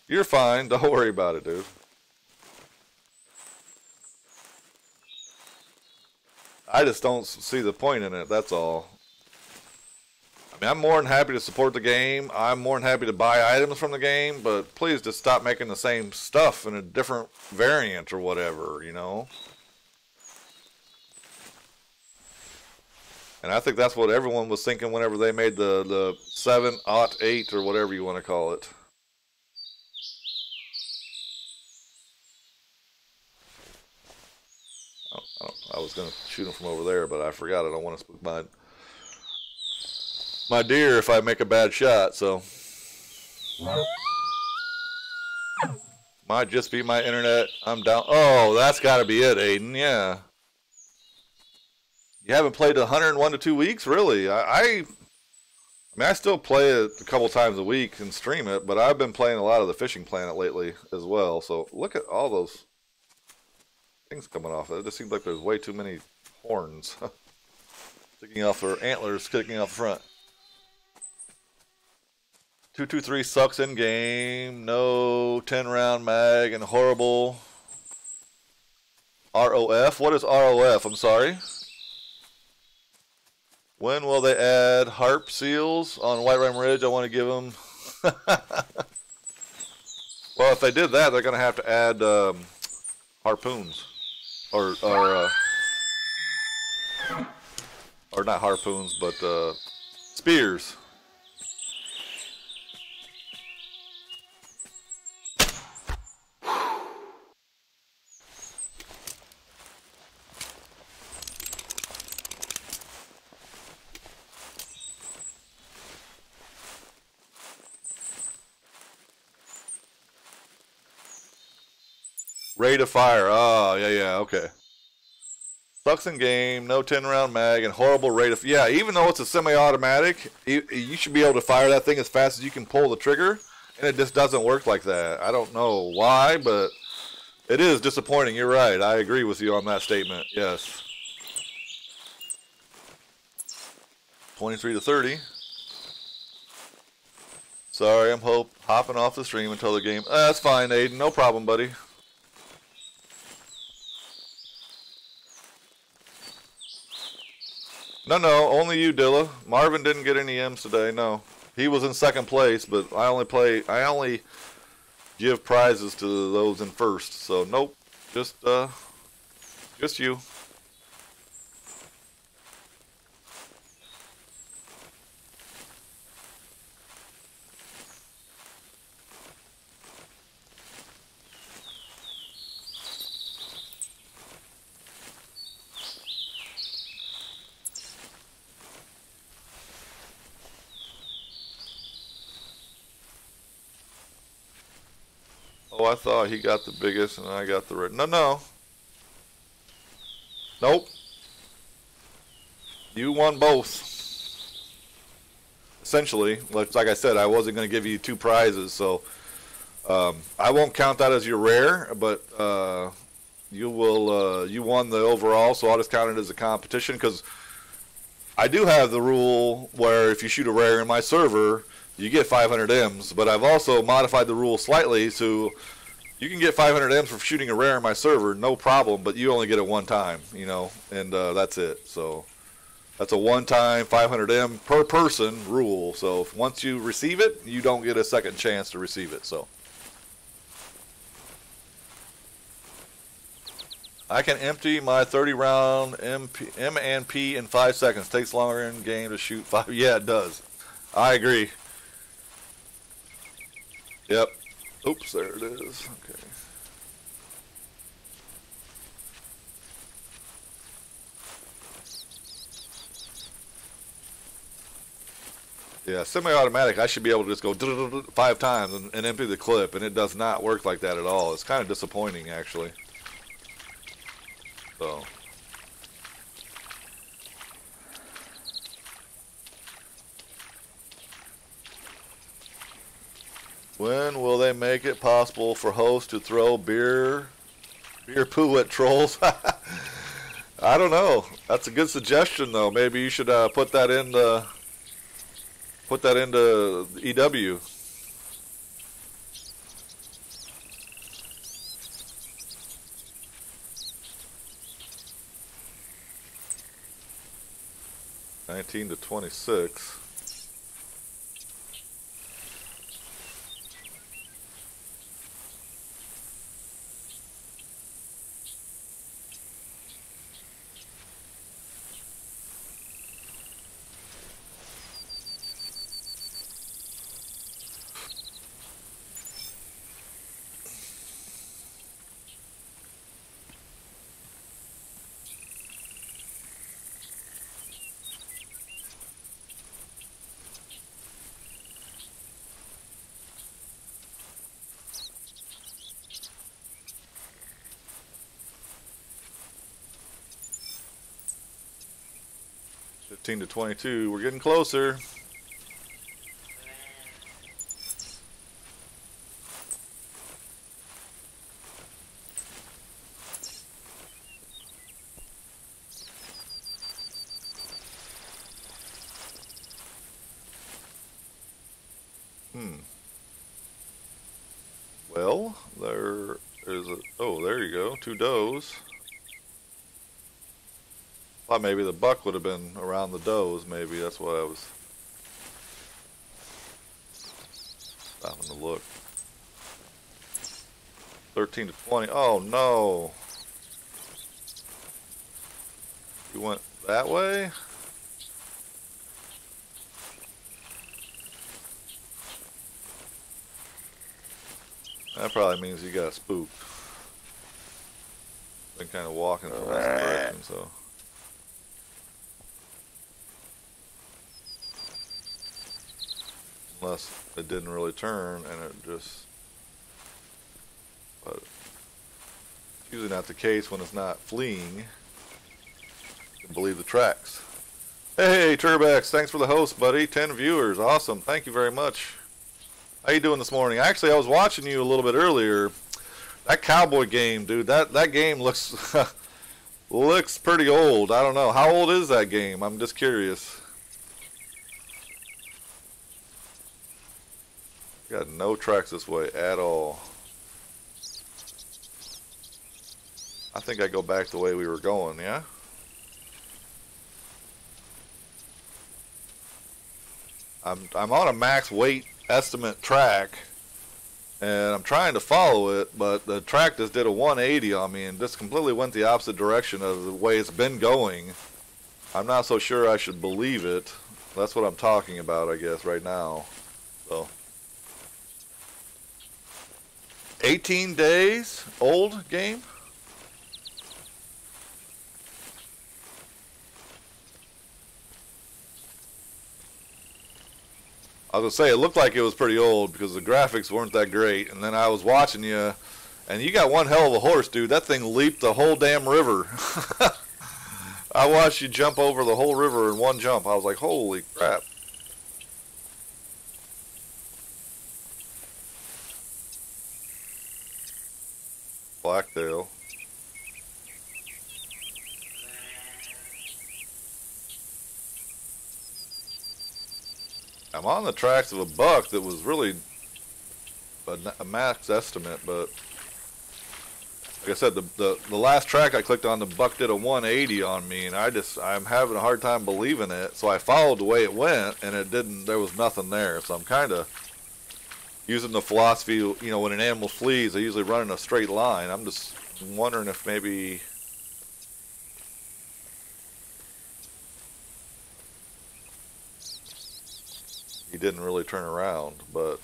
You're fine. Don't worry about it, dude. I just don't see the point in it, that's all. I mean, I'm more than happy to support the game. I'm more than happy to buy items from the game, but please just stop making the same stuff in a different variant or whatever, you know? And I think that's what everyone was thinking whenever they made the 7-08 or whatever you want to call it. I was going to shoot him from over there, but I forgot. I don't want to spook my deer if I make a bad shot, so. Might just be my internet. I'm down. Oh, that's got to be it, Aiden. Yeah. You haven't played 101 to 2 weeks? Really? I mean, I still play it a couple times a week and stream it, but I've been playing a lot of the Fishing Planet lately as well. So look at all those things coming off. It just seems like there's way too many horns sticking off, or antlers sticking off the front. 223 sucks in game. No 10-round mag and horrible ROF. What is ROF? I'm sorry. When will they add harp seals on White Ram Ridge? I want to give them. Well, if they did that, they're going to have to add harpoons, or not harpoons, but spears. Rate of fire. Oh, yeah, okay. Sucks in game, no 10-round mag, and horrible rate of... Yeah, even though it's a semi-automatic, you should be able to fire that thing as fast as you can pull the trigger, and it just doesn't work like that. I don't know why, but it is disappointing. You're right. I agree with you on that statement. Yes. 23 to 30. Sorry, I'm hopping off the stream until the game... That's fine, Aiden. No problem, buddy. No, only you, Dilla. Marvin didn't get any M's today, no. He was in second place, but I only give prizes to those in first, so nope. Just you. Oh, I thought he got the biggest and I got the red. No. Nope. You won both. Essentially, like I said, I wasn't going to give you 2 prizes, so I won't count that as your rare, but you won the overall, so I'll just count it as a competition, because I do have the rule where if you shoot a rare in my server, you get 500 M's, but I've also modified the rule slightly so you can get 500 M's for shooting a rare in my server, no problem, but you only get it one time, you know, and that's it. So that's a one-time 500 M per person rule. So once you receive it, you don't get a second chance to receive it. So I can empty my 30-round M&P in 5 seconds. Takes longer in game to shoot 5. Yeah, it does. I agree. Yep. Oops, there it is. Okay. Yeah, semi-automatic, I should be able to just go 5 times and empty the clip, and it does not work like that at all. It's kind of disappointing, actually. So... when will they make it possible for hosts to throw beer poo at trolls? I don't know. That's a good suggestion, though. Maybe you should put that into EW. $19 to $26. 15 to 22. We're getting closer. Well, there is a... Oh, there you go. 2 does. Thought maybe the buck would have been around the does. Maybe that's why I was stopping to look. 13 to 20. Oh no! You went that way? That probably means you got spooked. Been kind of walking from that direction, so. Unless it didn't really turn and it just, but it's usually not the case when it's not fleeing. You can believe the tracks. Hey, Turbex, thanks for the host, buddy. 10 viewers, awesome. Thank you very much. How you doing this morning? Actually, I was watching you a little bit earlier. That cowboy game, dude, that game looks looks pretty old. I don't know. How old is that game? I'm just curious. Got no tracks this way at all. I think I go back the way we were going, yeah? I'm on a max weight estimate track and I'm trying to follow it, but the track just did a 180 on me and just completely went the opposite direction of the way it's been going. I'm not so sure I should believe it. That's what I'm talking about, I guess, right now. So 18 days old game? I was gonna say, it looked like it was pretty old because the graphics weren't that great, and then I was watching you, and you got one hell of a horse, dude. That thing leaped the whole damn river. I watched you jump over the whole river in one jump. I was like, holy crap. Blacktail. I'm on the tracks of a buck that was really a max estimate, but like I said, the last track I clicked on, the buck did a 180 on me, and I'm having a hard time believing it. So I followed the way it went, and it didn't. There was nothing there. So I'm kind of using the philosophy, you know, when an animal flees, they usually run in a straight line. I'm just wondering if maybe. He didn't really turn around, but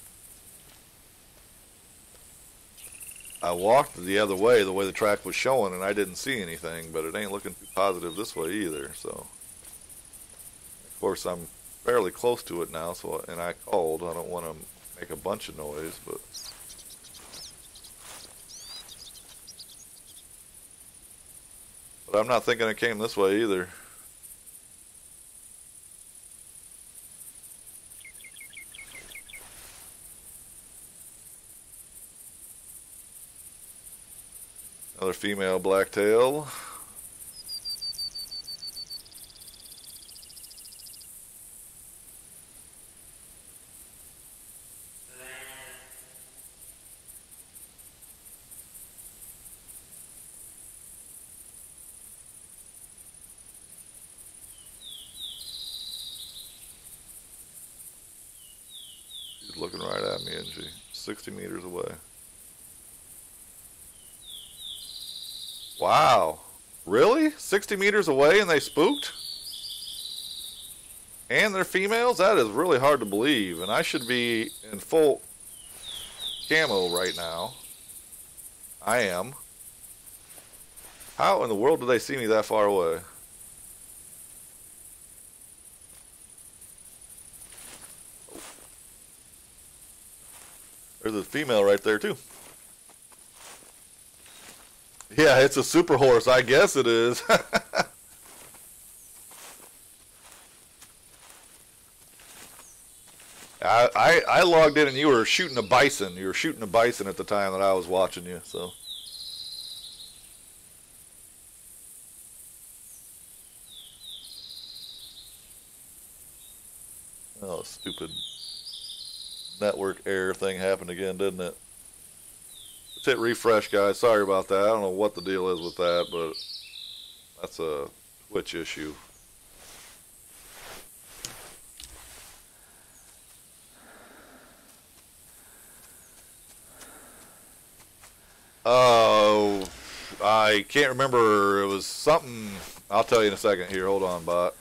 I walked the other way, the way the track was showing, and I didn't see anything, but it ain't looking too positive this way either, so. Of course, I'm fairly close to it now, so, and I called. I don't want to make a bunch of noise, but I'm not thinking it came this way either. Another female blacktail. She's looking right at me, isn't she? 60 meters away. Wow. Really? 60 meters away and they spooked? And they're females? That is really hard to believe. And I should be in full camo right now. I am. How in the world did they see me that far away? There's a female right there too. Yeah, it's a super horse. I guess it is. I logged in and you were shooting a bison. You were shooting a bison at the time that I was watching you. So. Oh, stupid network error thing happened again, didn't it? Let's hit refresh, guys. Sorry about that. I don't know what the deal is with that, but that's a Twitch issue. Oh, I can't remember. It was something. I'll tell you in a second here. Hold on, bot.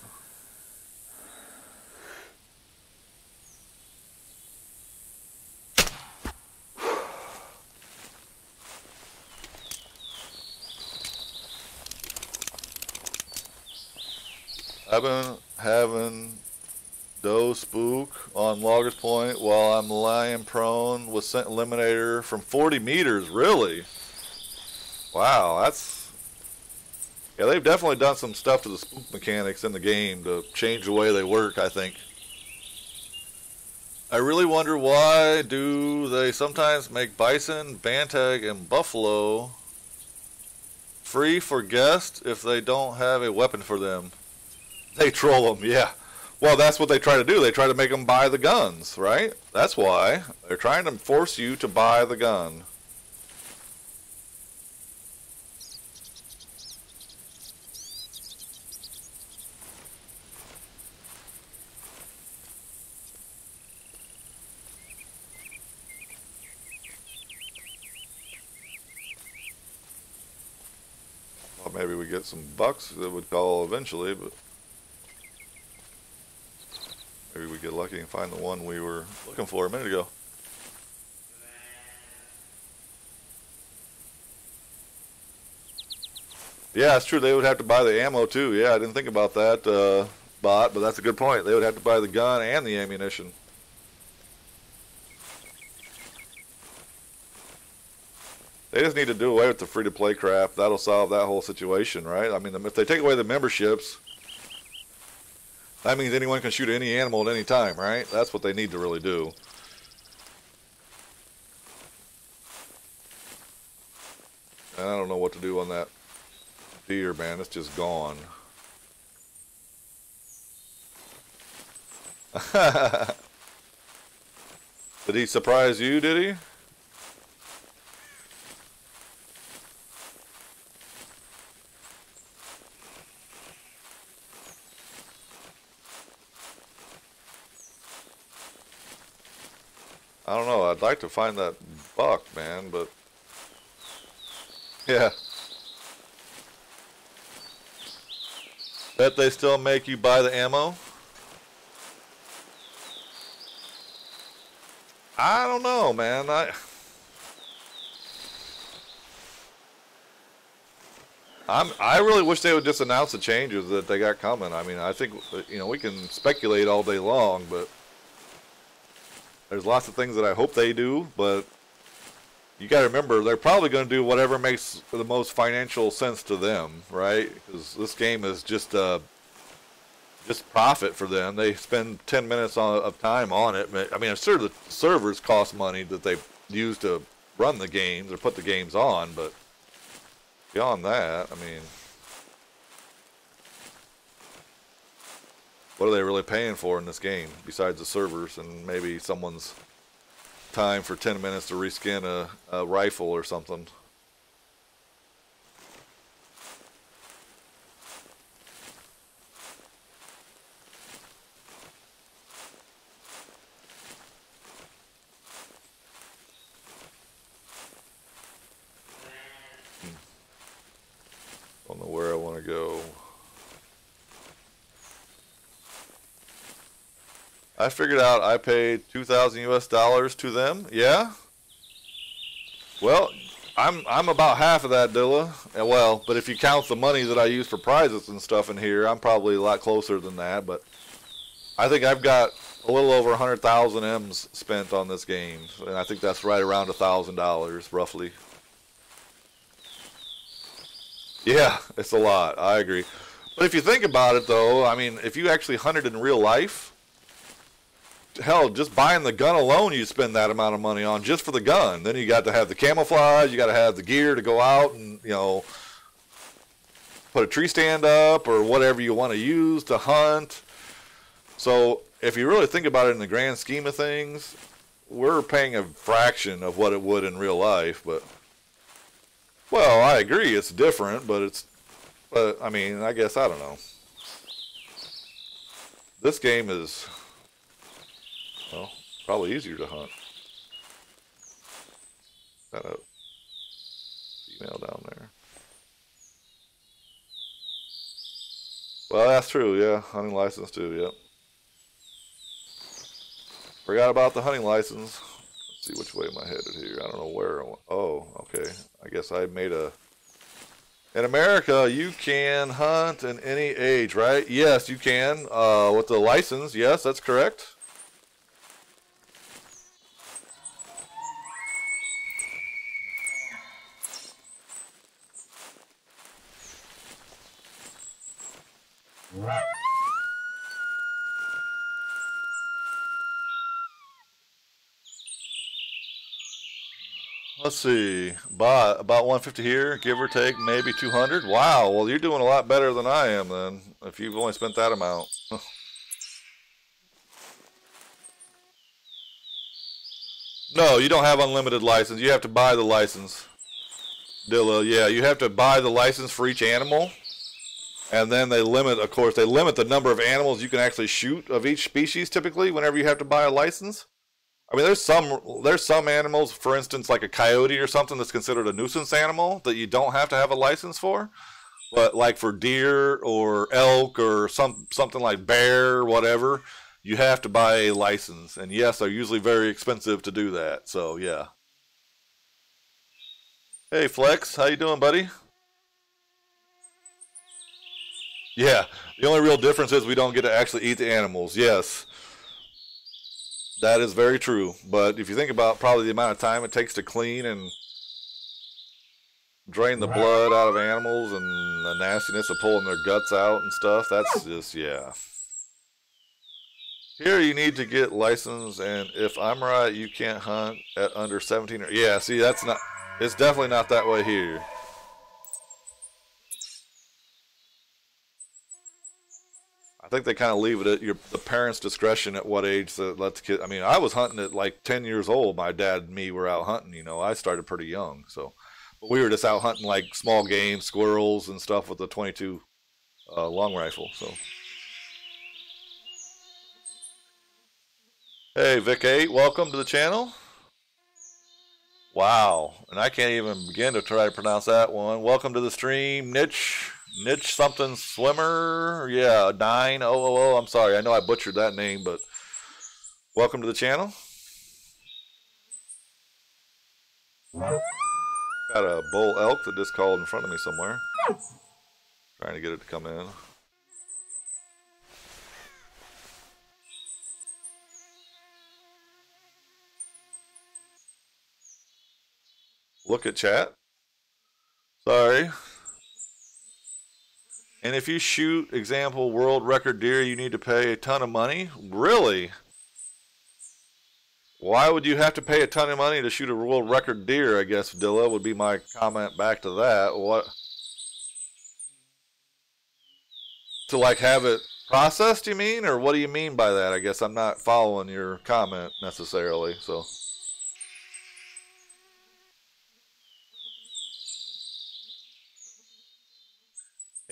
I've been having doe spook on Loggers Point while I'm lying prone with scent eliminator from 40 meters. Really? Wow, that's... Yeah, they've definitely done some stuff to the spook mechanics in the game to change the way they work, I think. I really wonder why do they sometimes make bison, bantag, and buffalo free for guests if they don't have a weapon for them. They troll them, yeah. Well, that's what they try to do. They try to make them buy the guns, right? That's why. They're trying to force you to buy the gun. Well, maybe we get some bucks that would call eventually, but... maybe we get lucky and find the one we were looking for a minute ago. Yeah, it's true. They would have to buy the ammo too. Yeah, I didn't think about that, bot, but that's a good point. They would have to buy the gun and the ammunition. They just need to do away with the free-to-play crap. That'll solve that whole situation, right? I mean, if they take away the memberships, that means anyone can shoot any animal at any time, right? That's what they need to really do. And I don't know what to do on that deer, man. It's just gone. Did he surprise you, did he? I don't know. I'd like to find that buck, man, but yeah. Bet they still make you buy the ammo? I don't know, man. I really wish they would just announce the changes that they got coming. I mean, I think, you know, we can speculate all day long, but there's lots of things that I hope they do, but you got to remember, they're probably going to do whatever makes the most financial sense to them, right? Because this game is just profit for them. They spend 10 minutes of time on it. I mean, I'm sure the servers cost money that they use to run the games or put the games on, but beyond that, I mean, what are they really paying for in this game besides the servers and maybe someone's time for 10 minutes to reskin a rifle or something? Don't know where I want to go. I figured out I paid $2,000 US to them. Yeah. Well, I'm about half of that, Dilla. Well, but if you count the money that I use for prizes and stuff in here, I'm probably a lot closer than that. But I think I've got a little over 100,000 M's spent on this game, and I think that's right around $1,000 roughly. Yeah, it's a lot. I agree. But if you think about it, though, I mean, if you actually hunted in real life, hell, just buying the gun alone, you spend that amount of money on just for the gun. Then you got to have the camouflage, you got to have the gear to go out and, you know, put a tree stand up or whatever you want to use to hunt. So if you really think about it in the grand scheme of things, we're paying a fraction of what it would in real life. But, well, I agree, it's different, but I mean, I guess, I don't know. This game is, well, probably easier to hunt. Got a female down there. Well, that's true, yeah. Hunting license too, yep. Forgot about the hunting license. Let's see which way am I headed here. I don't know where. Oh, okay. I guess I made a... In America, you can hunt in any age, right? Yes, you can. With the license, yes, that's correct. Let's see, about 150 here, give or take, maybe 200. Wow, well, you're doing a lot better than I am then, if you've only spent that amount. No, you don't have unlimited license. You have to buy the license. Dilla, yeah, you have to buy the license for each animal. And then they limit, of course, they limit the number of animals you can actually shoot of each species typically whenever you have to buy a license. I mean, there's some animals, for instance, like a coyote or something that's considered a nuisance animal that you don't have to have a license for. But like for deer or elk or something like bear or whatever, you have to buy a license. And yes, they're usually very expensive to do that. So, yeah. Hey, Flex, how you doing, buddy? Yeah, the only real difference is we don't get to actually eat the animals. Yes. That is very true, but if you think about probably the amount of time it takes to clean and drain the blood out of animals and the nastiness of pulling their guts out and stuff, that's just, yeah. Here you need to get licensed, and if I'm right, you can't hunt at under 17. Yeah, see, that's not, it's definitely not that way here. I think they kind of leave it at the parents' discretion at what age to let the kid. I mean, I was hunting at like 10 years old. My dad and me were out hunting. You know, I started pretty young, so but we were just out hunting like small game, squirrels and stuff with the 22 long rifle. So, hey Vic 8, welcome to the channel. Wow, and I can't even begin to try to pronounce that one. Welcome to the stream, Niche something swimmer. Yeah, 9000. I'm sorry, I know I butchered that name, but welcome to the channel. Got a bull elk that just called in front of me somewhere. Trying to get it to come in. Look at chat. Sorry. And if you shoot, example, world record deer, you need to pay a ton of money? Really? Why would you have to pay a ton of money to shoot a world record deer, I guess, Dilla, would be my comment back to that. What? To, like, have it processed, you mean? Or what do you mean by that? I guess I'm not following your comment necessarily, so...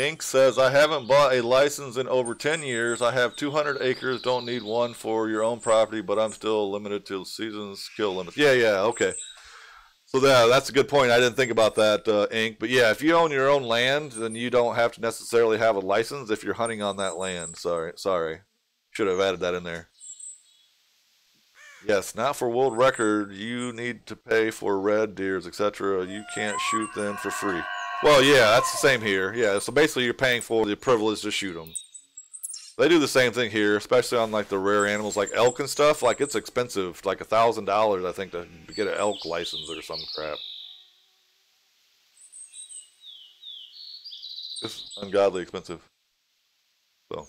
Ink says, I haven't bought a license in over 10 years. I have 200 acres, don't need one for your own property, but I'm still limited to season's kill limits. Yeah, okay. So that's a good point. I didn't think about that, Ink. But yeah, if you own your own land, then you don't have to necessarily have a license if you're hunting on that land. Sorry. Should have added that in there. Yes, not for world record. You need to pay for red deers, etc. You can't shoot them for free. Well, yeah, that's the same here. Yeah, so basically you're paying for the privilege to shoot them. They do the same thing here, especially on like the rare animals like elk and stuff. Like it's expensive, like $1,000 I think to get an elk license or some crap. It's ungodly expensive. So.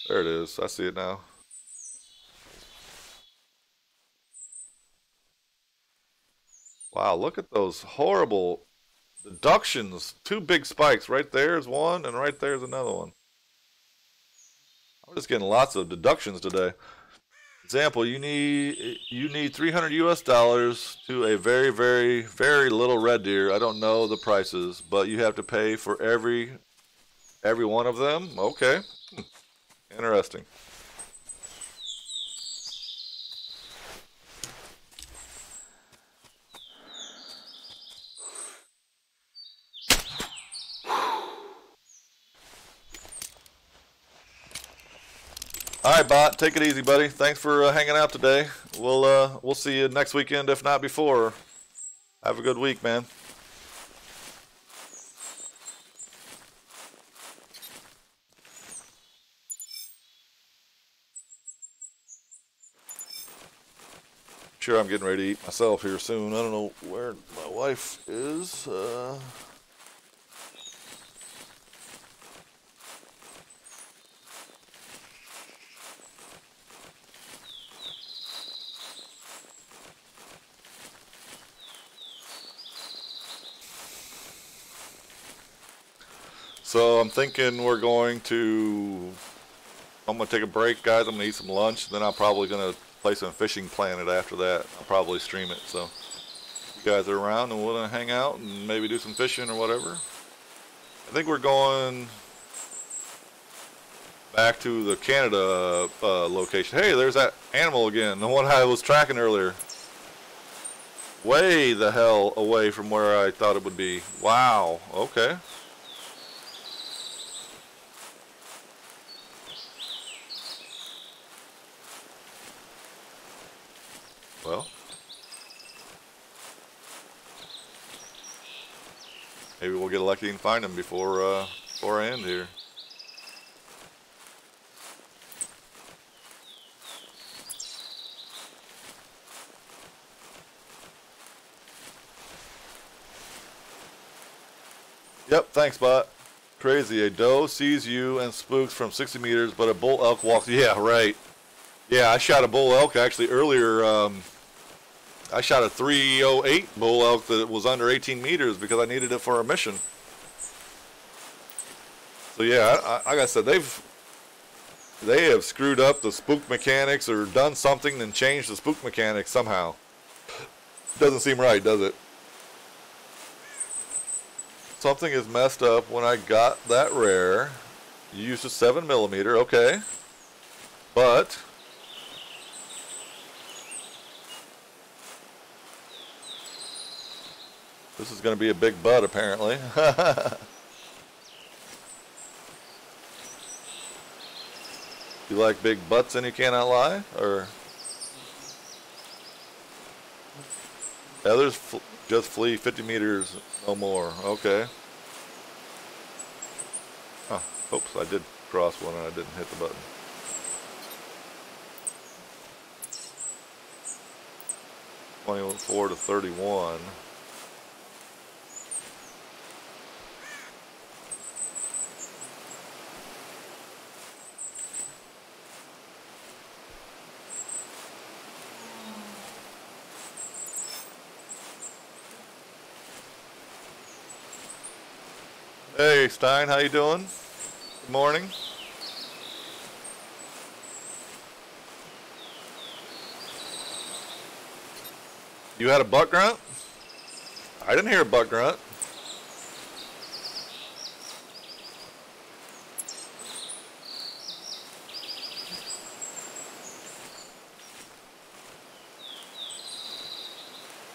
There it is. I see it now. Wow, look at those horrible deductions. Two big spikes. Right there's one, and right there's another one. I'm just getting lots of deductions today. Example, you need 300 US dollars to a very, very, very little red deer. I don't know the prices, but you have to pay for every one of them. Okay. Interesting. All right, Bot, take it easy, buddy. Thanks for hanging out today. We'll see you next weekend, if not before. Have a good week, man. Sure, I'm getting ready to eat myself here soon. I don't know where my wife is. So I'm thinking I'm going to take a break, guys. I'm going to eat some lunch. Then I'm probably going to play some Fishing Planet after that. I'll probably stream it. So if you guys are around and want to hang out and maybe do some fishing or whatever. I think we're going back to the Canada location. Hey, there's that animal again. The one I was tracking earlier. Way the hell away from where I thought it would be. Wow. Okay. Well, maybe we'll get lucky and find him before I end here. Yep, thanks, Bot. Crazy. A doe sees you and spooks from 60 meters, but a bull elk walks. Yeah, right. Yeah, I shot a bull elk actually earlier. I shot a 308 bull elk that was under 18 meters because I needed it for a mission. So yeah, like I said, they have screwed up the spook mechanics or done something and changed the spook mechanics somehow. Doesn't seem right, does it? Something is messed up when I got that rare. You used a 7mm, okay. But this is going to be a big butt, apparently. You like big butts and you cannot lie? Or others just flee 50 meters, no more. Okay. Huh. Oops, I did cross one and I didn't hit the button. $24 to $31. Hey Stein, how you doing? Good morning. You had a buck grunt? I didn't hear a buck grunt.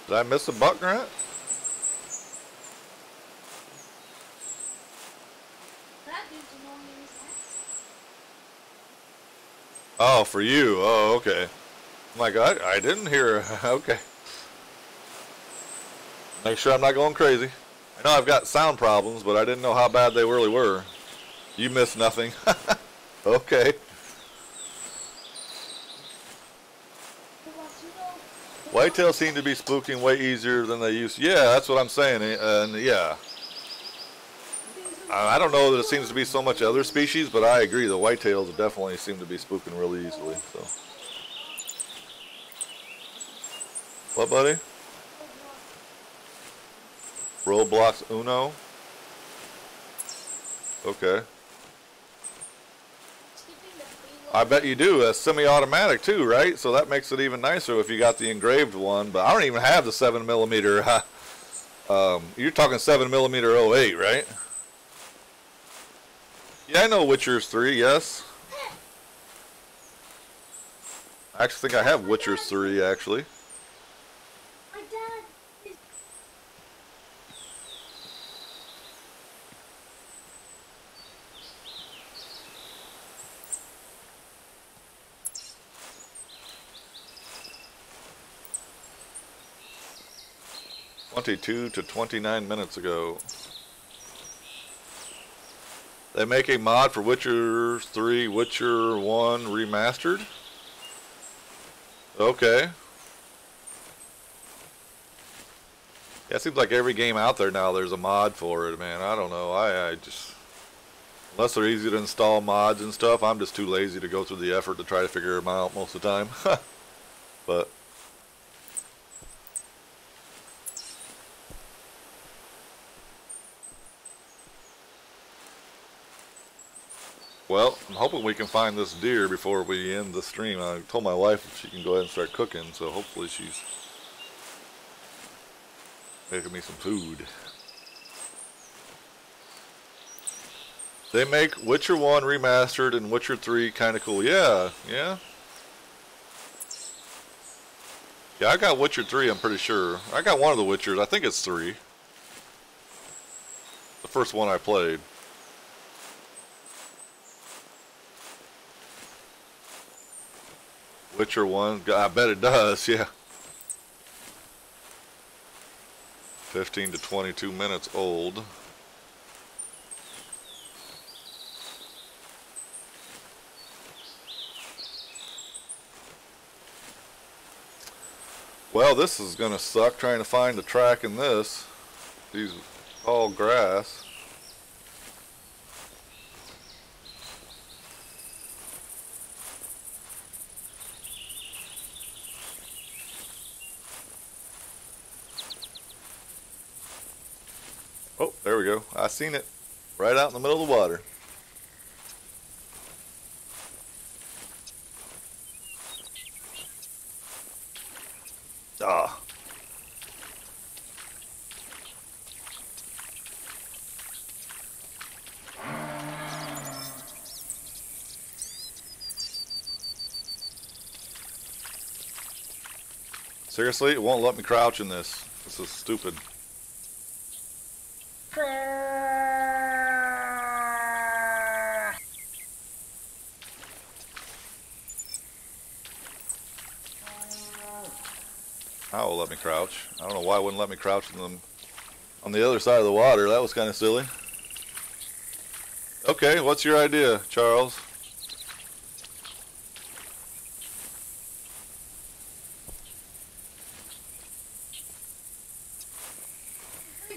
Did I miss a buck grunt? Oh, for you. Oh, okay. I'm like, I didn't hear. Okay. Make sure I'm not going crazy. I know I've got sound problems, but I didn't know how bad they really were. You missed nothing. Okay. Whitetails seem to be spooking way easier than they used to. Yeah, that's what I'm saying. And yeah. I don't know that it seems to be so much other species, but I agree. The whitetails definitely seem to be spooking really easily. So, what, buddy? Roblox Uno. Okay. I bet you do. A semi-automatic too, right? So that makes it even nicer if you got the engraved one. But I don't even have the 7mm. You're talking 7mm 08, right? Yeah, I know Witcher's 3. Yes. I actually think I have Witcher's 3 actually. My dad is 22 to 29 minutes ago. They make a mod for Witcher 3, Witcher 1 remastered. Okay. Yeah, it seems like every game out there now there's a mod for it, man. I don't know. I just, unless they're easy to install mods and stuff, I'm just too lazy to go through the effort to try to figure them out most of the time. But well, I'm hoping we can find this deer before we end the stream. I told my wife if she can go ahead and start cooking, so hopefully she's making me some food. They make Witcher 1 remastered and Witcher 3 kind of cool. Yeah, yeah. Yeah, I got Witcher 3, I'm pretty sure. I got one of the Witchers. I think it's 3. The first one I played. Witcher 1, I bet it does, yeah. 15 to 22 minutes old. Well, this is gonna suck trying to find the track in this. These all grass. Oh, there we go. I seen it. Right out in the middle of the water. Ah. Seriously, it won't let me crouch in this. This is stupid. Now it will let me crouch. I don't know why it wouldn't let me crouch on the other side of the water. That was kind of silly. Okay, what's your idea, Charles?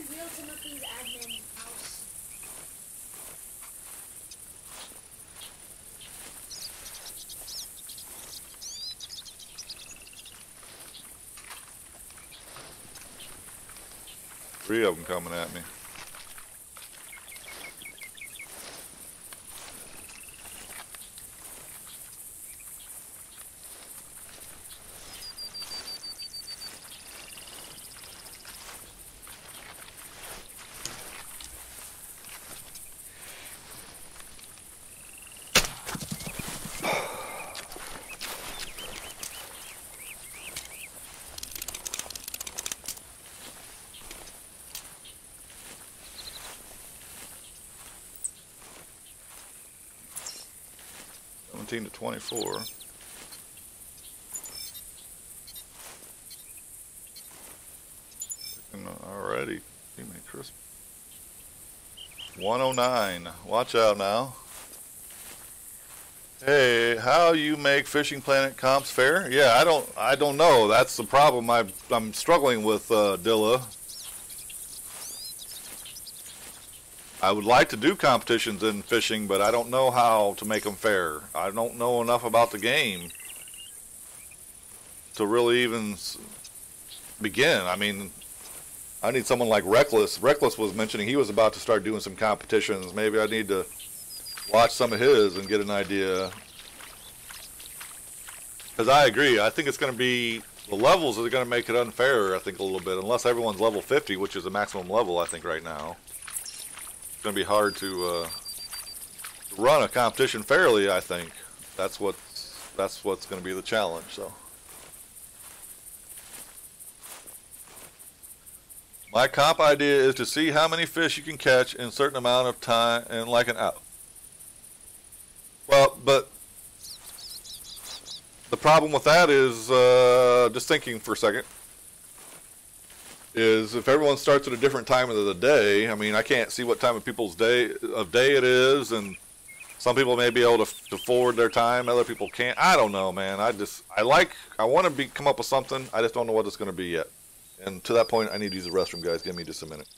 very real Timothy's admin house. Three of them coming at me. To 24. Alrighty, give me crisp. 109. Watch out now. Hey, how you make Fishing Planet comps fair? Yeah, I don't know. That's the problem I'm struggling with, Dilla. I would like to do competitions in fishing, but I don't know how to make them fair. I don't know enough about the game to really even begin. I mean, I need someone like Reckless. Reckless was mentioning he was about to start doing some competitions. Maybe I need to watch some of his and get an idea. Because I agree. I think it's going to be the levels that are going to make it unfair, I think, a little bit. Unless everyone's level 50, which is the maximum level, I think, right now. It's going to be hard to run a competition fairly, I think. That's what's going to be the challenge, so. My comp idea is to see how many fish you can catch in a certain amount of time in like an hour. Well, but the problem with that is, just thinking for a second, is if everyone starts at a different time of the day, I mean, I can't see what time of people's day it is, and some people may be able to forward their time, other people can't. I don't know, man. I want to come up with something. I just don't know what it's going to be yet. And to that point, I need to use the restroom, guys. Give me just a minute.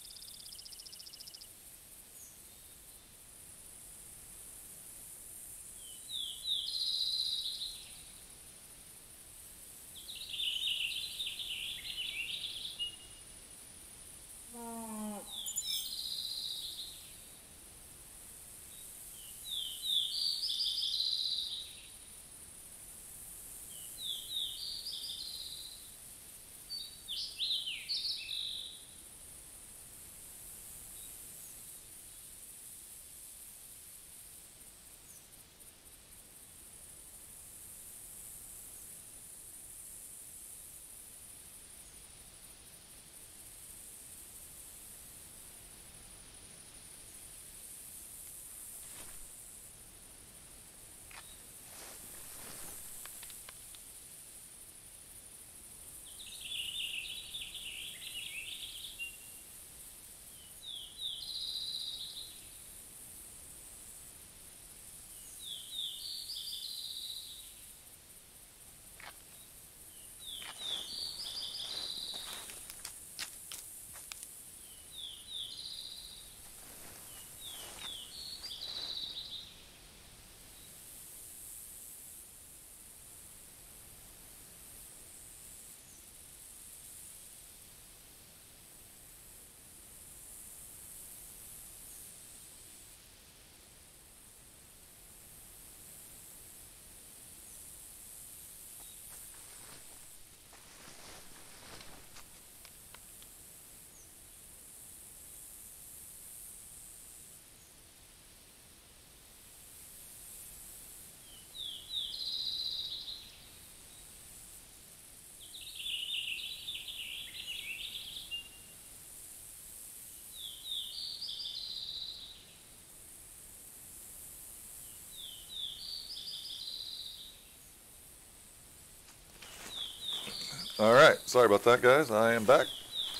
All right, sorry about that, guys. I am back.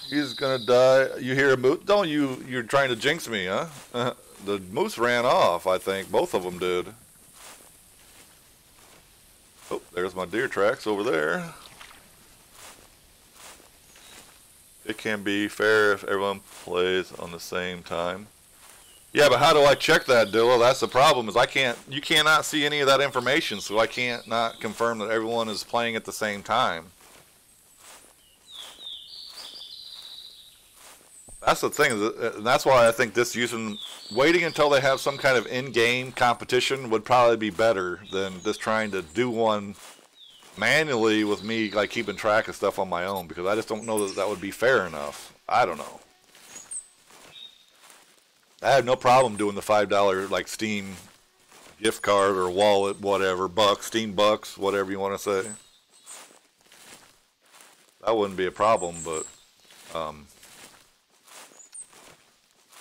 He's gonna die. You hear a moose? Don't you? You're trying to jinx me, huh? The moose ran off. I think both of them did. Oh, there's my deer tracks over there. It can be fair if everyone plays on the same time. Yeah, but how do I check that, Dilla? That's the problem. Is you cannot see any of that information, so I can't not confirm that everyone is playing at the same time. That's the thing, and that's why I think waiting until they have some kind of in-game competition would probably be better than just trying to do one manually with me, like keeping track of stuff on my own, because I just don't know that would be fair enough. I don't know. I have no problem doing the $5 like Steam gift card or wallet, whatever, Steam bucks, whatever you want to say. That wouldn't be a problem, but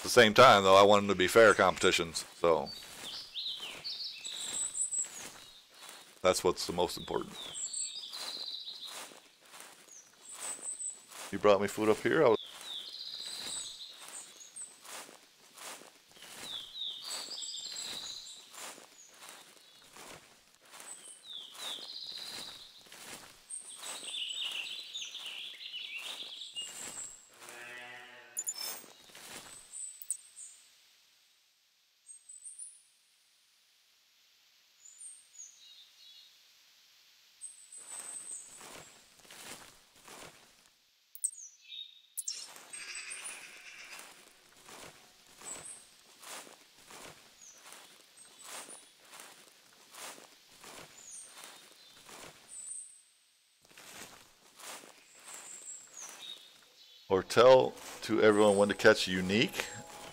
at the same time, though, I want them to be fair competitions, so that's what's the most important. You brought me food up here? Or tell to everyone when to catch unique,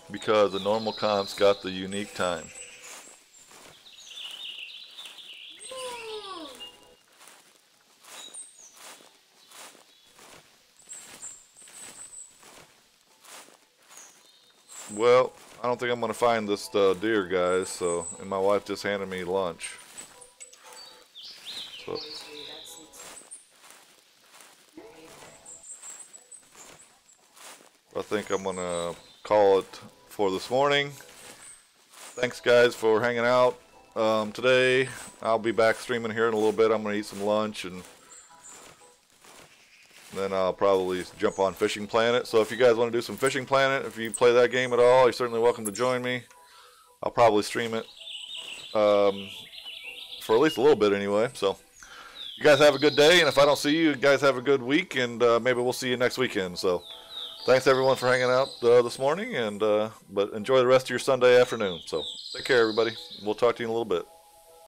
because the normal comp's got the unique time. Well, I don't think I'm going to find this deer, guys, so, and my wife just handed me lunch. So, I think I'm going to call it for this morning. Thanks, guys, for hanging out today. I'll be back streaming here in a little bit. I'm going to eat some lunch, and then I'll probably jump on Fishing Planet. So if you guys want to do some Fishing Planet, if you play that game at all, you're certainly welcome to join me. I'll probably stream it for at least a little bit anyway. So you guys have a good day, and if I don't see you, you guys have a good week, and maybe we'll see you next weekend. So thanks everyone for hanging out this morning, and but enjoy the rest of your Sunday afternoon. So take care, everybody. We'll talk to you in a little bit.